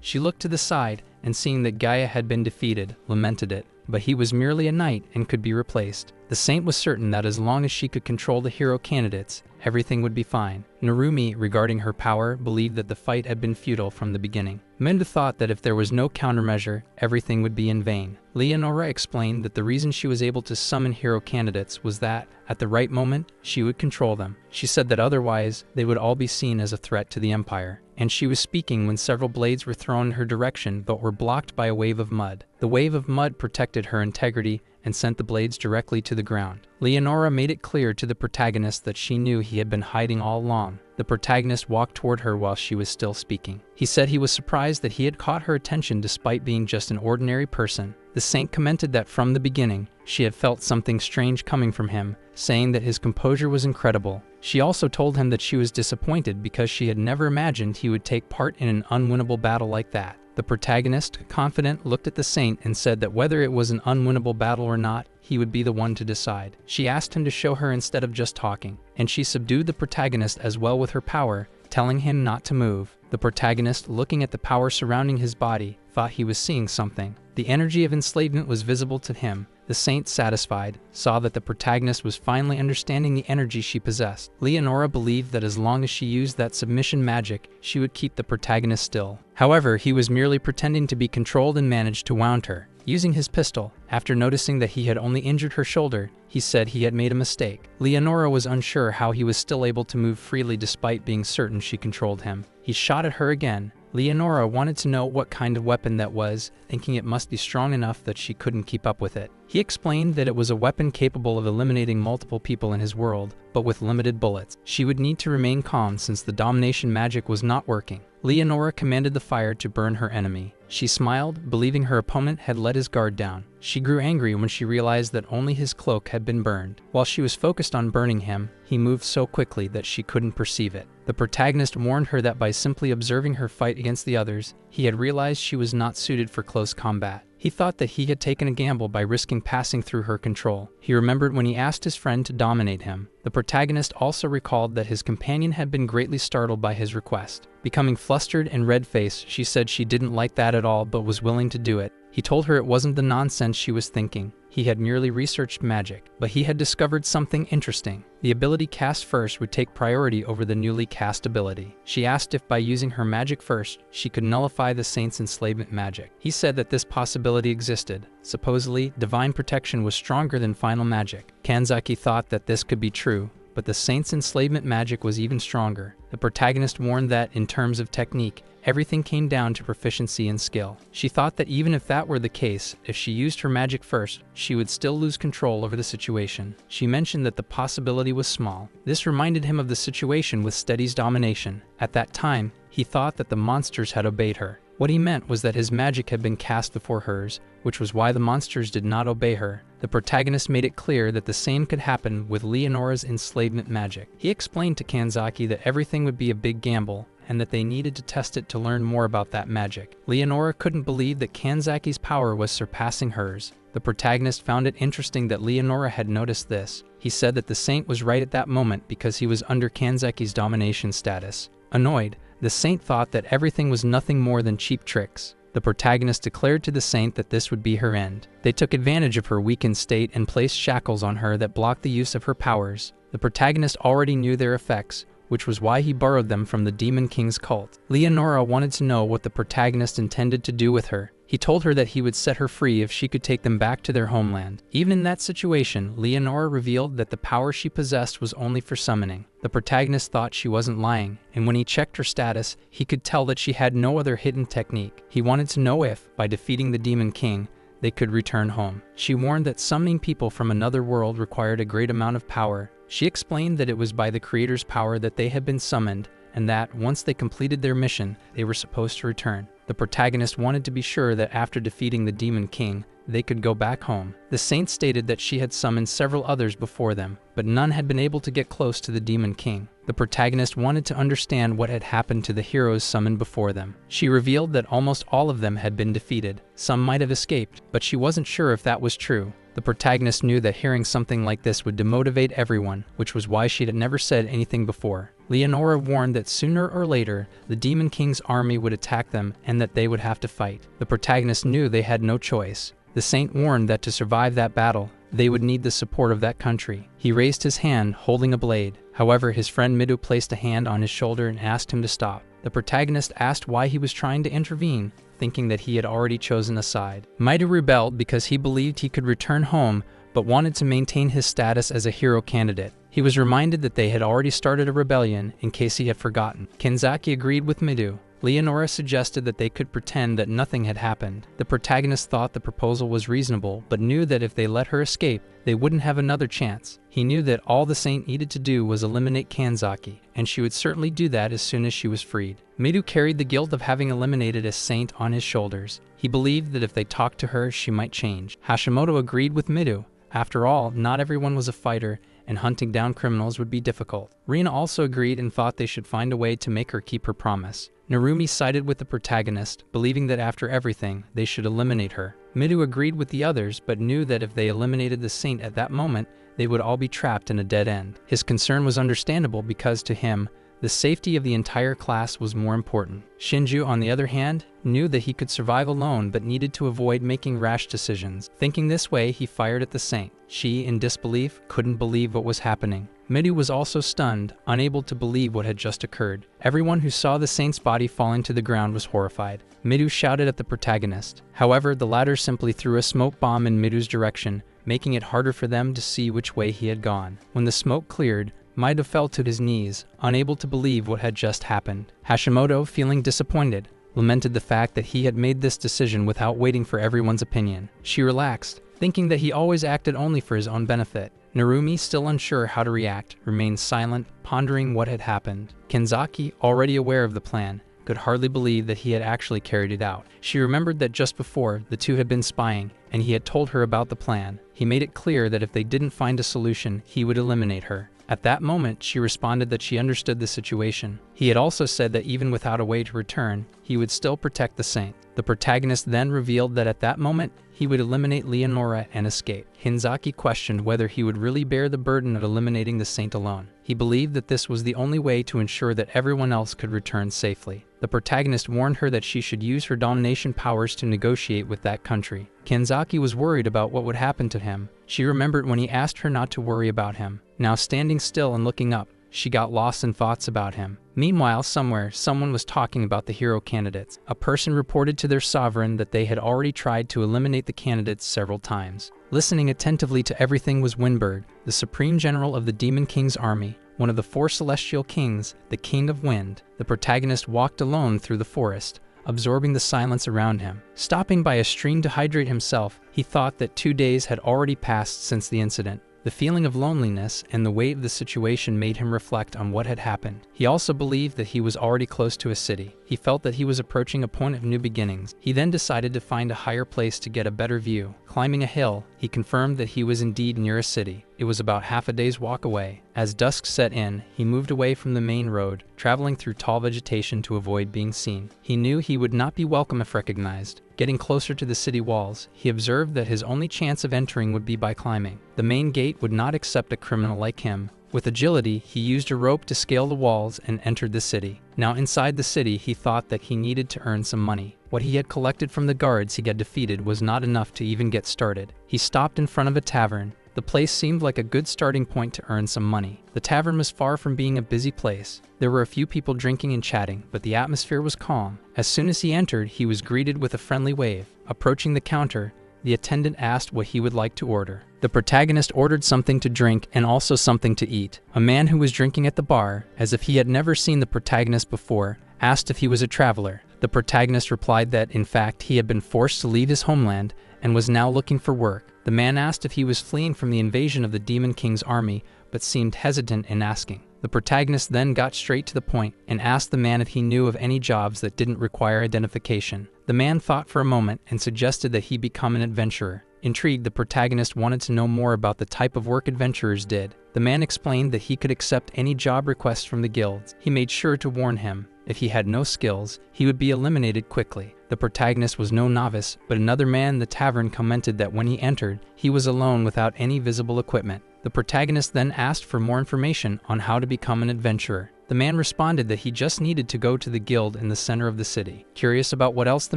She looked to the side and seeing that Gaia had been defeated, lamented it. But he was merely a knight and could be replaced. The saint was certain that as long as she could control the hero candidates, everything would be fine. Narumi, regarding her power, believed that the fight had been futile from the beginning. Meidu thought that if there was no countermeasure, everything would be in vain. Leonora explained that the reason she was able to summon hero candidates was that, at the right moment, she would control them. She said that otherwise, they would all be seen as a threat to the Empire. And she was speaking when several blades were thrown in her direction but were blocked by a wave of mud. The wave of mud protected her integrity and sent the blades directly to the ground. Leonora made it clear to the protagonist that she knew he had been hiding all along. The protagonist walked toward her while she was still speaking. He said he was surprised that he had caught her attention despite being just an ordinary person. The saint commented that from the beginning, she had felt something strange coming from him, saying that his composure was incredible. She also told him that she was disappointed because she had never imagined he would take part in an unwinnable battle like that. The protagonist, confident, looked at the saint and said that whether it was an unwinnable battle or not, he would be the one to decide. She asked him to show her instead of just talking, and she subdued the protagonist as well with her power, telling him not to move. The protagonist, looking at the power surrounding his body, thought he was seeing something. The energy of enslavement was visible to him. The saint, satisfied, saw that the protagonist was finally understanding the energy she possessed. Leonora believed that as long as she used that submission magic, she would keep the protagonist still. However, he was merely pretending to be controlled and managed to wound her. Using his pistol, after noticing that he had only injured her shoulder, he said he had made a mistake. Leonora was unsure how he was still able to move freely despite being certain she controlled him. He shot at her again, Leonora wanted to know what kind of weapon that was, thinking it must be strong enough that she couldn't keep up with it. He explained that it was a weapon capable of eliminating multiple people in his world, but with limited bullets. She would need to remain calm since the domination magic was not working. Leonora commanded the fire to burn her enemy. She smiled, believing her opponent had let his guard down. She grew angry when she realized that only his cloak had been burned. While she was focused on burning him, he moved so quickly that she couldn't perceive it. The protagonist warned her that by simply observing her fight against the others, he had realized she was not suited for close combat. He thought that he had taken a gamble by risking passing through her control. He remembered when he asked his friend to dominate him. The protagonist also recalled that his companion had been greatly startled by his request. Becoming flustered and red-faced, she said she didn't like that at all but was willing to do it. He told her it wasn't the nonsense she was thinking. He had merely researched magic, but he had discovered something interesting. The ability cast first would take priority over the newly cast ability. She asked if by using her magic first, she could nullify the saint's enslavement magic. He said that this possibility existed. Supposedly, divine protection was stronger than final magic. Kanzaki thought that this could be true, but the saint's enslavement magic was even stronger. The protagonist warned that, in terms of technique, everything came down to proficiency and skill. She thought that even if that were the case, if she used her magic first, she would still lose control over the situation. She mentioned that the possibility was small. This reminded him of the situation with Steady's domination. At that time, he thought that the monsters had obeyed her. What he meant was that his magic had been cast before hers, which was why the monsters did not obey her. The protagonist made it clear that the same could happen with Leonora's enslavement magic. He explained to Kanzaki that everything would be a big gamble, and that they needed to test it to learn more about that magic. Leonora couldn't believe that Kanzaki's power was surpassing hers. The protagonist found it interesting that Leonora had noticed this. He said that the saint was right at that moment because he was under Kanzaki's domination status. Annoyed, the saint thought that everything was nothing more than cheap tricks. The protagonist declared to the saint that this would be her end. They took advantage of her weakened state and placed shackles on her that blocked the use of her powers. The protagonist already knew their effects, which was why he borrowed them from the Demon King's cult. Leonora wanted to know what the protagonist intended to do with her. He told her that he would set her free if she could take them back to their homeland. Even in that situation, Leonora revealed that the power she possessed was only for summoning. The protagonist thought she wasn't lying, and when he checked her status, he could tell that she had no other hidden technique. He wanted to know if, by defeating the Demon King, they could return home. She warned that summoning people from another world required a great amount of power. She explained that it was by the Creator's power that they had been summoned, and that, once they completed their mission, they were supposed to return. The protagonist wanted to be sure that after defeating the Demon King, they could go back home. The saint stated that she had summoned several others before them, but none had been able to get close to the Demon King. The protagonist wanted to understand what had happened to the heroes summoned before them. She revealed that almost all of them had been defeated. Some might have escaped, but she wasn't sure if that was true. The protagonist knew that hearing something like this would demotivate everyone, which was why she had never said anything before. Leonora warned that sooner or later, the Demon King's army would attack them and that they would have to fight. The protagonist knew they had no choice. The saint warned that to survive that battle, they would need the support of that country. He raised his hand, holding a blade. However, his friend Midu placed a hand on his shoulder and asked him to stop. The protagonist asked why he was trying to intervene, thinking that he had already chosen a side. Midu rebelled because he believed he could return home, but wanted to maintain his status as a hero candidate. He was reminded that they had already started a rebellion, in case he had forgotten. Kanzaki agreed with Midu. Leonora suggested that they could pretend that nothing had happened. The protagonist thought the proposal was reasonable, but knew that if they let her escape, they wouldn't have another chance. He knew that all the saint needed to do was eliminate Kanzaki, and she would certainly do that as soon as she was freed. Midu carried the guilt of having eliminated a saint on his shoulders. He believed that if they talked to her, she might change. Hashimoto agreed with Midu. After all, not everyone was a fighter, and hunting down criminals would be difficult. Rina also agreed and thought they should find a way to make her keep her promise. Narumi sided with the protagonist, believing that after everything, they should eliminate her. Midu agreed with the others, but knew that if they eliminated the saint at that moment, they would all be trapped in a dead end. His concern was understandable because, to him, the safety of the entire class was more important. Shinju, on the other hand, knew that he could survive alone but needed to avoid making rash decisions. Thinking this way, he fired at the saint. She, in disbelief, couldn't believe what was happening. Midu was also stunned, unable to believe what had just occurred. Everyone who saw the saint's body falling to the ground was horrified. Midu shouted at the protagonist. However, the latter simply threw a smoke bomb in Midu's direction, making it harder for them to see which way he had gone. When the smoke cleared, Maida fell to his knees, unable to believe what had just happened. Hashimoto, feeling disappointed, lamented the fact that he had made this decision without waiting for everyone's opinion. She relaxed, thinking that he always acted only for his own benefit. Narumi, still unsure how to react, remained silent, pondering what had happened. Kenzaki, already aware of the plan, could hardly believe that he had actually carried it out. She remembered that just before, the two had been spying, and he had told her about the plan. He made it clear that if they didn't find a solution, he would eliminate her. At that moment, she responded that she understood the situation. He had also said that even without a way to return, he would still protect the saint. The protagonist then revealed that at that moment, he would eliminate Leonora and escape. Hinzaki questioned whether he would really bear the burden of eliminating the saint alone. He believed that this was the only way to ensure that everyone else could return safely. The protagonist warned her that she should use her domination powers to negotiate with that country. Kenzaki was worried about what would happen to him. She remembered when he asked her not to worry about him. Now standing still and looking up, she got lost in thoughts about him. Meanwhile, somewhere, someone was talking about the hero candidates. A person reported to their sovereign that they had already tried to eliminate the candidates several times. Listening attentively to everything was Windbird, the supreme general of the Demon King's army, one of the 4 celestial kings, the King of Wind. The protagonist walked alone through the forest, absorbing the silence around him. Stopping by a stream to hydrate himself, he thought that 2 days had already passed since the incident. The feeling of loneliness and the weight of the situation made him reflect on what had happened. He also believed that he was already close to a city. He felt that he was approaching a point of new beginnings. He then decided to find a higher place to get a better view. Climbing a hill, he confirmed that he was indeed near a city. It was about half a day's walk away. As dusk set in, he moved away from the main road, traveling through tall vegetation to avoid being seen. He knew he would not be welcome if recognized. Getting closer to the city walls, he observed that his only chance of entering would be by climbing. The main gate would not accept a criminal like him. With agility, he used a rope to scale the walls and entered the city. Now inside the city, he thought that he needed to earn some money. What he had collected from the guards he had defeated was not enough to even get started. He stopped in front of a tavern. The place seemed like a good starting point to earn some money. The tavern was far from being a busy place. There were a few people drinking and chatting, but the atmosphere was calm. As soon as he entered, he was greeted with a friendly wave. Approaching the counter, the attendant asked what he would like to order. The protagonist ordered something to drink and also something to eat. A man who was drinking at the bar, as if he had never seen the protagonist before, asked if he was a traveler. The protagonist replied that, in fact, he had been forced to leave his homeland and was now looking for work. The man asked if he was fleeing from the invasion of the Demon King's army, but seemed hesitant in asking. The protagonist then got straight to the point and asked the man if he knew of any jobs that didn't require identification. The man thought for a moment and suggested that he become an adventurer. Intrigued, the protagonist wanted to know more about the type of work adventurers did. The man explained that he could accept any job requests from the guilds. He made sure to warn him, if he had no skills, he would be eliminated quickly. The protagonist was no novice, but another man in the tavern commented that when he entered, he was alone without any visible equipment. The protagonist then asked for more information on how to become an adventurer. The man responded that he just needed to go to the guild in the center of the city. Curious about what else the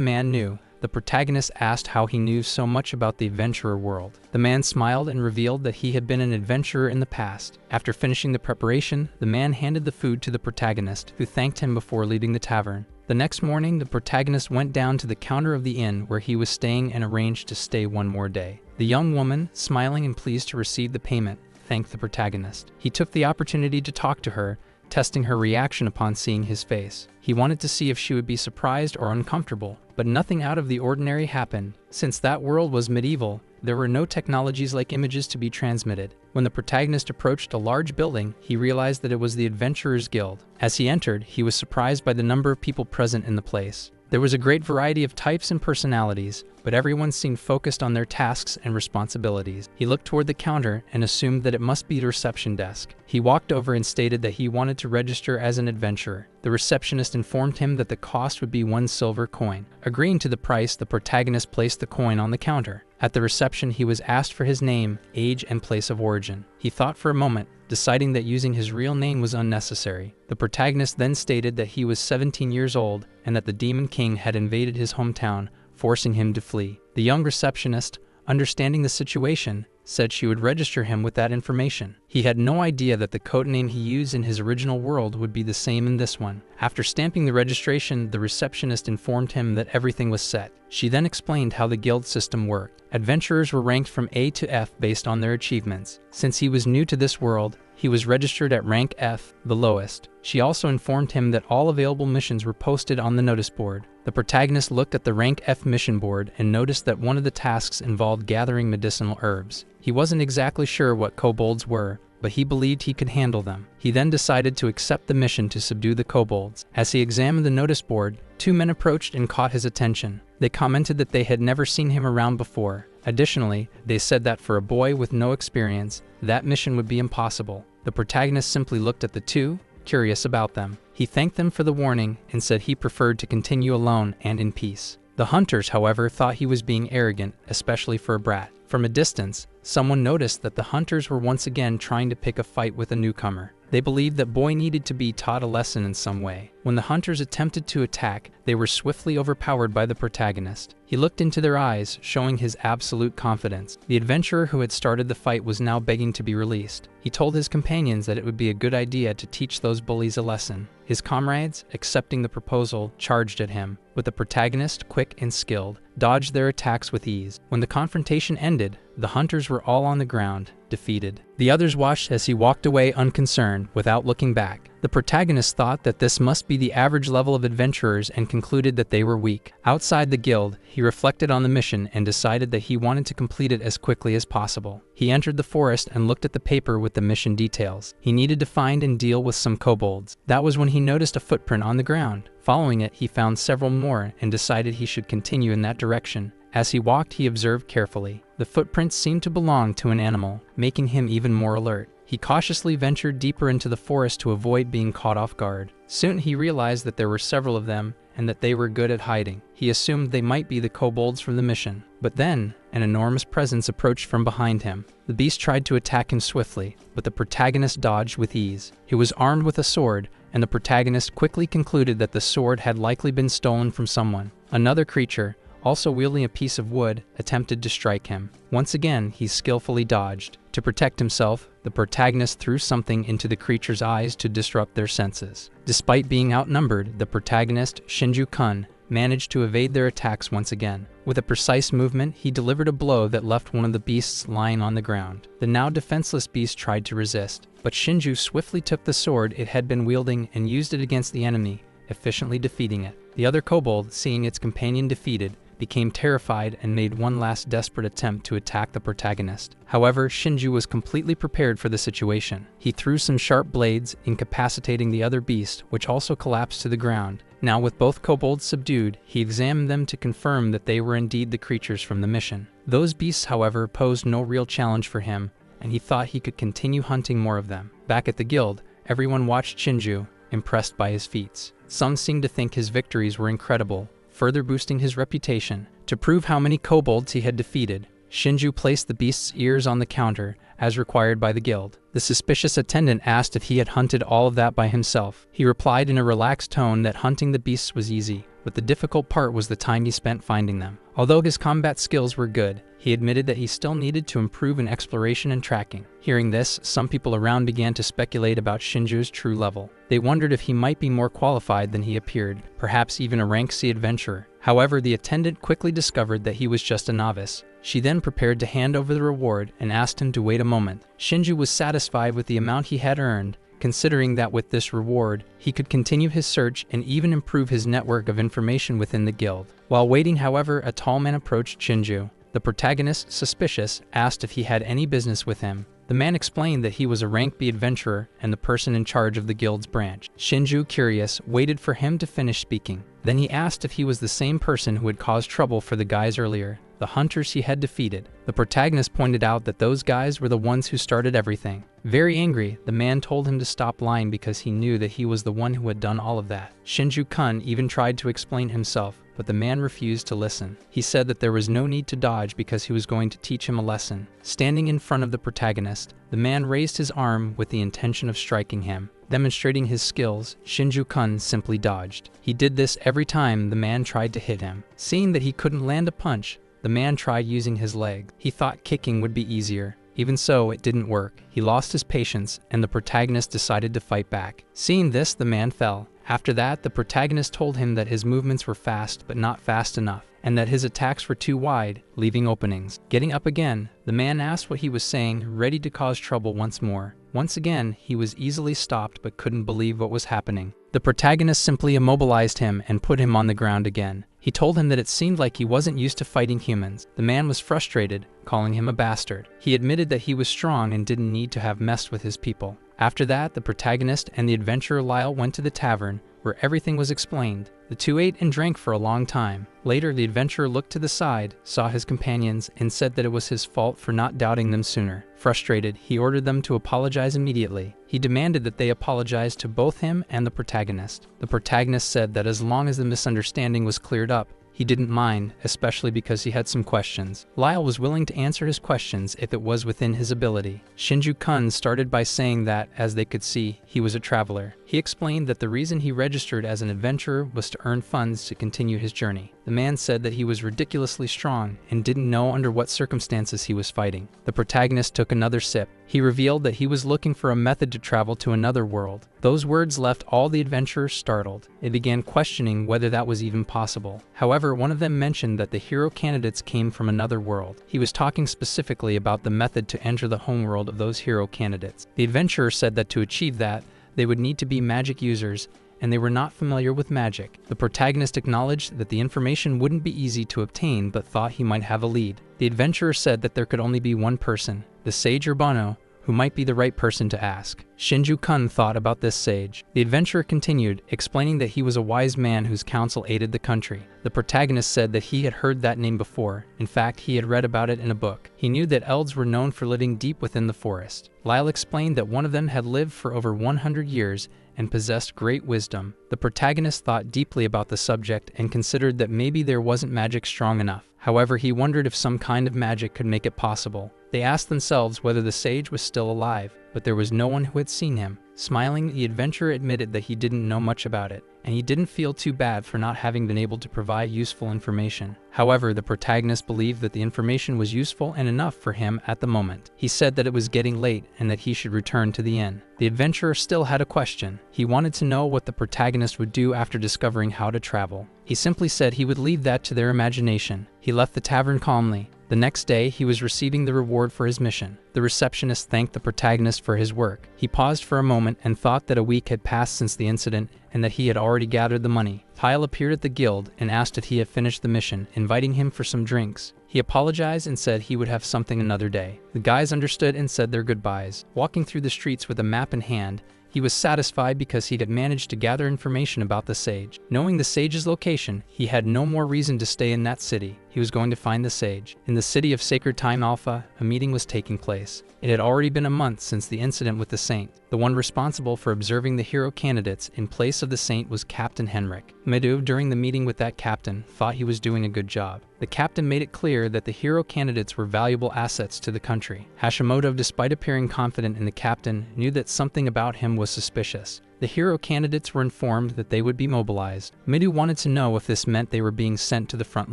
man knew, the protagonist asked how he knew so much about the adventurer world. The man smiled and revealed that he had been an adventurer in the past. After finishing the preparation, the man handed the food to the protagonist, who thanked him before leaving the tavern. The next morning, the protagonist went down to the counter of the inn where he was staying and arranged to stay one more day. The young woman, smiling and pleased to receive the payment, thanked the protagonist. He took the opportunity to talk to her, testing her reaction upon seeing his face. He wanted to see if she would be surprised or uncomfortable, but nothing out of the ordinary happened. Since that world was medieval, there were no technologies like images to be transmitted. When the protagonist approached a large building, he realized that it was the Adventurers Guild. As he entered, he was surprised by the number of people present in the place. There was a great variety of types and personalities, but everyone seemed focused on their tasks and responsibilities. He looked toward the counter and assumed that it must be the reception desk. He walked over and stated that he wanted to register as an adventurer. The receptionist informed him that the cost would be 1 silver coin. Agreeing to the price, the protagonist placed the coin on the counter. At the reception, he was asked for his name, age, and place of origin. He thought for a moment, deciding that using his real name was unnecessary. The protagonist then stated that he was 17 years old and that the Demon King had invaded his hometown, forcing him to flee. The young receptionist, understanding the situation, said she would register him with that information. He had no idea that the codename he used in his original world would be the same in this one. After stamping the registration, the receptionist informed him that everything was set. She then explained how the guild system worked. Adventurers were ranked from A to F based on their achievements. Since he was new to this world, he was registered at rank F, the lowest. She also informed him that all available missions were posted on the notice board. The The protagonist looked at the rank F mission board and noticed that one of the tasks involved gathering medicinal herbs. He wasn't exactly sure what kobolds were, but he believed he could handle them. He then decided to accept the mission to subdue the kobolds. As he examined the notice board, two men approached and caught his attention. They commented that they had never seen him around before. Additionally, they said that for a boy with no experience, that mission would be impossible. The protagonist simply looked at the two, curious about them. He thanked them for the warning and said he preferred to continue alone and in peace. The hunters, however, thought he was being arrogant, especially for a brat. From a distance, someone noticed that the hunters were once again trying to pick a fight with a newcomer. They believed that boy needed to be taught a lesson in some way. When the hunters attempted to attack, they were swiftly overpowered by the protagonist. He looked into their eyes, showing his absolute confidence. The adventurer who had started the fight was now begging to be released. He told his companions that it would be a good idea to teach those bullies a lesson. His comrades, accepting the proposal, charged at him, but the protagonist, quick and skilled, dodged their attacks with ease. When the confrontation ended, the hunters were all on the ground, defeated. The others watched as he walked away unconcerned, without looking back. The protagonist thought that this must be the average level of adventurers and concluded that they were weak. Outside the guild, he reflected on the mission and decided that he wanted to complete it as quickly as possible. He entered the forest and looked at the paper with the mission details. He needed to find and deal with some kobolds. That was when he noticed a footprint on the ground. Following it, he found several more and decided he should continue in that direction. As he walked, he observed carefully. The footprints seemed to belong to an animal, making him even more alert. He cautiously ventured deeper into the forest to avoid being caught off guard. Soon he realized that there were several of them and that they were good at hiding. He assumed they might be the kobolds from the mission. But then, an enormous presence approached from behind him. The beast tried to attack him swiftly, but the protagonist dodged with ease. He was armed with a sword, and the protagonist quickly concluded that the sword had likely been stolen from someone. Another creature, also wielding a piece of wood, attempted to strike him. Once again, he skillfully dodged. To protect himself, the protagonist threw something into the creature's eyes to disrupt their senses. Despite being outnumbered, the protagonist, Shinju-kun, managed to evade their attacks once again. With a precise movement, he delivered a blow that left one of the beasts lying on the ground. The now defenseless beast tried to resist, but Shinju swiftly took the sword it had been wielding and used it against the enemy, efficiently defeating it. The other kobold, seeing its companion defeated, became terrified and made one last desperate attempt to attack the protagonist. However, Shinju was completely prepared for the situation. He threw some sharp blades, incapacitating the other beast, which also collapsed to the ground. Now, with both kobolds subdued, he examined them to confirm that they were indeed the creatures from the mission. Those beasts, however, posed no real challenge for him, and he thought he could continue hunting more of them. Back at the guild, everyone watched Shinju, impressed by his feats. Some seemed to think his victories were incredible, further boosting his reputation. To prove how many kobolds he had defeated, Shinju placed the beast's ears on the counter, as required by the guild. The suspicious attendant asked if he had hunted all of that by himself. He replied in a relaxed tone that hunting the beasts was easy, but the difficult part was the time he spent finding them. Although his combat skills were good, he admitted that he still needed to improve in exploration and tracking. Hearing this, some people around began to speculate about Shinju's true level. They wondered if he might be more qualified than he appeared, perhaps even a rank C adventurer. However, the attendant quickly discovered that he was just a novice. She then prepared to hand over the reward and asked him to wait a moment. Shinju was satisfied with the amount he had earned, considering that with this reward, he could continue his search and even improve his network of information within the guild. While waiting, however, a tall man approached Shinju. The protagonist, suspicious, asked if he had any business with him. The man explained that he was a rank B adventurer and the person in charge of the guild's branch. Shinju, curious, waited for him to finish speaking. Then he asked if he was the same person who had caused trouble for the guys earlier, the hunters he had defeated. The protagonist pointed out that those guys were the ones who started everything. Very angry, the man told him to stop lying because he knew that he was the one who had done all of that. Shinju-kun even tried to explain himself, but the man refused to listen. He said that there was no need to dodge because he was going to teach him a lesson. Standing in front of the protagonist, the man raised his arm with the intention of striking him. Demonstrating his skills, Shinju-kun simply dodged. He did this every time the man tried to hit him. Seeing that he couldn't land a punch, the man tried using his leg. He thought kicking would be easier. Even so, it didn't work. He lost his patience, and the protagonist decided to fight back. Seeing this, the man fell. After that, the protagonist told him that his movements were fast but not fast enough, and that his attacks were too wide, leaving openings. Getting up again, the man asked what he was saying, ready to cause trouble once more. Once again, he was easily stopped but couldn't believe what was happening. The protagonist simply immobilized him and put him on the ground again. He told him that it seemed like he wasn't used to fighting humans. The man was frustrated, calling him a bastard. He admitted that he was strong and didn't need to have messed with his people. After that, the protagonist and the adventurer Lyle went to the tavern, where everything was explained. The two ate and drank for a long time. Later, the adventurer looked to the side, saw his companions, and said that it was his fault for not doubting them sooner. Frustrated, he ordered them to apologize immediately. He demanded that they apologize to both him and the protagonist. The protagonist said that as long as the misunderstanding was cleared up, he didn't mind, especially because he had some questions. Lyle was willing to answer his questions if it was within his ability. Shinju-kun started by saying that, as they could see, he was a traveler. He explained that the reason he registered as an adventurer was to earn funds to continue his journey. The man said that he was ridiculously strong and didn't know under what circumstances he was fighting. The protagonist took another sip. He revealed that he was looking for a method to travel to another world. Those words left all the adventurers startled. They began questioning whether that was even possible. However, one of them mentioned that the hero candidates came from another world. He was talking specifically about the method to enter the homeworld of those hero candidates. The adventurer said that to achieve that, they would need to be magic users, and they were not familiar with magic. The protagonist acknowledged that the information wouldn't be easy to obtain, but thought he might have a lead. The adventurer said that there could only be one person, the sage Urbano, who might be the right person to ask. Shinju-kun thought about this sage. The adventurer continued, explaining that he was a wise man whose counsel aided the country. The protagonist said that he had heard that name before. In fact, he had read about it in a book. He knew that elves were known for living deep within the forest. Lyle explained that one of them had lived for over 100 years and possessed great wisdom. The protagonist thought deeply about the subject and considered that maybe there wasn't magic strong enough. However, he wondered if some kind of magic could make it possible. They asked themselves whether the sage was still alive, but there was no one who had seen him. Smiling, the adventurer admitted that he didn't know much about it, and he didn't feel too bad for not having been able to provide useful information. However, the protagonist believed that the information was useful and enough for him at the moment. He said that it was getting late and that he should return to the inn. The adventurer still had a question. He wanted to know what the protagonist would do after discovering how to travel. He simply said he would leave that to their imagination. He left the tavern calmly. The next day, he was receiving the reward for his mission. The receptionist thanked the protagonist for his work. He paused for a moment and thought that a week had passed since the incident and that he had already gathered the money. Kyle appeared at the guild and asked if he had finished the mission, inviting him for some drinks. He apologized and said he would have something another day. The guys understood and said their goodbyes. Walking through the streets with a map in hand, he was satisfied because he had managed to gather information about the sage. Knowing the sage's location, he had no more reason to stay in that city. He was going to find the sage. In the city of Sacred Time Alpha, a meeting was taking place. It had already been a month since the incident with the saint. The one responsible for observing the hero candidates in place of the saint was Captain Henrik. Midu, during the meeting with that captain, thought he was doing a good job. The captain made it clear that the hero candidates were valuable assets to the country. Hashimoto, despite appearing confident in the captain, knew that something about him was suspicious. The hero candidates were informed that they would be mobilized. Midu wanted to know if this meant they were being sent to the front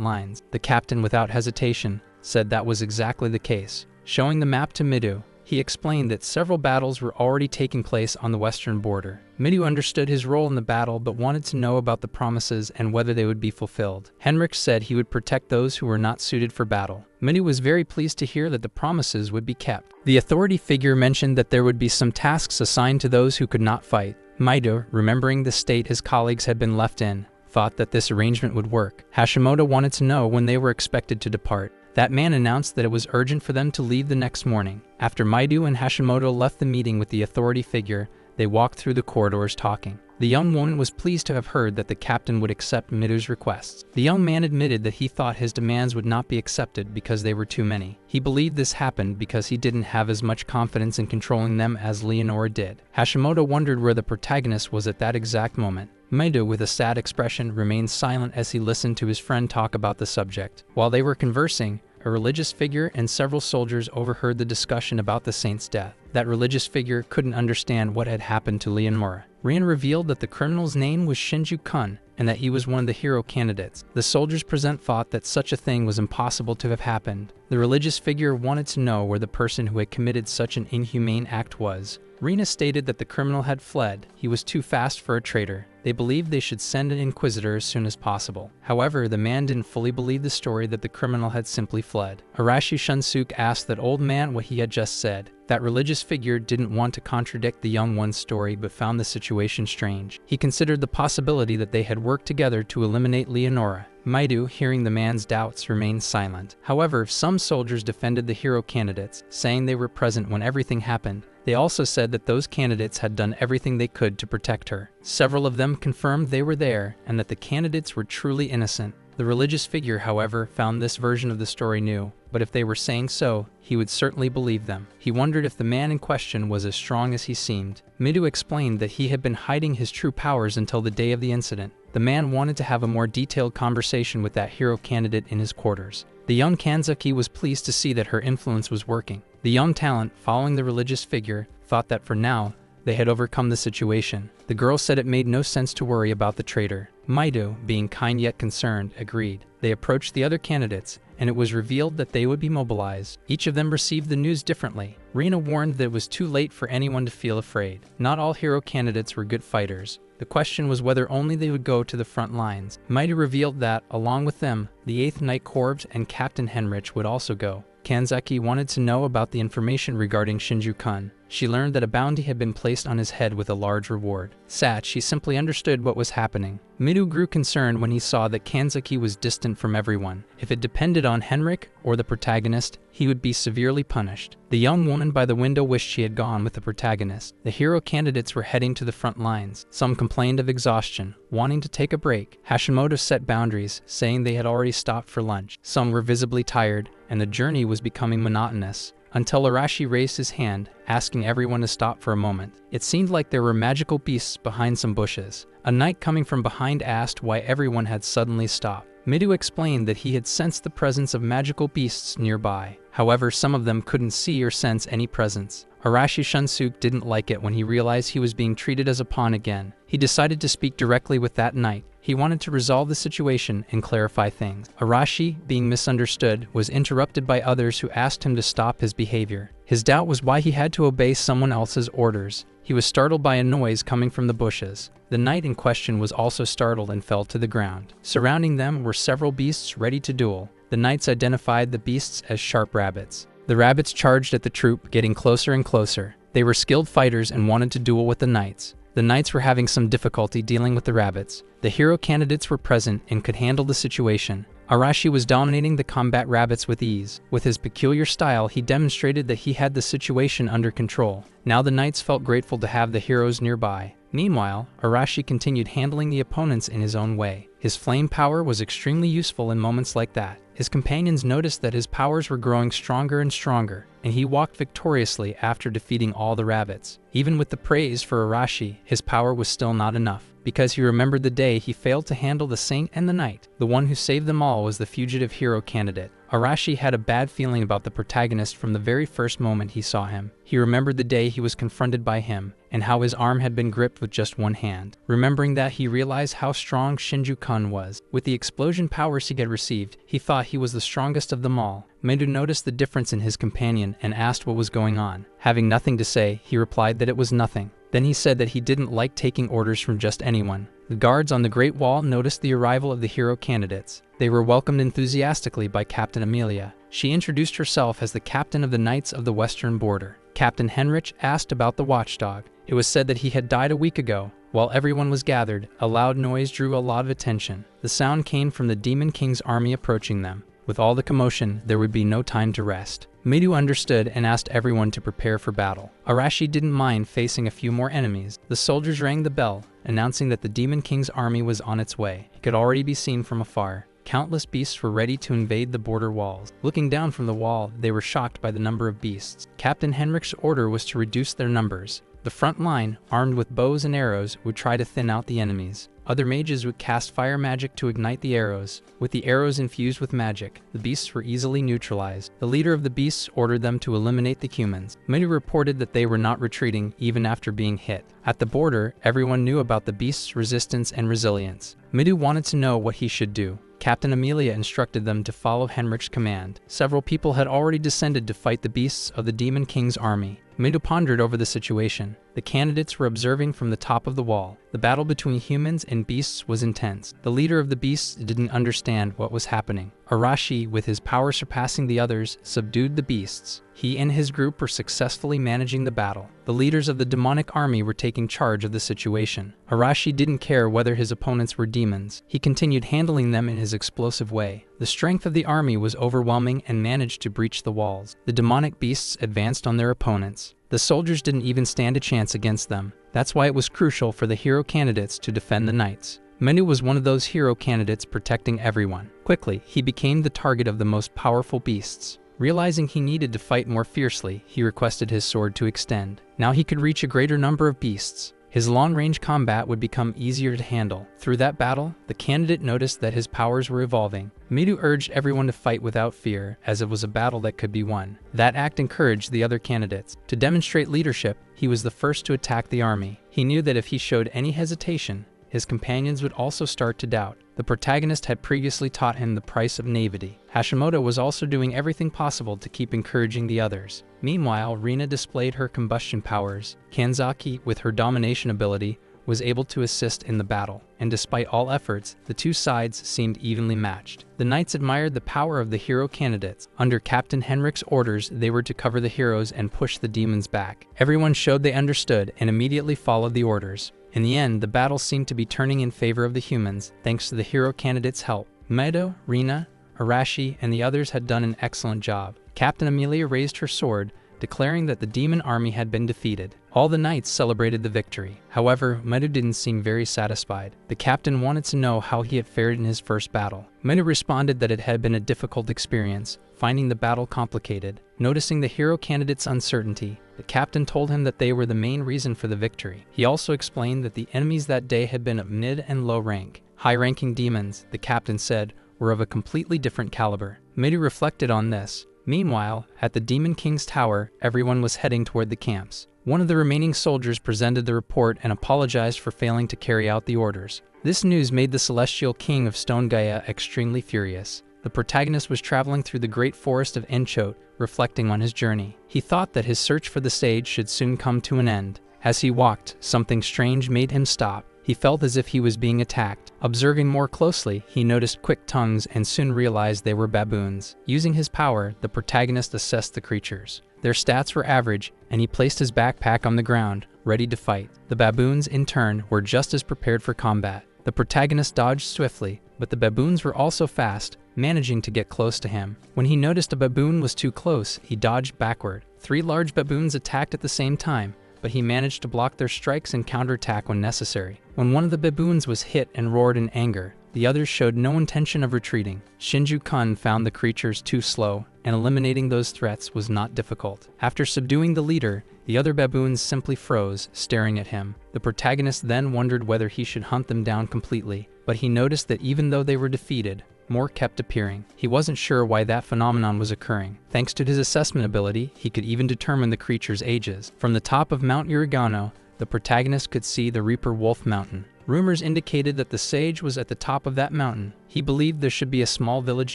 lines. The captain, without hesitation, said that was exactly the case. Showing the map to Midu, he explained that several battles were already taking place on the western border. Midu understood his role in the battle but wanted to know about the promises and whether they would be fulfilled. Henrik said he would protect those who were not suited for battle. Midu was very pleased to hear that the promises would be kept. The authority figure mentioned that there would be some tasks assigned to those who could not fight. Midu, remembering the state his colleagues had been left in, thought that this arrangement would work. Hashimoto wanted to know when they were expected to depart. That man announced that it was urgent for them to leave the next morning. After Midu and Hashimoto left the meeting with the authority figure, they walked through the corridors talking. The young woman was pleased to have heard that the captain would accept Midu's requests. The young man admitted that he thought his demands would not be accepted because they were too many. He believed this happened because he didn't have as much confidence in controlling them as Leonora did. Hashimoto wondered where the protagonist was at that exact moment. Midu, with a sad expression, remained silent as he listened to his friend talk about the subject. While they were conversing, a religious figure and several soldiers overheard the discussion about the saint's death. That religious figure couldn't understand what had happened to Leonora. Rian revealed that the criminal's name was Shinju-kun and that he was one of the hero candidates. The soldiers present thought that such a thing was impossible to have happened. The religious figure wanted to know where the person who had committed such an inhumane act was. Rena stated that the criminal had fled. He was too fast for a traitor. They believed they should send an inquisitor as soon as possible. However, the man didn't fully believe the story that the criminal had simply fled. Arashi Shunsuke asked that old man what he had just said. That religious figure didn't want to contradict the young one's story but found the situation strange. He considered the possibility that they had worked together to eliminate Leonora. Maidu, hearing the man's doubts, remained silent. However, some soldiers defended the hero candidates, saying they were present when everything happened. They also said that those candidates had done everything they could to protect her. Several of them confirmed they were there and that the candidates were truly innocent. The religious figure, however, found this version of the story new, but if they were saying so, he would certainly believe them. He wondered if the man in question was as strong as he seemed. Midu explained that he had been hiding his true powers until the day of the incident. The man wanted to have a more detailed conversation with that hero candidate in his quarters. The young Kanzaki was pleased to see that her influence was working. The young talent, following the religious figure, thought that for now, they had overcome the situation. The girl said it made no sense to worry about the traitor. Maidu, being kind yet concerned, agreed. They approached the other candidates, and it was revealed that they would be mobilized. Each of them received the news differently. Rena warned that it was too late for anyone to feel afraid. Not all hero candidates were good fighters. The question was whether only they would go to the front lines. Maidu revealed that, along with them, the 8th Night Corps and Captain Henrich would also go. Kanzaki wanted to know about the information regarding Shinju-kun. She learned that a bounty had been placed on his head with a large reward. Sad, she simply understood what was happening. Midu grew concerned when he saw that Kanzaki was distant from everyone. If it depended on Henrik or the protagonist, he would be severely punished. The young woman by the window wished she had gone with the protagonist. The hero candidates were heading to the front lines. Some complained of exhaustion, wanting to take a break. Hashimoto set boundaries, saying they had already stopped for lunch. Some were visibly tired, and the journey was becoming monotonous. Until Arashi raised his hand, asking everyone to stop for a moment. It seemed like there were magical beasts behind some bushes. A knight coming from behind asked why everyone had suddenly stopped. Midu explained that he had sensed the presence of magical beasts nearby. However, some of them couldn't see or sense any presence. Arashi Shunsuke didn't like it when he realized he was being treated as a pawn again. He decided to speak directly with that knight. He wanted to resolve the situation and clarify things. Arashi, being misunderstood, was interrupted by others who asked him to stop his behavior. His doubt was why he had to obey someone else's orders. He was startled by a noise coming from the bushes. The knight in question was also startled and fell to the ground. Surrounding them were several beasts ready to duel. The knights identified the beasts as sharp rabbits. The rabbits charged at the troop, getting closer and closer. They were skilled fighters and wanted to duel with the knights. The knights were having some difficulty dealing with the rabbits. The hero candidates were present and could handle the situation. Arashi was dominating the combat rabbits with ease. With his peculiar style, he demonstrated that he had the situation under control. Now the knights felt grateful to have the heroes nearby. Meanwhile, Arashi continued handling the opponents in his own way. His flame power was extremely useful in moments like that. His companions noticed that his powers were growing stronger and stronger, and he walked victoriously after defeating all the rabbits. Even with the praise for Arashi, his power was still not enough, because he remembered the day he failed to handle the saint and the knight. The one who saved them all was the fugitive hero candidate. Arashi had a bad feeling about the protagonist from the very first moment he saw him. He remembered the day he was confronted by him, and how his arm had been gripped with just one hand. Remembering that, he realized how strong Shinju-kun was. With the explosion powers he had received, he thought he was the strongest of them all. Meidu noticed the difference in his companion and asked what was going on. Having nothing to say, he replied that it was nothing. Then he said that he didn't like taking orders from just anyone. The guards on the Great Wall noticed the arrival of the hero candidates. They were welcomed enthusiastically by Captain Amelia. She introduced herself as the captain of the Knights of the Western Border. Captain Henrich asked about the watchdog. It was said that he had died a week ago. While everyone was gathered, a loud noise drew a lot of attention. The sound came from the Demon King's army approaching them. With all the commotion, there would be no time to rest. Midu understood and asked everyone to prepare for battle. Arashi didn't mind facing a few more enemies. The soldiers rang the bell, announcing that the Demon King's army was on its way. It could already be seen from afar. Countless beasts were ready to invade the border walls. Looking down from the wall, they were shocked by the number of beasts. Captain Henrich's order was to reduce their numbers. The front line, armed with bows and arrows, would try to thin out the enemies. Other mages would cast fire magic to ignite the arrows. With the arrows infused with magic, the beasts were easily neutralized. The leader of the beasts ordered them to eliminate the humans. Many reported that they were not retreating even after being hit. At the border, everyone knew about the beasts' resistance and resilience. Midu wanted to know what he should do. Captain Amelia instructed them to follow Henrich's command. Several people had already descended to fight the beasts of the Demon King's army. Mido pondered over the situation. The candidates were observing from the top of the wall. The battle between humans and beasts was intense. The leader of the beasts didn't understand what was happening. Araki, with his power surpassing the others, subdued the beasts. He and his group were successfully managing the battle. The leaders of the demonic army were taking charge of the situation. Araki didn't care whether his opponents were demons. He continued handling them in his explosive way. The strength of the army was overwhelming and managed to breach the walls. The demonic beasts advanced on their opponents. The soldiers didn't even stand a chance against them. That's why it was crucial for the hero candidates to defend the knights. Menu was one of those hero candidates protecting everyone. Quickly, he became the target of the most powerful beasts. Realizing he needed to fight more fiercely, he requested his sword to extend. Now he could reach a greater number of beasts. His long-range combat would become easier to handle. Through that battle, the candidate noticed that his powers were evolving. Midu urged everyone to fight without fear, as it was a battle that could be won. That act encouraged the other candidates. To demonstrate leadership, he was the first to attack the army. He knew that if he showed any hesitation, his companions would also start to doubt. The protagonist had previously taught him the price of naivety. Hashimoto was also doing everything possible to keep encouraging the others. Meanwhile, Rina displayed her combustion powers. Kanzaki, with her domination ability, was able to assist in the battle, and despite all efforts, the two sides seemed evenly matched. The knights admired the power of the hero candidates. Under Captain Henrik's orders, they were to cover the heroes and push the demons back. Everyone showed they understood and immediately followed the orders. In the end, the battle seemed to be turning in favor of the humans, thanks to the hero candidates' help. Maedo, Rina, Arashi, and the others had done an excellent job. Captain Amelia raised her sword, declaring that the demon army had been defeated. All the knights celebrated the victory. However, Maedo didn't seem very satisfied. The captain wanted to know how he had fared in his first battle. Maedo responded that it had been a difficult experience, finding the battle complicated. Noticing the hero candidate's uncertainty, the captain told him that they were the main reason for the victory. He also explained that the enemies that day had been of mid and low rank. High-ranking demons, the captain said, were of a completely different caliber. Maedo reflected on this. Meanwhile, at the Demon King's tower, everyone was heading toward the camps. One of the remaining soldiers presented the report and apologized for failing to carry out the orders. This news made the Celestial King of Stone Gaia extremely furious. The protagonist was traveling through the great forest of Enchote, reflecting on his journey. He thought that his search for the sage should soon come to an end. As he walked, something strange made him stop. He felt as if he was being attacked. Observing more closely, he noticed quick tongues and soon realized they were baboons. Using his power, the protagonist assessed the creatures. Their stats were average, and he placed his backpack on the ground, ready to fight. The baboons, in turn, were just as prepared for combat. The protagonist dodged swiftly, but the baboons were also fast, managing to get close to him. When he noticed a baboon was too close, he dodged backward. 3 large baboons attacked at the same time, but he managed to block their strikes and counterattack when necessary. When one of the baboons was hit and roared in anger, the others showed no intention of retreating. Shinju-kun found the creatures too slow, and eliminating those threats was not difficult. After subduing the leader, the other baboons simply froze, staring at him. The protagonist then wondered whether he should hunt them down completely, but he noticed that even though they were defeated, more kept appearing. He wasn't sure why that phenomenon was occurring. Thanks to his assessment ability, he could even determine the creatures' ages. From the top of Mount Irigano, the protagonist could see the Reaper Wolf Mountain. Rumors indicated that the sage was at the top of that mountain. He believed there should be a small village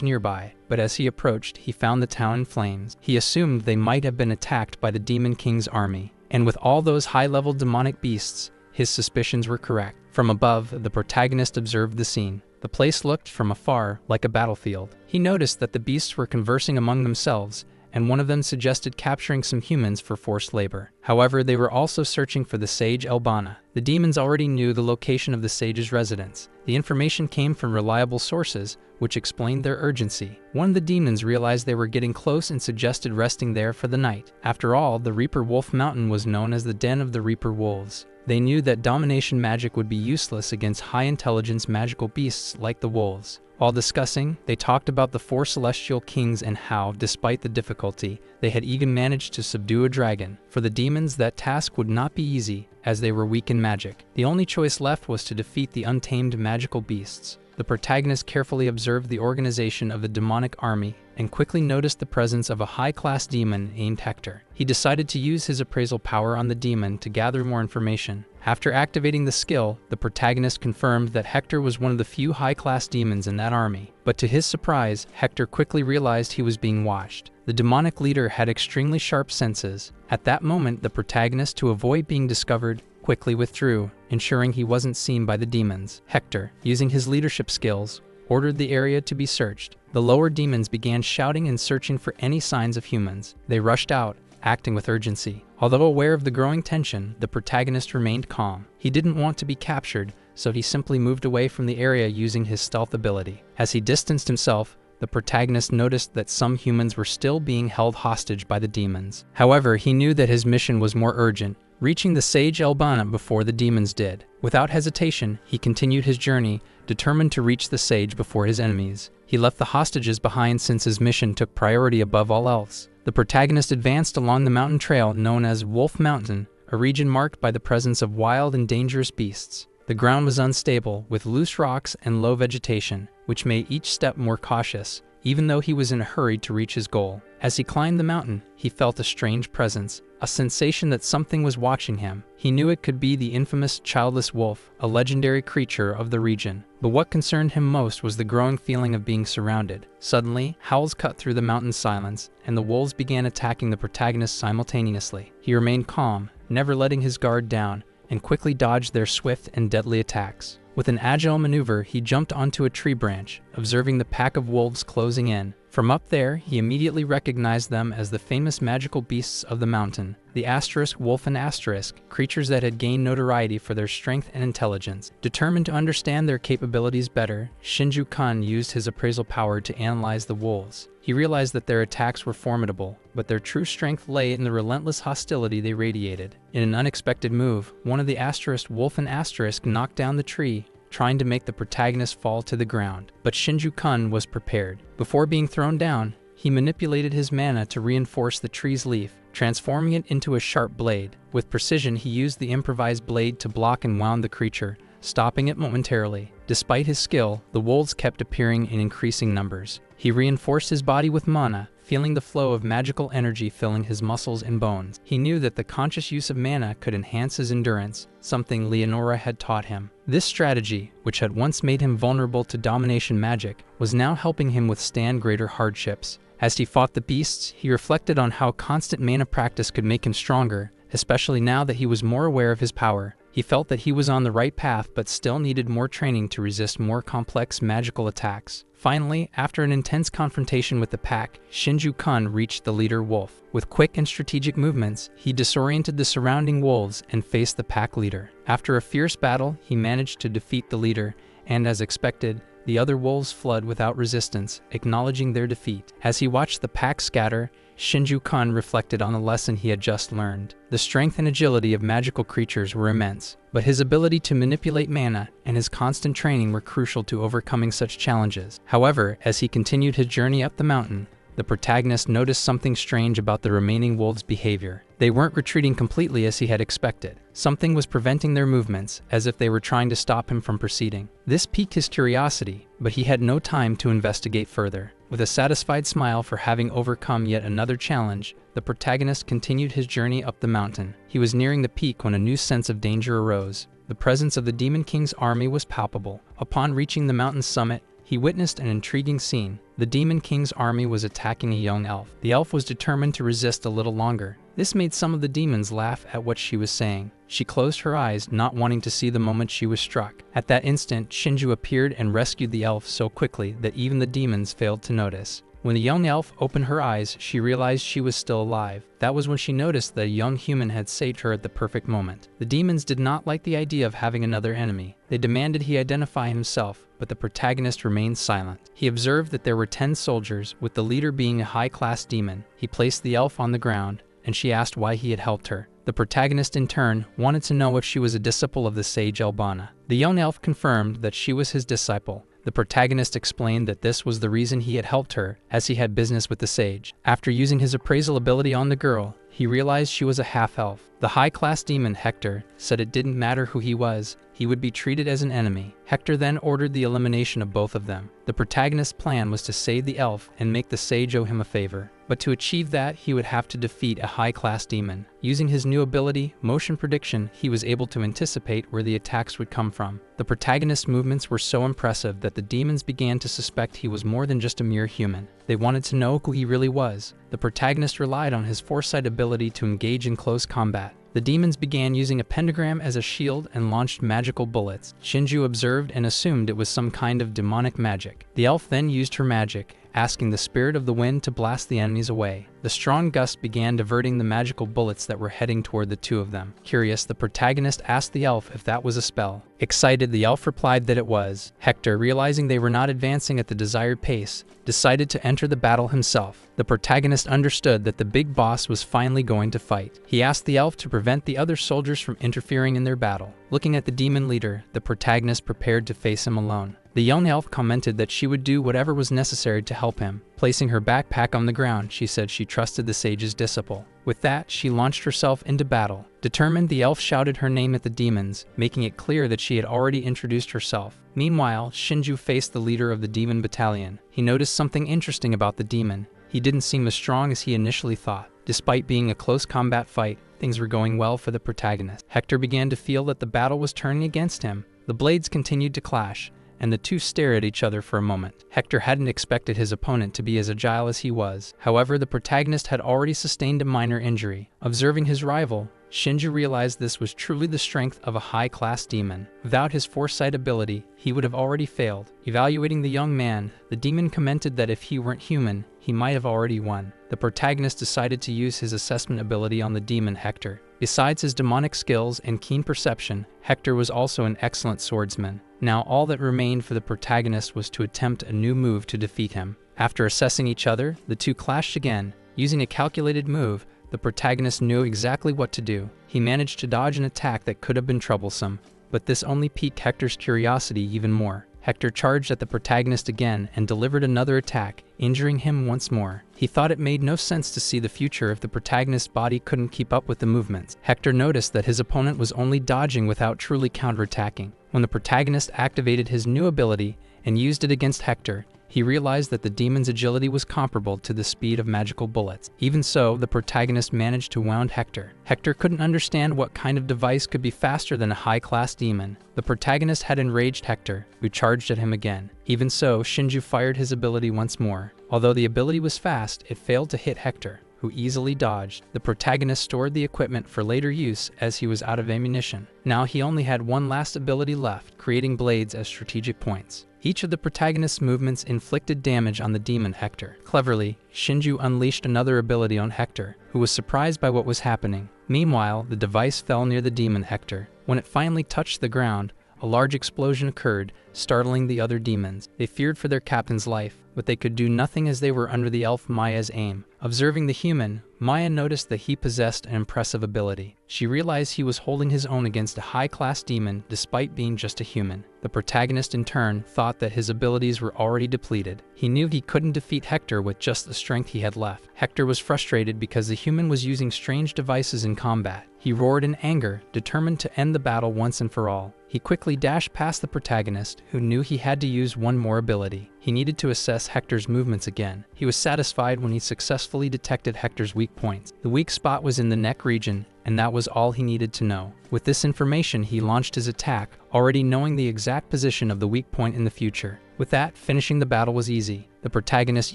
nearby, but as he approached, he found the town in flames. He assumed they might have been attacked by the Demon King's army. And with all those high-level demonic beasts, his suspicions were correct. From above, the protagonist observed the scene. The place looked, from afar, like a battlefield. He noticed that the beasts were conversing among themselves, and one of them suggested capturing some humans for forced labor. However, they were also searching for the sage Elbana. The demons already knew the location of the sage's residence. The information came from reliable sources, which explained their urgency. One of the demons realized they were getting close and suggested resting there for the night. After all, the Reaper Wolf Mountain was known as the den of the Reaper Wolves. They knew that domination magic would be useless against high-intelligence magical beasts like the wolves. While discussing, they talked about the 4 celestial kings and how, despite the difficulty, they had even managed to subdue a dragon. For the demons, that task would not be easy, as they were weak in magic. The only choice left was to defeat the untamed magical beasts. The protagonist carefully observed the organization of the demonic army, and quickly noticed the presence of a high-class demon named Hector. He decided to use his appraisal power on the demon to gather more information. After activating the skill, the protagonist confirmed that Hector was one of the few high-class demons in that army. But to his surprise, Hector quickly realized he was being watched. The demonic leader had extremely sharp senses. At that moment, the protagonist, to avoid being discovered, quickly withdrew, ensuring he wasn't seen by the demons. Hector, using his leadership skills, ordered the area to be searched. The lower demons began shouting and searching for any signs of humans. They rushed out, acting with urgency. Although aware of the growing tension, the protagonist remained calm. He didn't want to be captured, so he simply moved away from the area using his stealth ability. As he distanced himself, the protagonist noticed that some humans were still being held hostage by the demons. However, he knew that his mission was more urgent, reaching the sage Elbana before the demons did. Without hesitation, he continued his journey, determined to reach the sage before his enemies. He left the hostages behind since his mission took priority above all else. The protagonist advanced along the mountain trail known as Wolf Mountain, a region marked by the presence of wild and dangerous beasts. The ground was unstable, with loose rocks and low vegetation, which made each step more cautious, even though he was in a hurry to reach his goal. As he climbed the mountain, he felt a strange presence, a sensation that something was watching him. He knew it could be the infamous childless wolf, a legendary creature of the region. But what concerned him most was the growing feeling of being surrounded. Suddenly, howls cut through the mountain's silence, and the wolves began attacking the protagonist simultaneously. He remained calm, never letting his guard down, and quickly dodged their swift and deadly attacks. With an agile maneuver, he jumped onto a tree branch, observing the pack of wolves closing in. From up there, he immediately recognized them as the famous magical beasts of the mountain, the asterisk wolf and asterisk, creatures that had gained notoriety for their strength and intelligence. Determined to understand their capabilities better, Shinju Kun used his appraisal power to analyze the wolves. He realized that their attacks were formidable, but their true strength lay in the relentless hostility they radiated. In an unexpected move, one of the asterisk wolf and asterisk knocked down the tree, trying to make the protagonist fall to the ground. But Shinju Kun was prepared. Before being thrown down, he manipulated his mana to reinforce the tree's leaf, transforming it into a sharp blade. With precision, he used the improvised blade to block and wound the creature, stopping it momentarily. Despite his skill, the wolves kept appearing in increasing numbers. He reinforced his body with mana, feeling the flow of magical energy filling his muscles and bones. He knew that the conscious use of mana could enhance his endurance, something Leonora had taught him. This strategy, which had once made him vulnerable to domination magic, was now helping him withstand greater hardships. As he fought the beasts, he reflected on how constant mana practice could make him stronger, especially now that he was more aware of his power. He felt that he was on the right path but still needed more training to resist more complex magical attacks. Finally, after an intense confrontation with the pack, Shinju Kun reached the leader wolf. With quick and strategic movements, he disoriented the surrounding wolves and faced the pack leader. After a fierce battle, he managed to defeat the leader, and as expected, the other wolves fled without resistance, acknowledging their defeat. As he watched the pack scatter, Shinju Kun reflected on the lesson he had just learned. The strength and agility of magical creatures were immense, but his ability to manipulate mana and his constant training were crucial to overcoming such challenges. However, as he continued his journey up the mountain, the protagonist noticed something strange about the remaining wolves' behavior. They weren't retreating completely as he had expected. Something was preventing their movements, as if they were trying to stop him from proceeding. This piqued his curiosity, but he had no time to investigate further. With a satisfied smile for having overcome yet another challenge, the protagonist continued his journey up the mountain. He was nearing the peak when a new sense of danger arose. The presence of the Demon King's army was palpable. Upon reaching the mountain's summit, he witnessed an intriguing scene. The Demon King's army was attacking a young elf. The elf was determined to resist a little longer. This made some of the demons laugh at what she was saying. She closed her eyes, not wanting to see the moment she was struck. At that instant, Shinju appeared and rescued the elf so quickly that even the demons failed to notice. When the young elf opened her eyes, she realized she was still alive. That was when she noticed that a young human had saved her at the perfect moment. The demons did not like the idea of having another enemy. They demanded he identify himself, but the protagonist remained silent. He observed that there were 10 soldiers, with the leader being a high-class demon. He placed the elf on the ground, and she asked why he had helped her. The protagonist, in turn, wanted to know if she was a disciple of the sage Elbana. The young elf confirmed that she was his disciple. The protagonist explained that this was the reason he had helped her, as he had business with the sage. After using his appraisal ability on the girl, he realized she was a half-elf. The high-class demon Hector said it didn't matter who he was, he would be treated as an enemy. Hector then ordered the elimination of both of them. The protagonist's plan was to save the elf and make the sage owe him a favor. But to achieve that, he would have to defeat a high-class demon. Using his new ability, motion prediction, he was able to anticipate where the attacks would come from. The protagonist's movements were so impressive that the demons began to suspect he was more than just a mere human. They wanted to know who he really was. The protagonist relied on his foresight ability to engage in close combat. The demons began using a pentagram as a shield and launched magical bullets. Shinju observed and assumed it was some kind of demonic magic. The elf then used her magic, asking the spirit of the wind to blast the enemies away. The strong gust began diverting the magical bullets that were heading toward the two of them. Curious, the protagonist asked the elf if that was a spell. Excited, the elf replied that it was. Hector, realizing they were not advancing at the desired pace, decided to enter the battle himself. The protagonist understood that the big boss was finally going to fight. He asked the elf to prevent the other soldiers from interfering in their battle. Looking at the demon leader, the protagonist prepared to face him alone. The young elf commented that she would do whatever was necessary to help him. Placing her backpack on the ground, she said she trusted the sage's disciple. With that, she launched herself into battle. Determined, the elf shouted her name at the demons, making it clear that she had already introduced herself. Meanwhile, Shinju faced the leader of the demon battalion. He noticed something interesting about the demon. He didn't seem as strong as he initially thought. Despite being a close combat fight, things were going well for the protagonist. Hector began to feel that the battle was turning against him. The blades continued to clash, and the two stared at each other for a moment. Hector hadn't expected his opponent to be as agile as he was. However, the protagonist had already sustained a minor injury. Observing his rival, Shinju realized this was truly the strength of a high-class demon. Without his foresight ability, he would have already failed. Evaluating the young man, the demon commented that if he weren't human, he might have already won. The protagonist decided to use his assessment ability on the demon Hector. Besides his demonic skills and keen perception, Hector was also an excellent swordsman. Now all that remained for the protagonist was to attempt a new move to defeat him. After assessing each other, the two clashed again. Using a calculated move, the protagonist knew exactly what to do. He managed to dodge an attack that could have been troublesome, but this only piqued Hector's curiosity even more. Hector charged at the protagonist again and delivered another attack, injuring him once more. He thought it made no sense to see the future if the protagonist's body couldn't keep up with the movements. Hector noticed that his opponent was only dodging without truly counterattacking. When the protagonist activated his new ability and used it against Hector, he realized that the demon's agility was comparable to the speed of magical bullets. Even so, the protagonist managed to wound Hector. Hector couldn't understand what kind of device could be faster than a high-class demon. The protagonist had enraged Hector, who charged at him again. Even so, Shinju fired his ability once more. Although the ability was fast, it failed to hit Hector, who easily dodged. The protagonist stored the equipment for later use as he was out of ammunition. Now he only had one last ability left, creating blades as strategic points. Each of the protagonist's movements inflicted damage on the demon Hector. Cleverly, Shinju unleashed another ability on Hector, who was surprised by what was happening. Meanwhile, the device fell near the demon Hector. When it finally touched the ground, a large explosion occurred, startling the other demons. They feared for their captain's life, but they could do nothing as they were under the elf Maya's aim. Observing the human, Maya noticed that he possessed an impressive ability. She realized he was holding his own against a high-class demon despite being just a human. The protagonist in turn thought that his abilities were already depleted. He knew he couldn't defeat Hector with just the strength he had left. Hector was frustrated because the human was using strange devices in combat. He roared in anger, determined to end the battle once and for all. He quickly dashed past the protagonist, who knew he had to use one more ability. He needed to assess Hector's movements again. He was satisfied when he successfully detected Hector's weak points. The weak spot was in the neck region, and that was all he needed to know. With this information, he launched his attack, already knowing the exact position of the weak point in the future. With that, finishing the battle was easy. The protagonist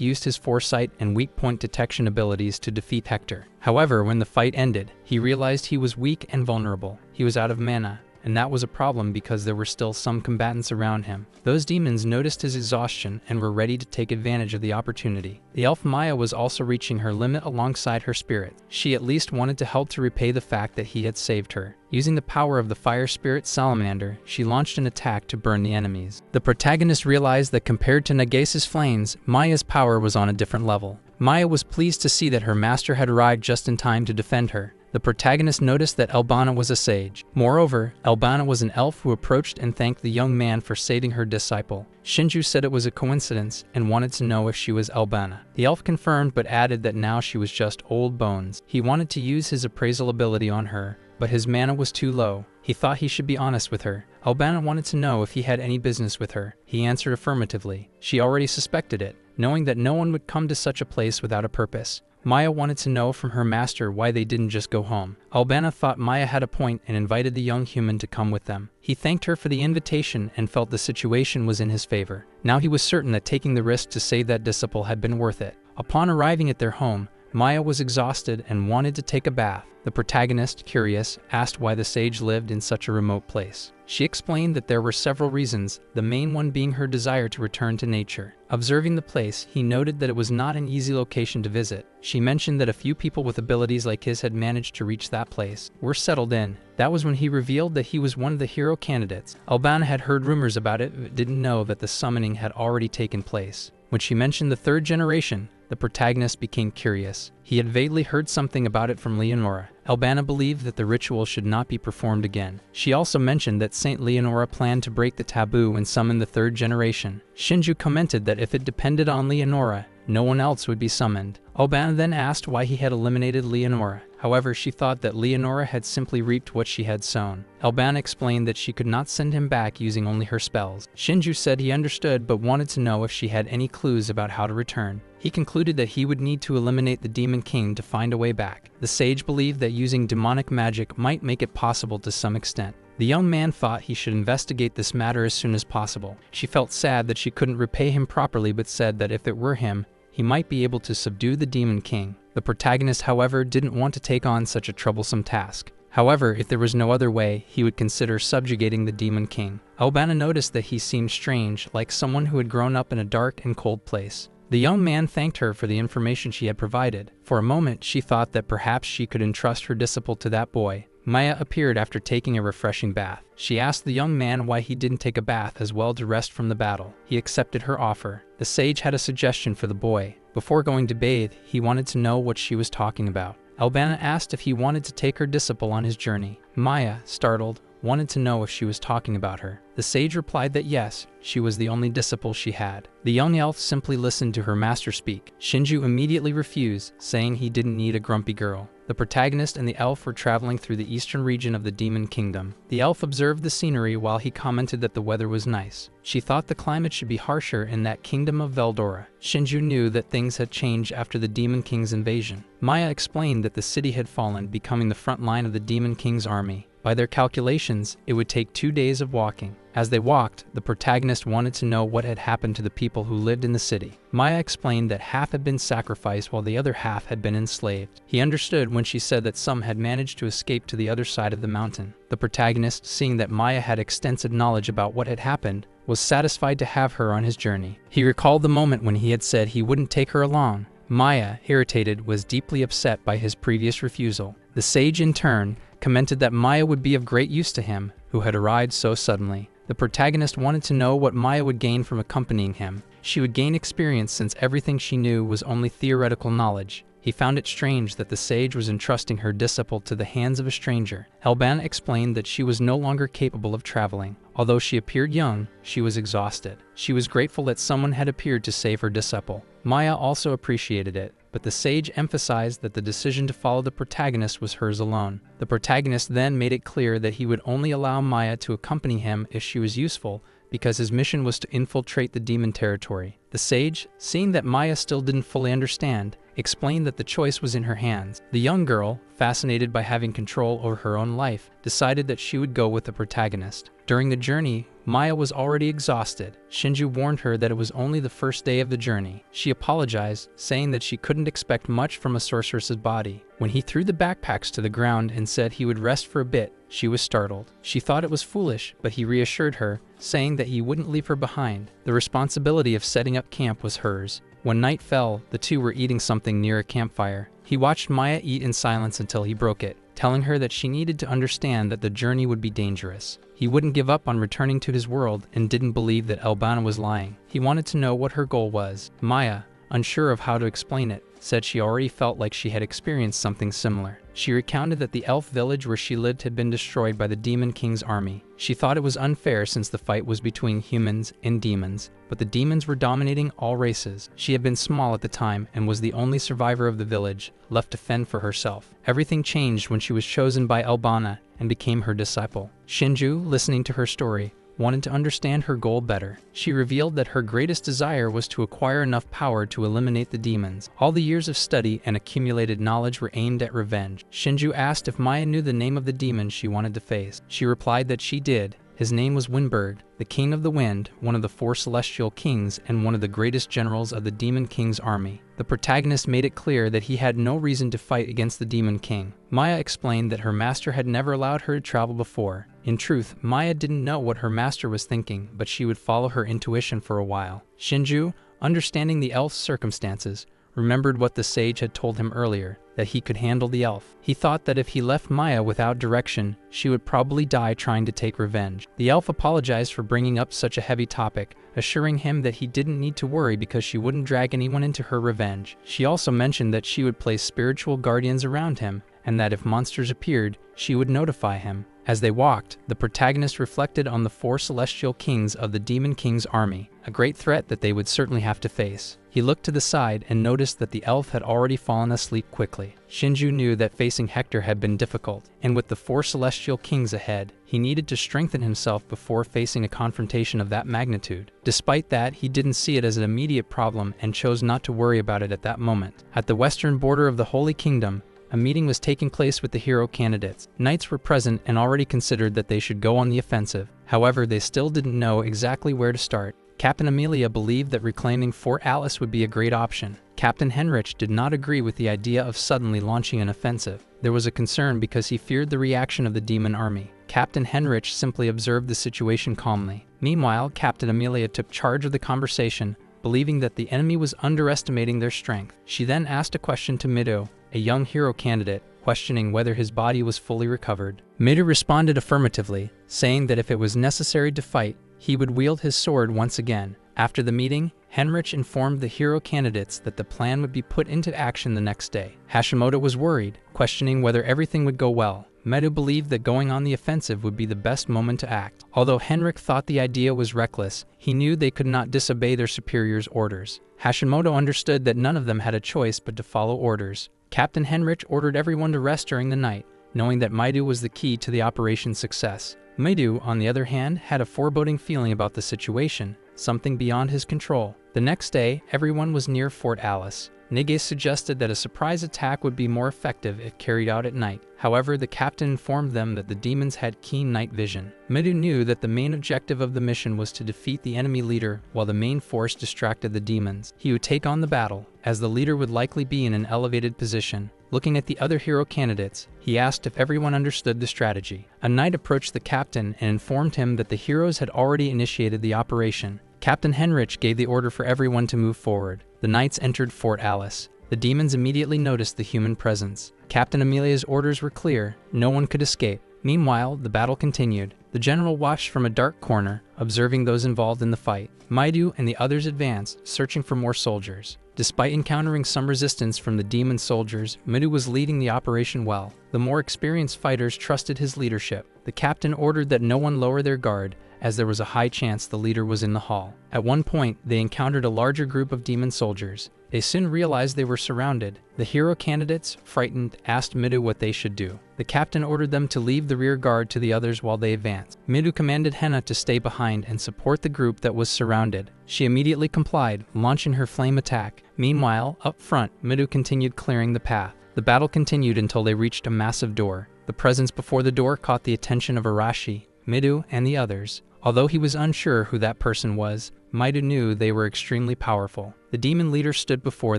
used his foresight and weak point detection abilities to defeat Hector. However, when the fight ended, he realized he was weak and vulnerable. He was out of mana, and that was a problem because there were still some combatants around him. Those demons noticed his exhaustion and were ready to take advantage of the opportunity. The elf Maya was also reaching her limit alongside her spirit. She at least wanted to help to repay the fact that he had saved her. Using the power of the fire spirit salamander, she launched an attack to burn the enemies. The protagonist realized that compared to Nagase's flames, Maya's power was on a different level. Maya was pleased to see that her master had arrived just in time to defend her. The protagonist noticed that Elbana was a sage. Moreover, Elbana was an elf who approached and thanked the young man for saving her disciple. Shinju said it was a coincidence and wanted to know if she was Elbana. The elf confirmed but added that now she was just old bones. He wanted to use his appraisal ability on her, but his mana was too low. He thought he should be honest with her. Albana wanted to know if he had any business with her. He answered affirmatively. She already suspected it, knowing that no one would come to such a place without a purpose. Maya wanted to know from her master why they didn't just go home. Albana thought Maya had a point and invited the young human to come with them. He thanked her for the invitation and felt the situation was in his favor. Now he was certain that taking the risk to save that disciple had been worth it. Upon arriving at their home, Maya was exhausted and wanted to take a bath. The protagonist, curious, asked why the sage lived in such a remote place. She explained that there were several reasons, the main one being her desire to return to nature. Observing the place, he noted that it was not an easy location to visit. She mentioned that a few people with abilities like his had managed to reach that place, were settled in. That was when he revealed that he was one of the hero candidates. Albana had heard rumors about it, but didn't know that the summoning had already taken place. When she mentioned the third generation, the protagonist became curious. He had vaguely heard something about it from Leonora. Albana believed that the ritual should not be performed again. She also mentioned that Saint Leonora planned to break the taboo and summon the third generation. Shinju commented that if it depended on Leonora, no one else would be summoned. Albana then asked why he had eliminated Leonora. However, she thought that Leonora had simply reaped what she had sown. Albana explained that she could not send him back using only her spells. Shinju said he understood but wanted to know if she had any clues about how to return. He concluded that he would need to eliminate the Demon King to find a way back. The sage believed that using demonic magic might make it possible to some extent. The young man thought he should investigate this matter as soon as possible. She felt sad that she couldn't repay him properly but said that if it were him, he might be able to subdue the Demon King. The protagonist, however, didn't want to take on such a troublesome task. However, if there was no other way, he would consider subjugating the Demon King. Albana noticed that he seemed strange, like someone who had grown up in a dark and cold place. The young man thanked her for the information she had provided. For a moment, she thought that perhaps she could entrust her disciple to that boy. Maya appeared after taking a refreshing bath. She asked the young man why he didn't take a bath as well to rest from the battle. He accepted her offer. The sage had a suggestion for the boy. Before going to bathe, he wanted to know what she was talking about. Albana asked if he wanted to take her disciple on his journey. Maya, startled, wanted to know if she was talking about her. The sage replied that yes, she was the only disciple she had. The young elf simply listened to her master speak. Shinju immediately refused, saying he didn't need a grumpy girl. The protagonist and the elf were traveling through the eastern region of the Demon Kingdom. The elf observed the scenery while he commented that the weather was nice. She thought the climate should be harsher in that kingdom of Veldora. Shinju knew that things had changed after the Demon King's invasion. Maya explained that the city had fallen, becoming the front line of the Demon King's army. By their calculations, it would take 2 days of walking. As they walked, the protagonist wanted to know what had happened to the people who lived in the city. Maya explained that half had been sacrificed while the other half had been enslaved. He understood when she said that some had managed to escape to the other side of the mountain. The protagonist, seeing that Maya had extensive knowledge about what had happened, was satisfied to have her on his journey. He recalled the moment when he had said he wouldn't take her along. Maya, irritated, was deeply upset by his previous refusal. The sage, in turn, commented that Maya would be of great use to him, who had arrived so suddenly. The protagonist wanted to know what Maya would gain from accompanying him. She would gain experience since everything she knew was only theoretical knowledge. He found it strange that the sage was entrusting her disciple to the hands of a stranger. Albana explained that she was no longer capable of traveling. Although she appeared young, she was exhausted. She was grateful that someone had appeared to save her disciple. Maya also appreciated it, but the sage emphasized that the decision to follow the protagonist was hers alone. The protagonist then made it clear that he would only allow Maya to accompany him if she was useful, because his mission was to infiltrate the demon territory. The sage, seeing that Maya still didn't fully understand, explained that the choice was in her hands. The young girl, fascinated by having control over her own life, decided that she would go with the protagonist. During the journey, Maya was already exhausted. Shinju warned her that it was only the first day of the journey. She apologized, saying that she couldn't expect much from a sorceress's body. When he threw the backpacks to the ground and said he would rest for a bit, she was startled. She thought it was foolish, but he reassured her, saying that he wouldn't leave her behind. The responsibility of setting up camp was hers. When night fell, the two were eating something near a campfire. He watched Maya eat in silence until he broke it, telling her that she needed to understand that the journey would be dangerous. He wouldn't give up on returning to his world and didn't believe that Albana was lying. He wanted to know what her goal was. Maya, unsure of how to explain it, said she already felt like she had experienced something similar. She recounted that the elf village where she lived had been destroyed by the Demon King's army. She thought it was unfair since the fight was between humans and demons, but the demons were dominating all races. She had been small at the time and was the only survivor of the village, left to fend for herself. Everything changed when she was chosen by Elbana and became her disciple. Shinju, listening to her story, wanted to understand her goal better. She revealed that her greatest desire was to acquire enough power to eliminate the demons. All the years of study and accumulated knowledge were aimed at revenge. Shinju asked if Maya knew the name of the demon she wanted to face. She replied that she did. His name was Windberg, the King of the Wind, one of the 4 celestial kings and one of the greatest generals of the Demon King's army. The protagonist made it clear that he had no reason to fight against the Demon King. Maya explained that her master had never allowed her to travel before. In truth, Maya didn't know what her master was thinking, but she would follow her intuition for a while. Shinju, understanding the elf's circumstances, remembered what the sage had told him earlier, that he could handle the elf. He thought that if he left Maya without direction, she would probably die trying to take revenge. The elf apologized for bringing up such a heavy topic, assuring him that he didn't need to worry because she wouldn't drag anyone into her revenge. She also mentioned that she would place spiritual guardians around him, and that if monsters appeared, she would notify him. As they walked, the protagonist reflected on the 4 celestial kings of the Demon King's army, a great threat that they would certainly have to face. He looked to the side and noticed that the elf had already fallen asleep quickly. Shinju knew that facing Hector had been difficult, and with the 4 celestial kings ahead, he needed to strengthen himself before facing a confrontation of that magnitude. Despite that, he didn't see it as an immediate problem and chose not to worry about it at that moment. At the western border of the Holy Kingdom, a meeting was taking place with the hero candidates. Knights were present and already considered that they should go on the offensive. However, they still didn't know exactly where to start. Captain Amelia believed that reclaiming Fort Alice would be a great option. Captain Henrich did not agree with the idea of suddenly launching an offensive. There was a concern because he feared the reaction of the demon army. Captain Henrich simply observed the situation calmly. Meanwhile, Captain Amelia took charge of the conversation, believing that the enemy was underestimating their strength. She then asked a question to Mido, a young hero candidate, questioning whether his body was fully recovered. Mido responded affirmatively, saying that if it was necessary to fight, he would wield his sword once again. After the meeting, Henrich informed the hero candidates that the plan would be put into action the next day. Hashimoto was worried, questioning whether everything would go well. Medu believed that going on the offensive would be the best moment to act. Although Henrik thought the idea was reckless, he knew they could not disobey their superiors' orders. Hashimoto understood that none of them had a choice but to follow orders. Captain Henrich ordered everyone to rest during the night, knowing that Maidu was the key to the operation's success. Maidu, on the other hand, had a foreboding feeling about the situation, something beyond his control. The next day, everyone was near Fort Alice. Nige suggested that a surprise attack would be more effective if carried out at night. However, the captain informed them that the demons had keen night vision. Midu knew that the main objective of the mission was to defeat the enemy leader while the main force distracted the demons. He would take on the battle, as the leader would likely be in an elevated position. Looking at the other hero candidates, he asked if everyone understood the strategy. A knight approached the captain and informed him that the heroes had already initiated the operation. Captain Henrich gave the order for everyone to move forward. The knights entered Fort Alice. The demons immediately noticed the human presence. Captain Amelia's orders were clear. No one could escape. Meanwhile, the battle continued. The general watched from a dark corner, observing those involved in the fight. Maidu and the others advanced, searching for more soldiers. Despite encountering some resistance from the demon soldiers, Midu was leading the operation well. The more experienced fighters trusted his leadership. The captain ordered that no one lower their guard, as there was a high chance the leader was in the hall. At one point, they encountered a larger group of demon soldiers. They soon realized they were surrounded. The hero candidates, frightened, asked Midu what they should do. The captain ordered them to leave the rear guard to the others while they advanced. Midu commanded Henna to stay behind and support the group that was surrounded. She immediately complied, launching her flame attack. Meanwhile, up front, Midu continued clearing the path. The battle continued until they reached a massive door. The presence before the door caught the attention of Arashi, Midu, and the others. Although he was unsure who that person was, Maidu knew they were extremely powerful. The demon leader stood before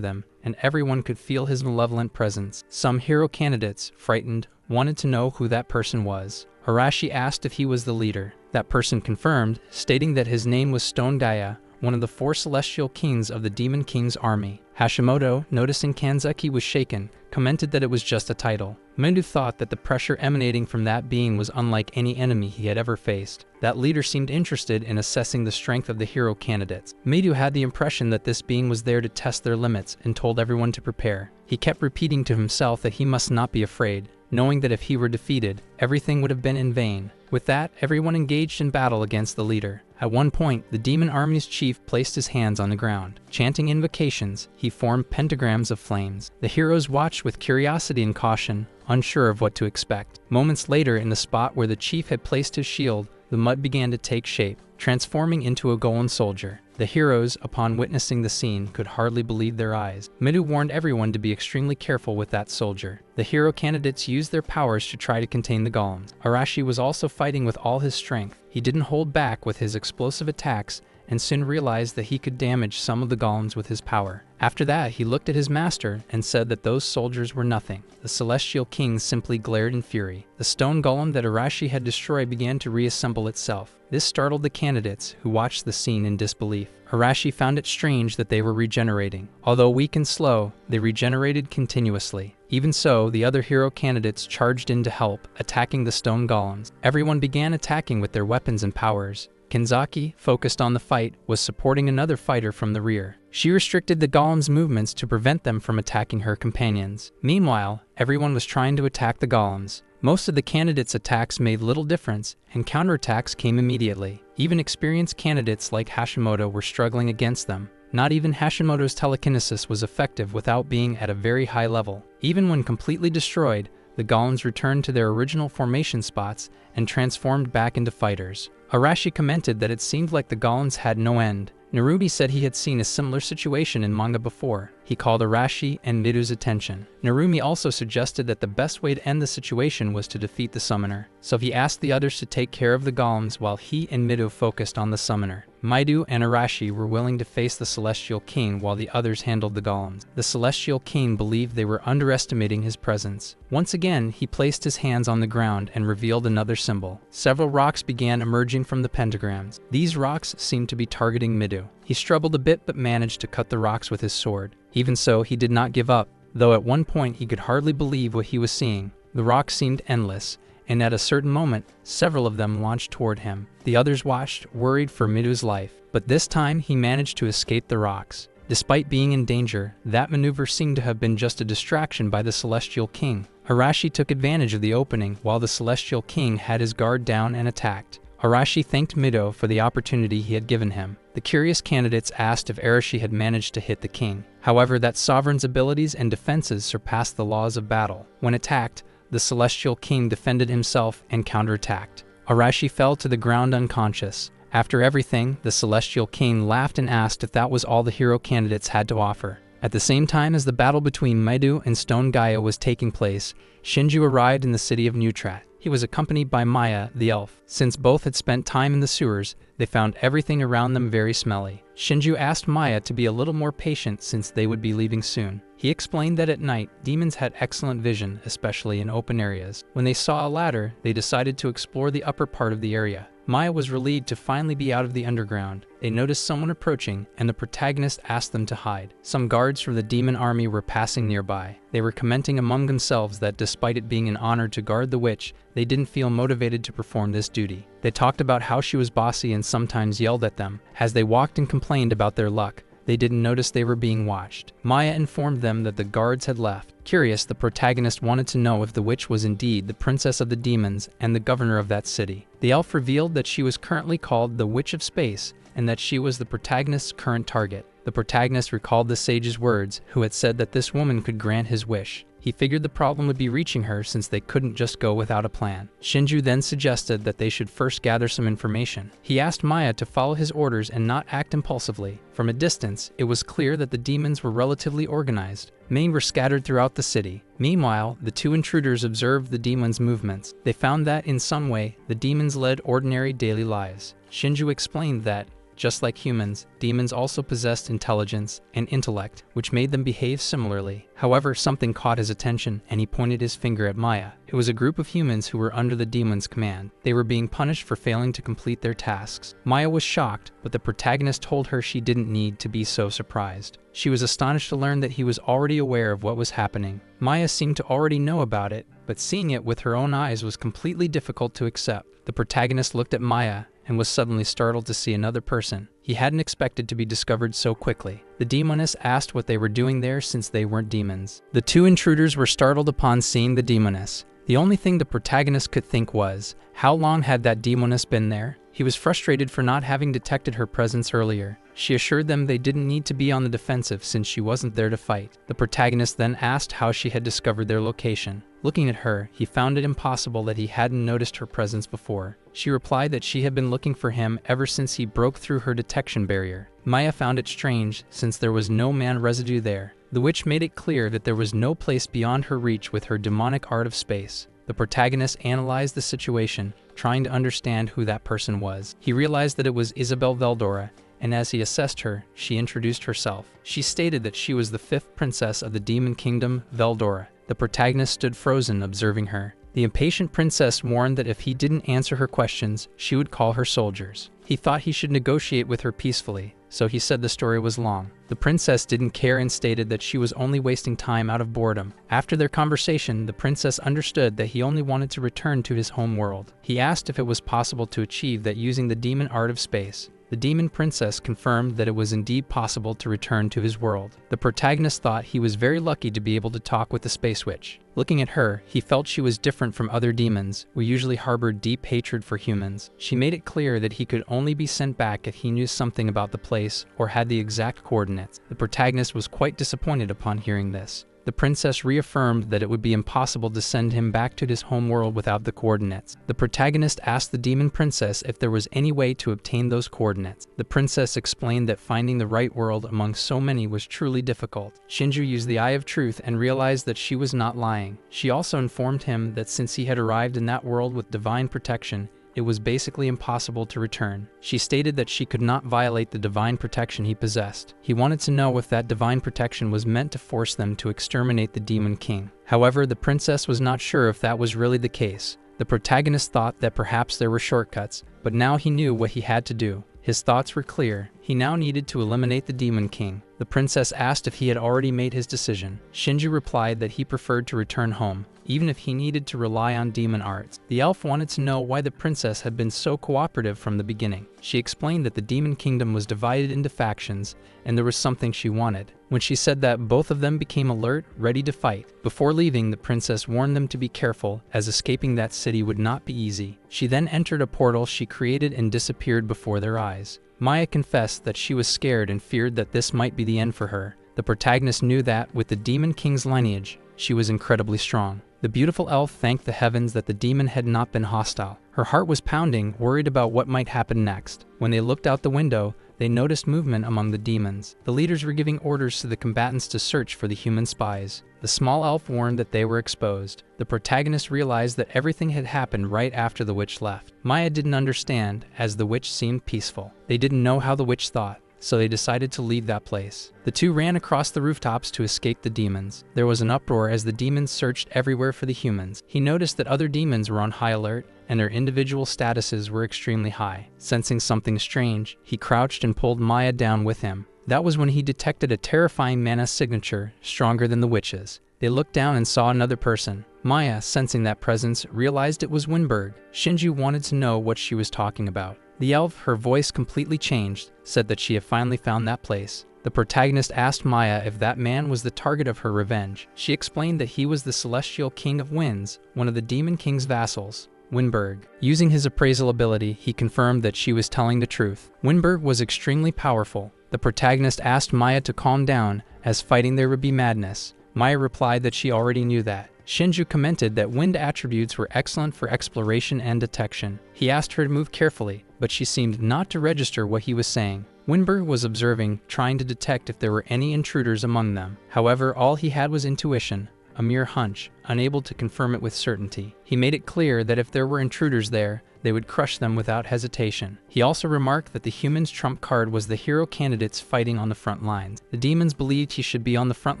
them, and everyone could feel his malevolent presence. Some hero candidates, frightened, wanted to know who that person was. Arashi asked if he was the leader. That person confirmed, stating that his name was Stone Daya, one of the 4 celestial kings of the Demon King's army. Hashimoto, noticing Kanzeki was shaken, commented that it was just a title. Midu thought that the pressure emanating from that being was unlike any enemy he had ever faced. That leader seemed interested in assessing the strength of the hero candidates. Midu had the impression that this being was there to test their limits and told everyone to prepare. He kept repeating to himself that he must not be afraid, knowing that if he were defeated, everything would have been in vain. With that, everyone engaged in battle against the leader. At one point, the demon army's chief placed his hands on the ground. Chanting invocations, he formed pentagrams of flames. The heroes watched with curiosity and caution, unsure of what to expect. Moments later, in the spot where the chief had placed his shield, the mud began to take shape, transforming into a golem soldier. The heroes, upon witnessing the scene, could hardly believe their eyes. Midu warned everyone to be extremely careful with that soldier. The hero candidates used their powers to try to contain the golems. Arashi was also fighting with all his strength. He didn't hold back with his explosive attacks and soon realized that he could damage some of the golems with his power. After that, he looked at his master and said that those soldiers were nothing. The celestial king simply glared in fury. The stone golem that Arashi had destroyed began to reassemble itself. This startled the candidates, who watched the scene in disbelief. Arashi found it strange that they were regenerating. Although weak and slow, they regenerated continuously. Even so, the other hero candidates charged in to help, attacking the stone golems. Everyone began attacking with their weapons and powers. Kanzaki, focused on the fight, was supporting another fighter from the rear. She restricted the golems' movements to prevent them from attacking her companions. Meanwhile, everyone was trying to attack the golems. Most of the candidates' attacks made little difference, and counterattacks came immediately. Even experienced candidates like Hashimoto were struggling against them. Not even Hashimoto's telekinesis was effective without being at a very high level. Even when completely destroyed, the golems returned to their original formation spots and transformed back into fighters. Arashi commented that it seemed like the golems had no end. Narumi said he had seen a similar situation in manga before. He called Arashi and Midu's attention. Narumi also suggested that the best way to end the situation was to defeat the summoner, so he asked the others to take care of the golems while he and Midu focused on the summoner. Midu and Arashi were willing to face the Celestial King while the others handled the golems. The Celestial King believed they were underestimating his presence. Once again, he placed his hands on the ground and revealed another symbol. Several rocks began emerging from the pentagrams. These rocks seemed to be targeting Midu. He struggled a bit but managed to cut the rocks with his sword. Even so, he did not give up, though at one point he could hardly believe what he was seeing. The rocks seemed endless, and at a certain moment, several of them launched toward him. The others watched, worried for Midu's life, but this time he managed to escape the rocks. Despite being in danger, that maneuver seemed to have been just a distraction by the Celestial King. Arashi took advantage of the opening while the Celestial King had his guard down and attacked. Arashi thanked Mido for the opportunity he had given him. The curious candidates asked if Arashi had managed to hit the king. However, that sovereign's abilities and defenses surpassed the laws of battle. When attacked, the Celestial King defended himself and counterattacked. Arashi fell to the ground unconscious. After everything, the Celestial King laughed and asked if that was all the hero candidates had to offer. At the same time as the battle between Midu and Stone Gaia was taking place, Shinju arrived in the city of Neutrat. He was accompanied by Maya, the elf. Since both had spent time in the sewers, they found everything around them very smelly. Shinju asked Maya to be a little more patient since they would be leaving soon. He explained that at night, demons had excellent vision, especially in open areas. When they saw a ladder, they decided to explore the upper part of the area. Maya was relieved to finally be out of the underground. They noticed someone approaching, and the protagonist asked them to hide. Some guards from the demon army were passing nearby. They were commenting among themselves that despite it being an honor to guard the witch, they didn't feel motivated to perform this duty. They talked about how she was bossy and sometimes yelled at them. As they walked and complained about their luck, they didn't notice they were being watched. Maya informed them that the guards had left. Curious, the protagonist wanted to know if the witch was indeed the princess of the demons and the governor of that city. The elf revealed that she was currently called the Witch of Space and that she was the protagonist's current target. The protagonist recalled the sage's words, who had said that this woman could grant his wish. He figured the problem would be reaching her since they couldn't just go without a plan. Shinju then suggested that they should first gather some information. He asked Maya to follow his orders and not act impulsively. From a distance, it was clear that the demons were relatively organized. Many were scattered throughout the city. Meanwhile, the two intruders observed the demons' movements. They found that, in some way, the demons led ordinary daily lives. Shinju explained that, Just like humans, demons also possessed intelligence and intellect, which made them behave similarly. However, something caught his attention, and he pointed his finger at Maya. It was a group of humans who were under the demon's command. They were being punished for failing to complete their tasks. Maya was shocked, but the protagonist told her she didn't need to be so surprised. She was astonished to learn that he was already aware of what was happening. Maya seemed to already know about it, but seeing it with her own eyes was completely difficult to accept. The protagonist looked at Maya and was suddenly startled to see another person. He hadn't expected to be discovered so quickly. The demoness asked what they were doing there since they weren't demons. The two intruders were startled upon seeing the demoness. The only thing the protagonist could think was, how long had that demoness been there? He was frustrated for not having detected her presence earlier. She assured them they didn't need to be on the defensive since she wasn't there to fight. The protagonist then asked how she had discovered their location. Looking at her, he found it impossible that he hadn't noticed her presence before. She replied that she had been looking for him ever since he broke through her detection barrier. Maya found it strange since there was no man residue there. The witch made it clear that there was no place beyond her reach with her demonic art of space. The protagonist analyzed the situation, trying to understand who that person was. He realized that it was Isabel Veldora, and as he assessed her, she introduced herself. She stated that she was the 5th princess of the demon kingdom, Veldora. The protagonist stood frozen, observing her. The impatient princess warned that if he didn't answer her questions, she would call her soldiers. He thought he should negotiate with her peacefully, so he said the story was long. The princess didn't care and stated that she was only wasting time out of boredom. After their conversation, the princess understood that he only wanted to return to his home world. He asked if it was possible to achieve that using the demon art of space. The demon princess confirmed that it was indeed possible to return to his world. The protagonist thought he was very lucky to be able to talk with the space witch. Looking at her, he felt she was different from other demons, who usually harbored deep hatred for humans. She made it clear that he could only be sent back if he knew something about the place or had the exact coordinates. The protagonist was quite disappointed upon hearing this. The princess reaffirmed that it would be impossible to send him back to his home world without the coordinates. The protagonist asked the demon princess if there was any way to obtain those coordinates. The princess explained that finding the right world among so many was truly difficult. Shinju used the eye of truth and realized that she was not lying. She also informed him that since he had arrived in that world with divine protection, it was basically impossible to return. She stated that she could not violate the divine protection he possessed. He wanted to know if that divine protection was meant to force them to exterminate the Demon King. However, the princess was not sure if that was really the case. The protagonist thought that perhaps there were shortcuts, but now he knew what he had to do. His thoughts were clear. He now needed to eliminate the Demon King. The princess asked if he had already made his decision. Shinju replied that he preferred to return home, even if he needed to rely on demon arts. The elf wanted to know why the princess had been so cooperative from the beginning. She explained that the Demon Kingdom was divided into factions, and there was something she wanted. When she said that, both of them became alert, ready to fight. Before leaving, the princess warned them to be careful, as escaping that city would not be easy. She then entered a portal she created and disappeared before their eyes. Maya confessed that she was scared and feared that this might be the end for her. The protagonist knew that, with the Demon King's lineage, she was incredibly strong. The beautiful elf thanked the heavens that the demon had not been hostile. Her heart was pounding, worried about what might happen next. When they looked out the window, they noticed movement among the demons. The leaders were giving orders to the combatants to search for the human spies. The small elf warned that they were exposed. The protagonist realized that everything had happened right after the witch left. Maya didn't understand, as the witch seemed peaceful. They didn't know how the witch thought, so they decided to leave that place. The two ran across the rooftops to escape the demons. There was an uproar as the demons searched everywhere for the humans. He noticed that other demons were on high alert, and their individual statuses were extremely high. Sensing something strange, he crouched and pulled Maya down with him. That was when he detected a terrifying mana signature, stronger than the witch's. They looked down and saw another person. Maya, sensing that presence, realized it was Winberg. Shinju wanted to know what she was talking about. The elf, her voice completely changed, said that she had finally found that place. The protagonist asked Maya if that man was the target of her revenge. She explained that he was the Celestial King of Winds, one of the Demon King's vassals, Winberg. Using his appraisal ability, he confirmed that she was telling the truth. Winberg was extremely powerful. The protagonist asked Maya to calm down, as fighting there would be madness. Maya replied that she already knew that. Shinju commented that wind attributes were excellent for exploration and detection. He asked her to move carefully, but she seemed not to register what he was saying. Winberg was observing, trying to detect if there were any intruders among them. However, all he had was intuition. a mere hunch, unable to confirm it with certainty. He made it clear that if there were intruders there, they would crush them without hesitation. He also remarked that the humans' trump card was the hero candidates fighting on the front lines. The demons believed he should be on the front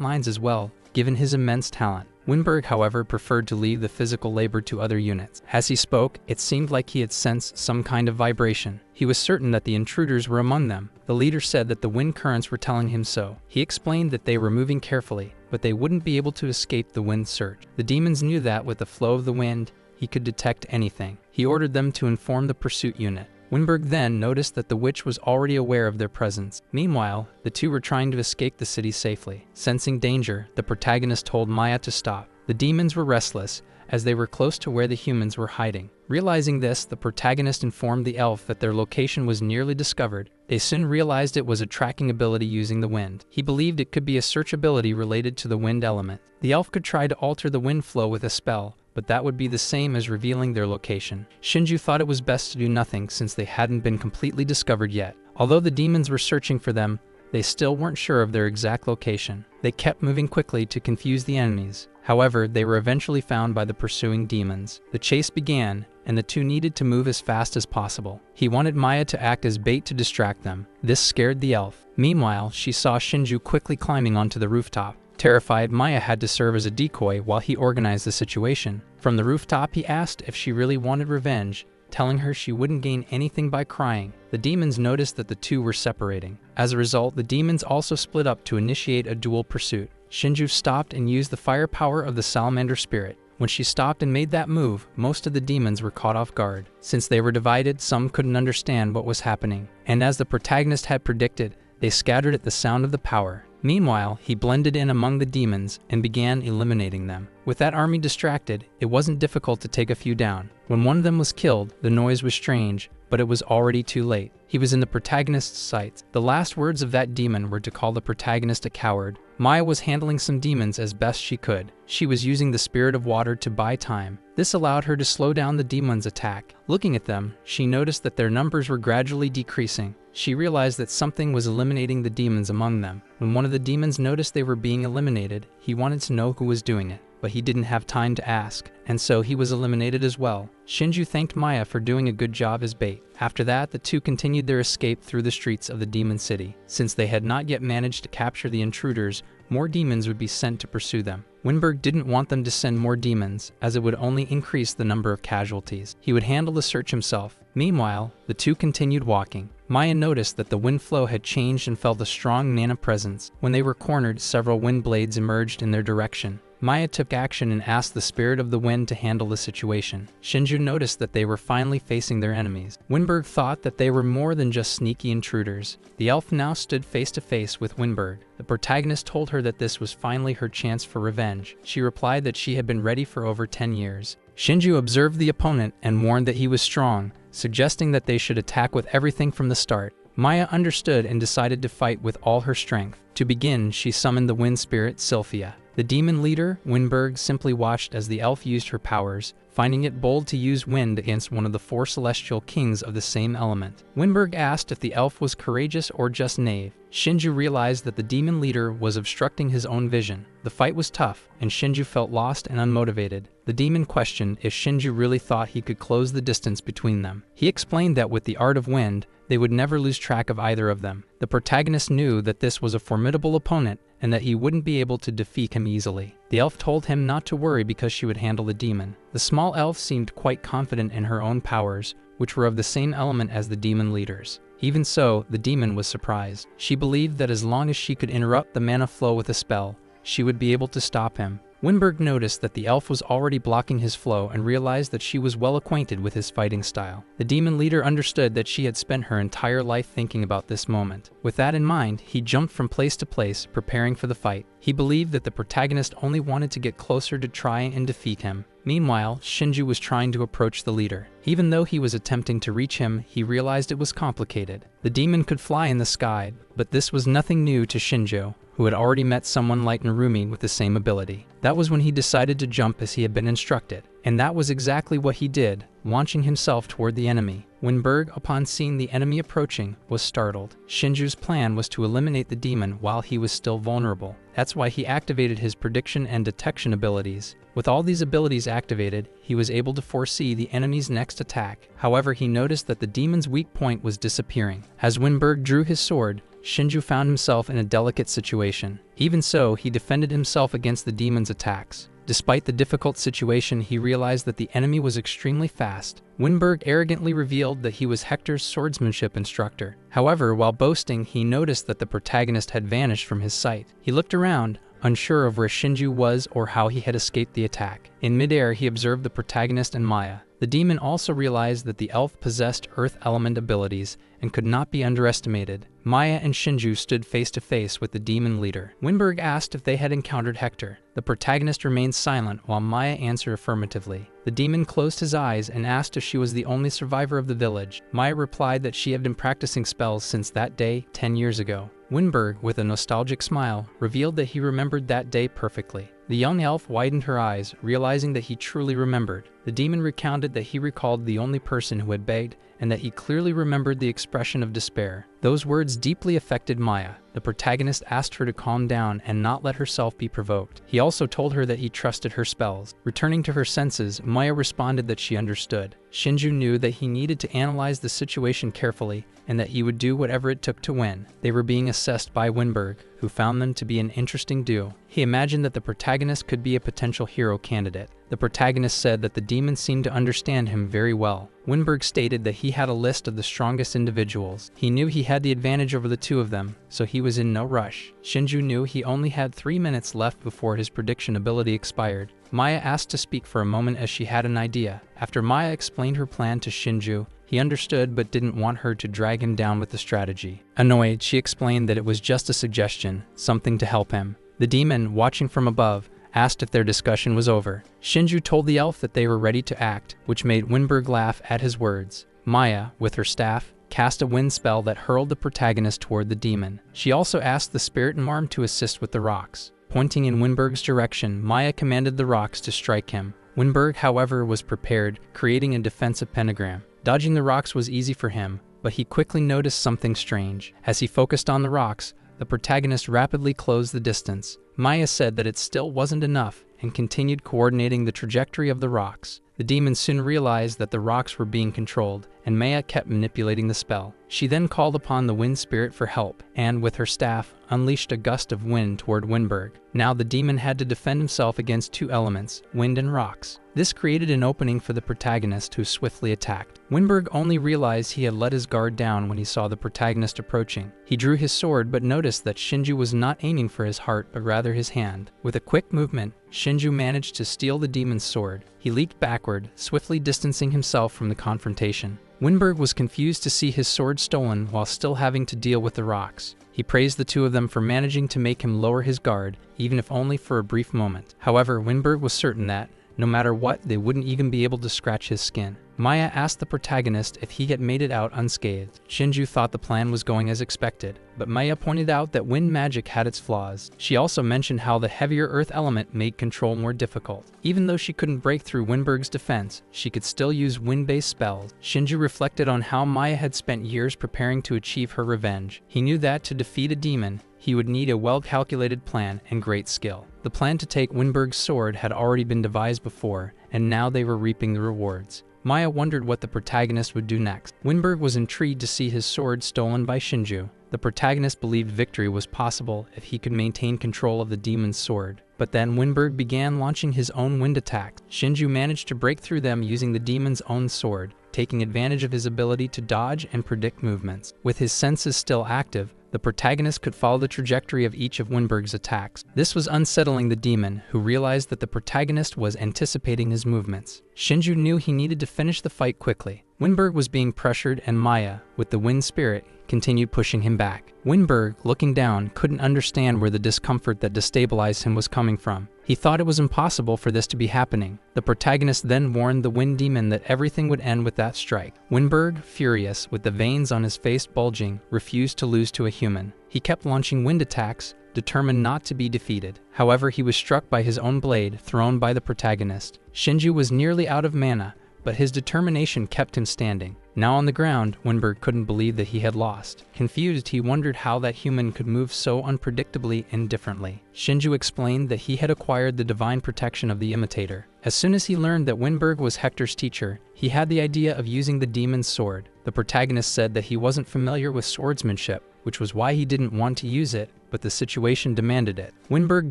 lines as well, given his immense talent. Winberg, however, preferred to leave the physical labor to other units. As he spoke, it seemed like he had sensed some kind of vibration. He was certain that the intruders were among them. The leader said that the wind currents were telling him so. He explained that they were moving carefully, but they wouldn't be able to escape the wind surge. The demons knew that with the flow of the wind, he could detect anything. He ordered them to inform the pursuit unit. Winberg then noticed that the witch was already aware of their presence. Meanwhile, the two were trying to escape the city safely. Sensing danger, the protagonist told Maya to stop. The demons were restless, as they were close to where the humans were hiding. Realizing this, the protagonist informed the elf that their location was nearly discovered. They soon realized it was a tracking ability using the wind. He believed it could be a search ability related to the wind element. The elf could try to alter the wind flow with a spell, but that would be the same as revealing their location. Shinju thought it was best to do nothing since they hadn't been completely discovered yet. Although the demons were searching for them, they still weren't sure of their exact location. They kept moving quickly to confuse the enemies. However, they were eventually found by the pursuing demons. The chase began, and the two needed to move as fast as possible. He wanted Maya to act as bait to distract them. This scared the elf. Meanwhile, she saw Shinju quickly climbing onto the rooftop. Terrified, Maya had to serve as a decoy while he organized the situation. From the rooftop, he asked if she really wanted revenge, telling her she wouldn't gain anything by crying. The demons noticed that the two were separating. As a result, the demons also split up to initiate a dual pursuit. Shinju stopped and used the firepower of the salamander spirit. When she stopped and made that move, most of the demons were caught off guard. Since they were divided, some couldn't understand what was happening. And as the protagonist had predicted, they scattered at the sound of the power. Meanwhile, he blended in among the demons and began eliminating them. With that army distracted, it wasn't difficult to take a few down. When one of them was killed, the noise was strange, but it was already too late. He was in the protagonist's sights. The last words of that demon were to call the protagonist a coward. Maya was handling some demons as best she could. She was using the spirit of water to buy time. This allowed her to slow down the demons' attack. Looking at them, she noticed that their numbers were gradually decreasing. She realized that something was eliminating the demons among them. When one of the demons noticed they were being eliminated, he wanted to know who was doing it, but he didn't have time to ask, and so he was eliminated as well. Shinju thanked Maya for doing a good job as bait. After that, the two continued their escape through the streets of the demon city. Since they had not yet managed to capture the intruders, more demons would be sent to pursue them. Winberg didn't want them to send more demons, as it would only increase the number of casualties. He would handle the search himself. Meanwhile, the two continued walking. Maya noticed that the wind flow had changed and felt a strong Nana presence. When they were cornered, several wind blades emerged in their direction. Maya took action and asked the spirit of the wind to handle the situation. Shinju noticed that they were finally facing their enemies. Winberg thought that they were more than just sneaky intruders. The elf now stood face to face with Winberg. The protagonist told her that this was finally her chance for revenge. She replied that she had been ready for over 10 years. Shinju observed the opponent and warned that he was strong, suggesting that they should attack with everything from the start. Maya understood and decided to fight with all her strength. To begin, she summoned the wind spirit Sylphia. The demon leader, Winberg, simply watched as the elf used her powers, finding it bold to use wind against one of the 4 celestial kings of the same element. Winberg asked if the elf was courageous or just knave. Shinju realized that the demon leader was obstructing his own vision. The fight was tough, and Shinju felt lost and unmotivated. The demon questioned if Shinju really thought he could close the distance between them. He explained that with the art of wind, they would never lose track of either of them. The protagonist knew that this was a formidable opponent and that he wouldn't be able to defeat him easily. The elf told him not to worry because she would handle the demon. The small elf seemed quite confident in her own powers, which were of the same element as the demon leaders. Even so, the demon was surprised. She believed that as long as she could interrupt the mana flow with a spell, she would be able to stop him. Winberg noticed that the elf was already blocking his flow and realized that she was well acquainted with his fighting style. The demon leader understood that she had spent her entire life thinking about this moment. With that in mind, he jumped from place to place, preparing for the fight. He believed that the protagonist only wanted to get closer to try and defeat him. Meanwhile, Shinju was trying to approach the leader. Even though he was attempting to reach him, he realized it was complicated. The demon could fly in the sky, but this was nothing new to Shinju, who had already met someone like Narumi with the same ability. That was when he decided to jump as he had been instructed. And that was exactly what he did. launching himself toward the enemy. When Berg, upon seeing the enemy approaching, was startled. Shinju's plan was to eliminate the demon while he was still vulnerable. That's why he activated his prediction and detection abilities. With all these abilities activated, he was able to foresee the enemy's next attack. However, he noticed that the demon's weak point was disappearing. As when Berg drew his sword, Shinju found himself in a delicate situation. Even so, he defended himself against the demon's attacks. Despite the difficult situation, he realized that the enemy was extremely fast. Winberg arrogantly revealed that he was Hector's swordsmanship instructor. However, while boasting, he noticed that the protagonist had vanished from his sight. He looked around, unsure of where Shinju was or how he had escaped the attack. In midair, he observed the protagonist and Maya. The demon also realized that the elf possessed earth element abilities and could not be underestimated. Maya and Shinju stood face to face with the demon leader. Winberg asked if they had encountered Hector. The protagonist remained silent while Maya answered affirmatively. The demon closed his eyes and asked if she was the only survivor of the village. Maya replied that she had been practicing spells since that day 10 years ago. Winberg, with a nostalgic smile, revealed that he remembered that day perfectly. The young elf widened her eyes, realizing that he truly remembered. The demon recounted that he recalled the only person who had begged, and that he clearly remembered the expression of despair. Those words deeply affected Maya. The protagonist asked her to calm down and not let herself be provoked. He also told her that he trusted her spells. Returning to her senses, Maya responded that she understood. Shinju knew that he needed to analyze the situation carefully and that he would do whatever it took to win. They were being assessed by Winberg, who found them to be an interesting duo. He imagined that the protagonist could be a potential hero candidate. The protagonist said that the demon seemed to understand him very well. Winberg stated that he had a list of the strongest individuals. He knew he had the advantage over the two of them, so he was in no rush. Shinju knew he only had 3 minutes left before his prediction ability expired. Maya asked to speak for a moment as she had an idea. After Maya explained her plan to Shinju, he understood but didn't want her to drag him down with the strategy. Annoyed, she explained that it was just a suggestion, something to help him. The demon, watching from above, asked if their discussion was over. Shinju told the elf that they were ready to act, which made Winberg laugh at his words. Maya, with her staff, cast a wind spell that hurled the protagonist toward the demon. She also asked the spirit and Marm to assist with the rocks. Pointing in Winberg's direction, Maya commanded the rocks to strike him. Winberg, however, was prepared, creating a defensive pentagram. Dodging the rocks was easy for him, but he quickly noticed something strange. As he focused on the rocks, the protagonist rapidly closed the distance. Maya said that it still wasn't enough and continued coordinating the trajectory of the rocks. The demon soon realized that the rocks were being controlled, and Maya kept manipulating the spell. She then called upon the wind spirit for help, and with her staff, unleashed a gust of wind toward Winberg. Now the demon had to defend himself against two elements, wind and rocks. This created an opening for the protagonist, who swiftly attacked. Winberg only realized he had let his guard down when he saw the protagonist approaching. He drew his sword but noticed that Shinju was not aiming for his heart but rather his hand. With a quick movement, Shinju managed to steal the demon's sword. He leaped backward, swiftly distancing himself from the confrontation. Winberg was confused to see his sword stolen while still having to deal with the rocks. He praised the two of them for managing to make him lower his guard, even if only for a brief moment. However, Winberg was certain that, no matter what, they wouldn't even be able to scratch his skin. Maya asked the protagonist if he had made it out unscathed. Shinju thought the plan was going as expected, but Maya pointed out that wind magic had its flaws. She also mentioned how the heavier earth element made control more difficult. Even though she couldn't break through Winberg's defense, she could still use wind-based spells. Shinju reflected on how Maya had spent years preparing to achieve her revenge. He knew that to defeat a demon, he would need a well-calculated plan and great skill. The plan to take Winberg's sword had already been devised before, and now they were reaping the rewards. Maya wondered what the protagonist would do next. Winberg was intrigued to see his sword stolen by Shinju. The protagonist believed victory was possible if he could maintain control of the demon's sword. But then Winberg began launching his own wind attacks. Shinju managed to break through them using the demon's own sword, taking advantage of his ability to dodge and predict movements. With his senses still active, the protagonist could follow the trajectory of each of Winberg's attacks. This was unsettling the demon, who realized that the protagonist was anticipating his movements. Shinju knew he needed to finish the fight quickly. Winberg was being pressured, and Maya, with the wind spirit, continued pushing him back. Winberg, looking down, couldn't understand where the discomfort that destabilized him was coming from. He thought it was impossible for this to be happening. The protagonist then warned the wind demon that everything would end with that strike. Winberg, furious, with the veins on his face bulging, refused to lose to a human. He kept launching wind attacks, determined not to be defeated. However, he was struck by his own blade, thrown by the protagonist. Shinju was nearly out of mana, but his determination kept him standing. Now on the ground, Winberg couldn't believe that he had lost. Confused, he wondered how that human could move so unpredictably and differently. Shinju explained that he had acquired the divine protection of the imitator. As soon as he learned that Winberg was Hector's teacher, he had the idea of using the demon's sword. The protagonist said that he wasn't familiar with swordsmanship, which was why he didn't want to use it, but the situation demanded it. Winberg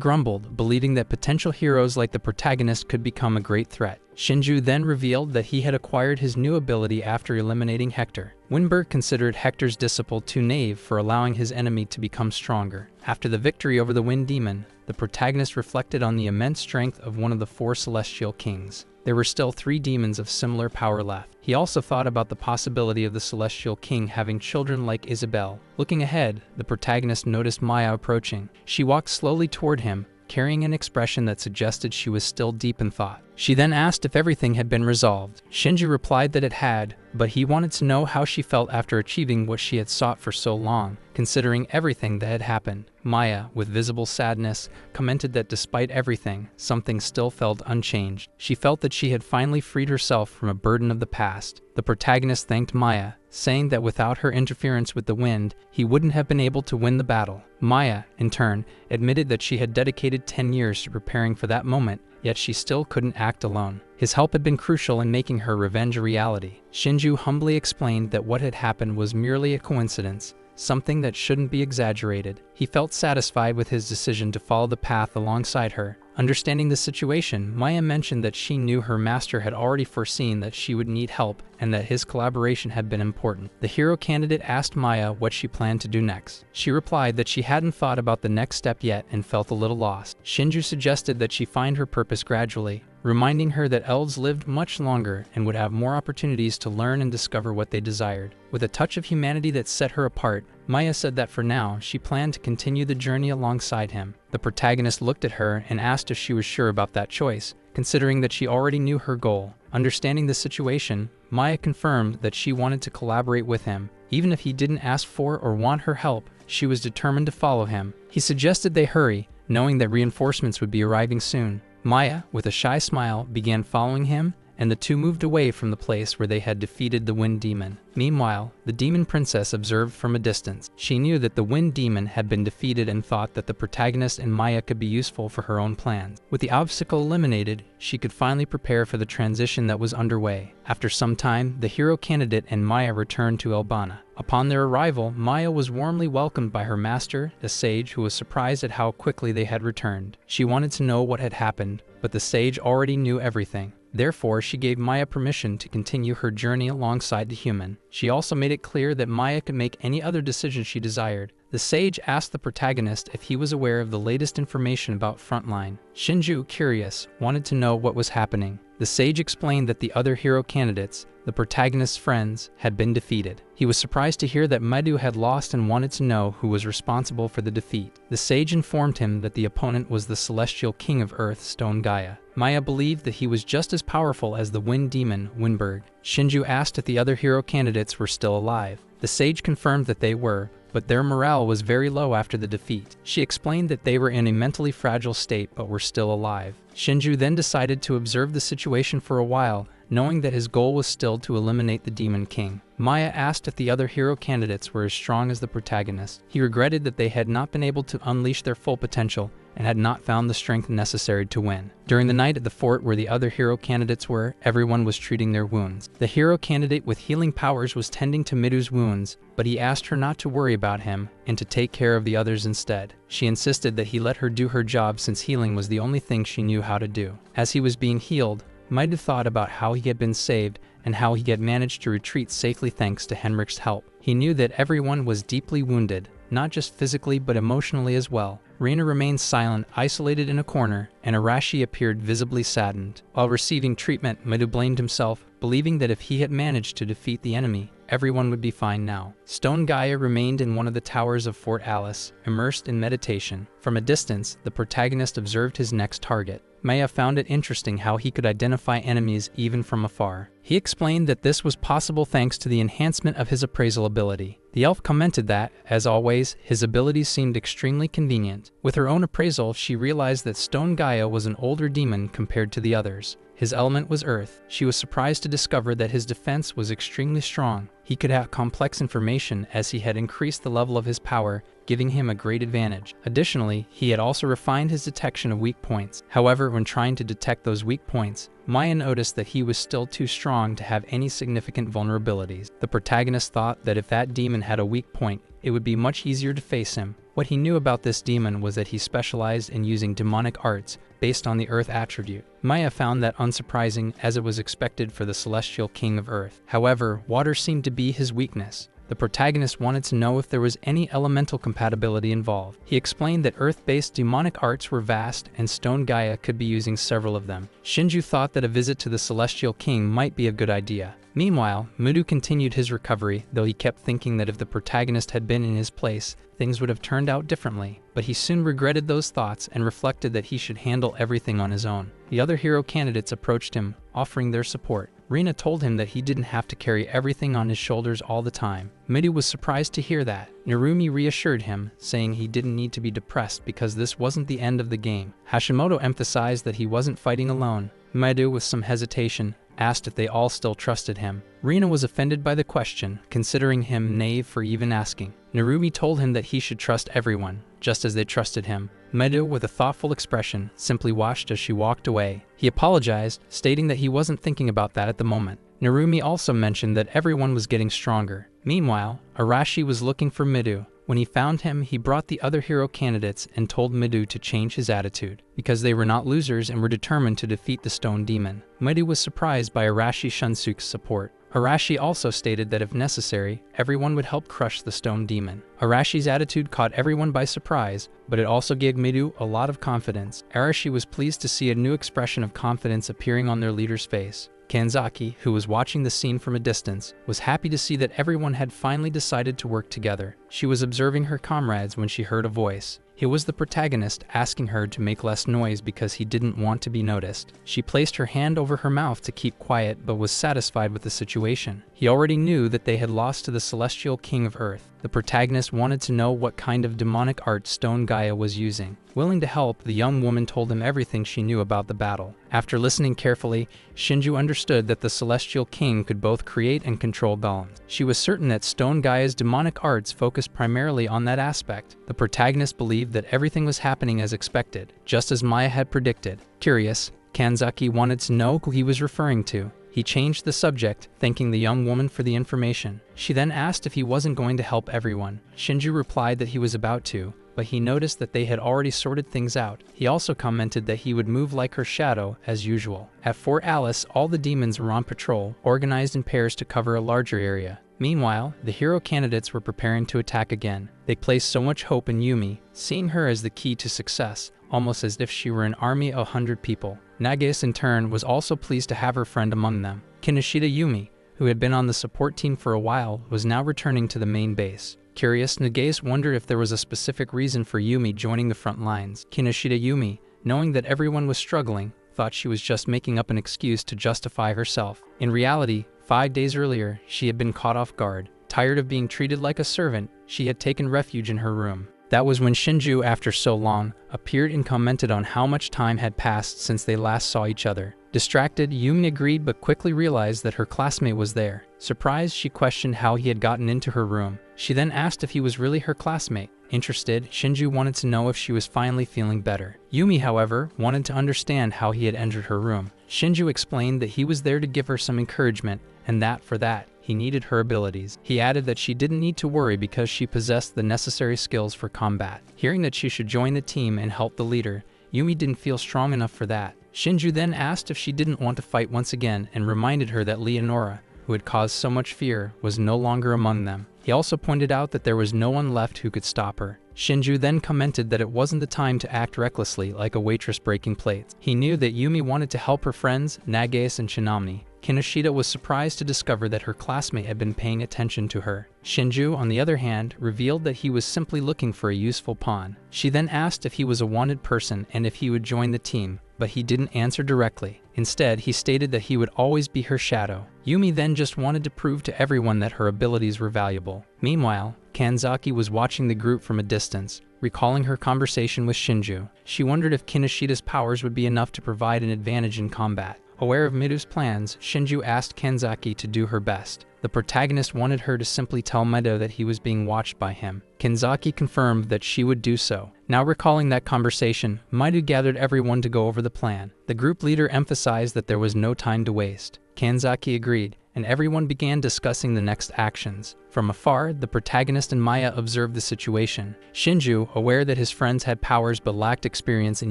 grumbled, believing that potential heroes like the protagonist could become a great threat. Shinju then revealed that he had acquired his new ability after eliminating Hector. Winberg considered Hector's disciple too naive for allowing his enemy to become stronger. After the victory over the Wind Demon, the protagonist reflected on the immense strength of one of the 4 celestial kings. There were still 3 demons of similar power left. He also thought about the possibility of the Celestial King having children like Isabel. Looking ahead, the protagonist noticed Maya approaching. She walked slowly toward him, carrying an expression that suggested she was still deep in thought. She then asked if everything had been resolved. Shinju replied that it had, but he wanted to know how she felt after achieving what she had sought for so long, considering everything that had happened. Maya, with visible sadness, commented that despite everything, something still felt unchanged. She felt that she had finally freed herself from a burden of the past. The protagonist thanked Maya, saying that without her interference with the wind, he wouldn't have been able to win the battle. Maya, in turn, admitted that she had dedicated 10 years to preparing for that moment, yet she still couldn't act alone. His help had been crucial in making her revenge a reality. Shinju humbly explained that what had happened was merely a coincidence, something that shouldn't be exaggerated. He felt satisfied with his decision to follow the path alongside her. Understanding the situation, Maya mentioned that she knew her master had already foreseen that she would need help and that his collaboration had been important. The hero candidate asked Maya what she planned to do next. She replied that she hadn't thought about the next step yet and felt a little lost. Shinju suggested that she find her purpose gradually, reminding her that elves lived much longer and would have more opportunities to learn and discover what they desired. With a touch of humanity that set her apart, Maya said that for now, she planned to continue the journey alongside him. The protagonist looked at her and asked if she was sure about that choice, considering that she already knew her goal. Understanding the situation, Maya confirmed that she wanted to collaborate with him. Even if he didn't ask for or want her help, she was determined to follow him. He suggested they hurry, knowing that reinforcements would be arriving soon. Maya, with a shy smile, began following him, and the two moved away from the place where they had defeated the Wind Demon. Meanwhile, the Demon Princess observed from a distance. She knew that the Wind Demon had been defeated and thought that the protagonist and Maya could be useful for her own plans. With the obstacle eliminated, she could finally prepare for the transition that was underway. After some time, the hero candidate and Maya returned to Albana. Upon their arrival, Maya was warmly welcomed by her master, the sage, who was surprised at how quickly they had returned. She wanted to know what had happened, but the sage already knew everything. Therefore, she gave Maya permission to continue her journey alongside the human. She also made it clear that Maya could make any other decision she desired. The sage asked the protagonist if he was aware of the latest information about Frontline. Shinju, curious, wanted to know what was happening. The sage explained that the other hero candidates, the protagonist's friends, had been defeated. He was surprised to hear that Medu had lost and wanted to know who was responsible for the defeat. The sage informed him that the opponent was the celestial king of Earth, Stone Gaia. Maya believed that he was just as powerful as the wind demon, Winberg. Shinju asked if the other hero candidates were still alive. The sage confirmed that they were, but their morale was very low after the defeat. She explained that they were in a mentally fragile state but were still alive. Shinju then decided to observe the situation for a while, knowing that his goal was still to eliminate the Demon King. Maya asked if the other hero candidates were as strong as the protagonist. He regretted that they had not been able to unleash their full potential and had not found the strength necessary to win. During the night at the fort where the other hero candidates were, everyone was treating their wounds. The hero candidate with healing powers was tending to Midu's wounds, but he asked her not to worry about him and to take care of the others instead. She insisted that he let her do her job since healing was the only thing she knew how to do. As he was being healed, Midu thought about how he had been saved and how he had managed to retreat safely thanks to Henrik's help. He knew that everyone was deeply wounded, not just physically but emotionally as well. Reina remained silent, isolated in a corner, and Arashi appeared visibly saddened. While receiving treatment, Midu blamed himself, believing that if he had managed to defeat the enemy, everyone would be fine now. Stone Gaia remained in one of the towers of Fort Alice, immersed in meditation. From a distance, the protagonist observed his next target. Maya found it interesting how he could identify enemies even from afar. He explained that this was possible thanks to the enhancement of his appraisal ability. The elf commented that, as always, his abilities seemed extremely convenient. With her own appraisal, she realized that Stone Gaia was an older demon compared to the others. His element was earth. She was surprised to discover that his defense was extremely strong. He could have complex information as he had increased the level of his power, giving him a great advantage. Additionally, he had also refined his detection of weak points. However, when trying to detect those weak points, Maya noticed that he was still too strong to have any significant vulnerabilities. The protagonist thought that if that demon had a weak point, it would be much easier to face him. What he knew about this demon was that he specialized in using demonic arts based on the earth attribute. Maya found that unsurprising, as it was expected for the celestial king of earth. However, water seemed to be his weakness. The protagonist wanted to know if there was any elemental compatibility involved. He explained that earth-based demonic arts were vast and Stone Gaia could be using several of them. Shinju thought that a visit to the celestial king might be a good idea. Meanwhile, Mudu continued his recovery, though he kept thinking that if the protagonist had been in his place, things would have turned out differently. But he soon regretted those thoughts and reflected that he should handle everything on his own. The other hero candidates approached him, offering their support. Rina told him that he didn't have to carry everything on his shoulders all the time. Mudu was surprised to hear that. Narumi reassured him, saying he didn't need to be depressed because this wasn't the end of the game. Hashimoto emphasized that he wasn't fighting alone. Mudu, with some hesitation, asked if they all still trusted him. Rina was offended by the question, considering him naive for even asking. Narumi told him that he should trust everyone, just as they trusted him. Medu, with a thoughtful expression, simply watched as she walked away. He apologized, stating that he wasn't thinking about that at the moment. Narumi also mentioned that everyone was getting stronger. Meanwhile, Arashi was looking for Midu. When he found him, he brought the other hero candidates and told Midu to change his attitude, because they were not losers and were determined to defeat the stone demon. Midu was surprised by Arashi Shunsuke's support. Arashi also stated that if necessary, everyone would help crush the stone demon. Arashi's attitude caught everyone by surprise, but it also gave Midu a lot of confidence. Arashi was pleased to see a new expression of confidence appearing on their leader's face. Kanzaki, who was watching the scene from a distance, was happy to see that everyone had finally decided to work together. She was observing her comrades when she heard a voice. It was the protagonist asking her to make less noise because he didn't want to be noticed. She placed her hand over her mouth to keep quiet but was satisfied with the situation. He already knew that they had lost to the celestial king of earth. The protagonist wanted to know what kind of demonic art Stone Gaia was using. Willing to help, the young woman told him everything she knew about the battle. After listening carefully, Shinju understood that the celestial king could both create and control bombs. She was certain that Stone Gaia's demonic arts focused primarily on that aspect. The protagonist believed that everything was happening as expected, just as Maya had predicted. Curious, Kanzaki wanted to know who he was referring to. He changed the subject, thanking the young woman for the information. She then asked if he wasn't going to help everyone. Shinju replied that he was about to, but he noticed that they had already sorted things out. He also commented that he would move like her shadow, as usual. At Fort Alice, all the demons were on patrol, organized in pairs to cover a larger area. Meanwhile, the hero candidates were preparing to attack again. They placed so much hope in Yumi, seeing her as the key to success, almost as if she were an army of 100 people. Nages, in turn, was also pleased to have her friend among them. Kinoshita Yumi, who had been on the support team for a while, was now returning to the main base. Curious, Nages wondered if there was a specific reason for Yumi joining the front lines. Kinoshita Yumi, knowing that everyone was struggling, thought she was just making up an excuse to justify herself. In reality, 5 days earlier, she had been caught off guard. Tired of being treated like a servant, she had taken refuge in her room. That was when Shinju, after so long, appeared and commented on how much time had passed since they last saw each other. Distracted, Yumi agreed but quickly realized that her classmate was there. Surprised, she questioned how he had gotten into her room. She then asked if he was really her classmate. Interested, Shinju wanted to know if she was finally feeling better. Yumi, however, wanted to understand how he had entered her room. Shinju explained that he was there to give her some encouragement, and that for that, he needed her abilities. He added that she didn't need to worry because she possessed the necessary skills for combat. Hearing that she should join the team and help the leader, Yumi didn't feel strong enough for that. Shinju then asked if she didn't want to fight once again and reminded her that Leonora, who had caused so much fear, was no longer among them. He also pointed out that there was no one left who could stop her. Shinju then commented that it wasn't the time to act recklessly like a waitress breaking plates. He knew that Yumi wanted to help her friends, Nages and Shinami. Kinoshita was surprised to discover that her classmate had been paying attention to her. Shinju, on the other hand, revealed that he was simply looking for a useful pawn. She then asked if he was a wanted person and if he would join the team, but he didn't answer directly. Instead, he stated that he would always be her shadow. Yumi then just wanted to prove to everyone that her abilities were valuable. Meanwhile, Kanzaki was watching the group from a distance, recalling her conversation with Shinju. She wondered if Kinoshita's powers would be enough to provide an advantage in combat. Aware of Midu's plans, Shinju asked Kanzaki to do her best. The protagonist wanted her to simply tell Midu that he was being watched by him. Kanzaki confirmed that she would do so. Now recalling that conversation, Midu gathered everyone to go over the plan. The group leader emphasized that there was no time to waste. Kanzaki agreed, and everyone began discussing the next actions. From afar, the protagonist and Maya observed the situation. Shinju, aware that his friends had powers but lacked experience in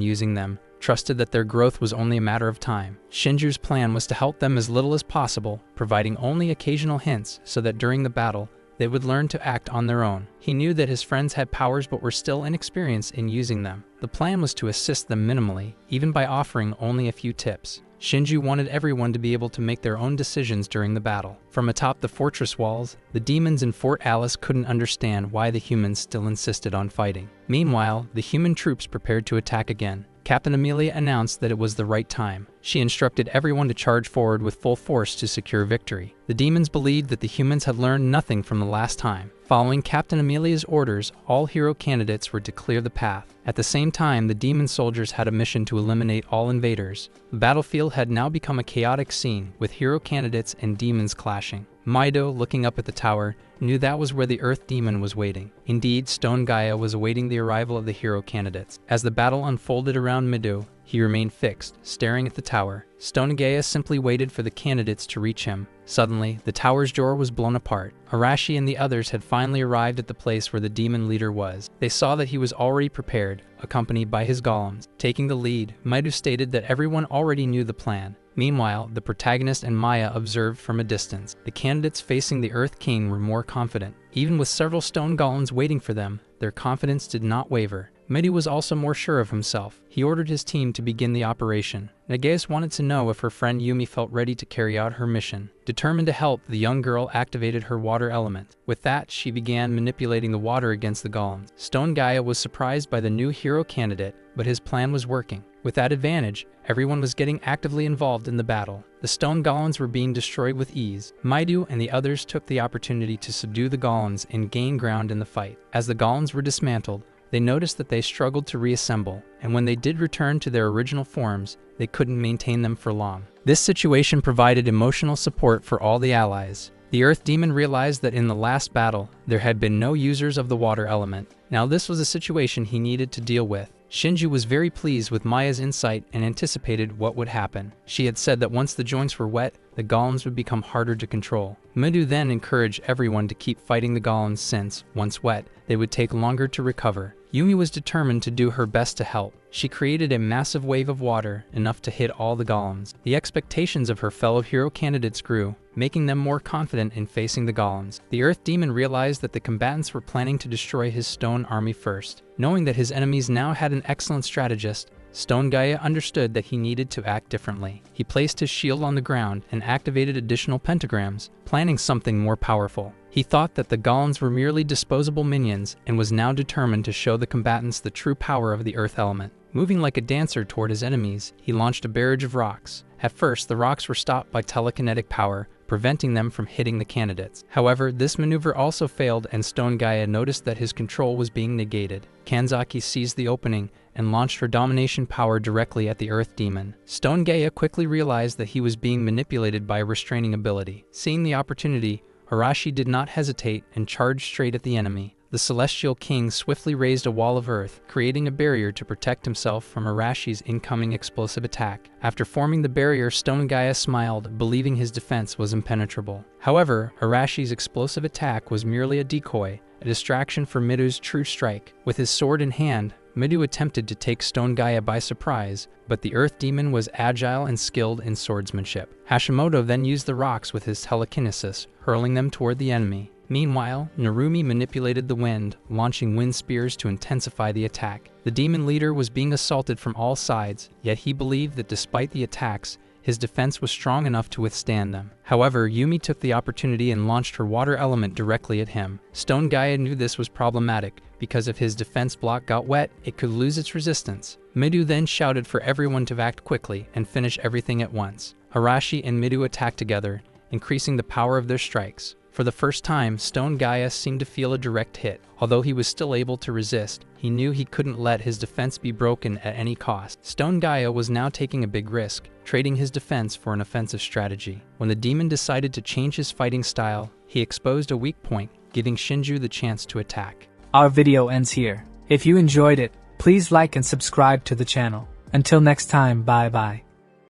using them, trusted that their growth was only a matter of time. Shinju's plan was to help them as little as possible, providing only occasional hints so that during the battle, they would learn to act on their own. He knew that his friends had powers but were still inexperienced in using them. The plan was to assist them minimally, even by offering only a few tips. Shinju wanted everyone to be able to make their own decisions during the battle. From atop the fortress walls, the demons in Fort Alice couldn't understand why the humans still insisted on fighting. Meanwhile, the human troops prepared to attack again. Captain Amelia announced that it was the right time. She instructed everyone to charge forward with full force to secure victory. The demons believed that the humans had learned nothing from the last time. Following Captain Amelia's orders, all hero candidates were to clear the path. At the same time, the demon soldiers had a mission to eliminate all invaders. The battlefield had now become a chaotic scene, with hero candidates and demons clashing. Mido, looking up at the tower, knew that was where the Earth Demon was waiting. Indeed, Stone Gaia was awaiting the arrival of the hero candidates. As the battle unfolded around Mido, he remained fixed, staring at the tower. Stone Gaia simply waited for the candidates to reach him. Suddenly, the tower's door was blown apart. Arashi and the others had finally arrived at the place where the demon leader was. They saw that he was already prepared, accompanied by his golems. Taking the lead, Mido stated that everyone already knew the plan. Meanwhile, the protagonist and Maya observed from a distance. The candidates facing the Earth King were more confident. Even with several stone golems waiting for them, their confidence did not waver. Mido was also more sure of himself. He ordered his team to begin the operation. Nageus wanted to know if her friend Yumi felt ready to carry out her mission. Determined to help, the young girl activated her water element. With that, she began manipulating the water against the golems. Stone Gaia was surprised by the new hero candidate, but his plan was working. With that advantage, everyone was getting actively involved in the battle. The stone golems were being destroyed with ease. Mido and the others took the opportunity to subdue the golems and gain ground in the fight. As the golems were dismantled, they noticed that they struggled to reassemble, and when they did return to their original forms, they couldn't maintain them for long. This situation provided emotional support for all the allies. The Earth Demon realized that in the last battle, there had been no users of the water element. Now this was a situation he needed to deal with. Shinju was very pleased with Maya's insight and anticipated what would happen. She had said that once the joints were wet, the golems would become harder to control. Mido then encouraged everyone to keep fighting the golems since, once wet, they would take longer to recover. Yumi was determined to do her best to help. She created a massive wave of water, enough to hit all the golems. The expectations of her fellow hero candidates grew, making them more confident in facing the golems. The Earth Demon realized that the combatants were planning to destroy his stone army first. Knowing that his enemies now had an excellent strategist, Stone Gaia understood that he needed to act differently. He placed his shield on the ground and activated additional pentagrams, planning something more powerful. He thought that the golems were merely disposable minions and was now determined to show the combatants the true power of the earth element. Moving like a dancer toward his enemies, he launched a barrage of rocks. At first, the rocks were stopped by telekinetic power, preventing them from hitting the candidates. However, this maneuver also failed and Stone Gaia noticed that his control was being negated. Kanzaki seized the opening and launched her domination power directly at the Earth Demon. Stone Gaia quickly realized that he was being manipulated by a restraining ability. Seeing the opportunity, Arashi did not hesitate and charged straight at the enemy. The Celestial King swiftly raised a wall of earth, creating a barrier to protect himself from Arashi's incoming explosive attack. After forming the barrier, Stone Gaia smiled, believing his defense was impenetrable. However, Arashi's explosive attack was merely a decoy, a distraction for Mido's true strike. With his sword in hand, Mido attempted to take Stone Gaia by surprise, but the Earth Demon was agile and skilled in swordsmanship. Hashimoto then used the rocks with his telekinesis, hurling them toward the enemy. Meanwhile, Narumi manipulated the wind, launching wind spears to intensify the attack. The demon leader was being assaulted from all sides, yet he believed that despite the attacks, his defense was strong enough to withstand them. However, Yumi took the opportunity and launched her water element directly at him. Stone Gaia knew this was problematic, because if his defense block got wet, it could lose its resistance. Mido then shouted for everyone to act quickly and finish everything at once. Arashi and Mido attacked together, increasing the power of their strikes. For the first time, Stone Gaia seemed to feel a direct hit. Although he was still able to resist, he knew he couldn't let his defense be broken at any cost. Stone Gaia was now taking a big risk, trading his defense for an offensive strategy. When the demon decided to change his fighting style, he exposed a weak point, giving Shinju the chance to attack. Our video ends here. If you enjoyed it, please like and subscribe to the channel. Until next time, bye bye.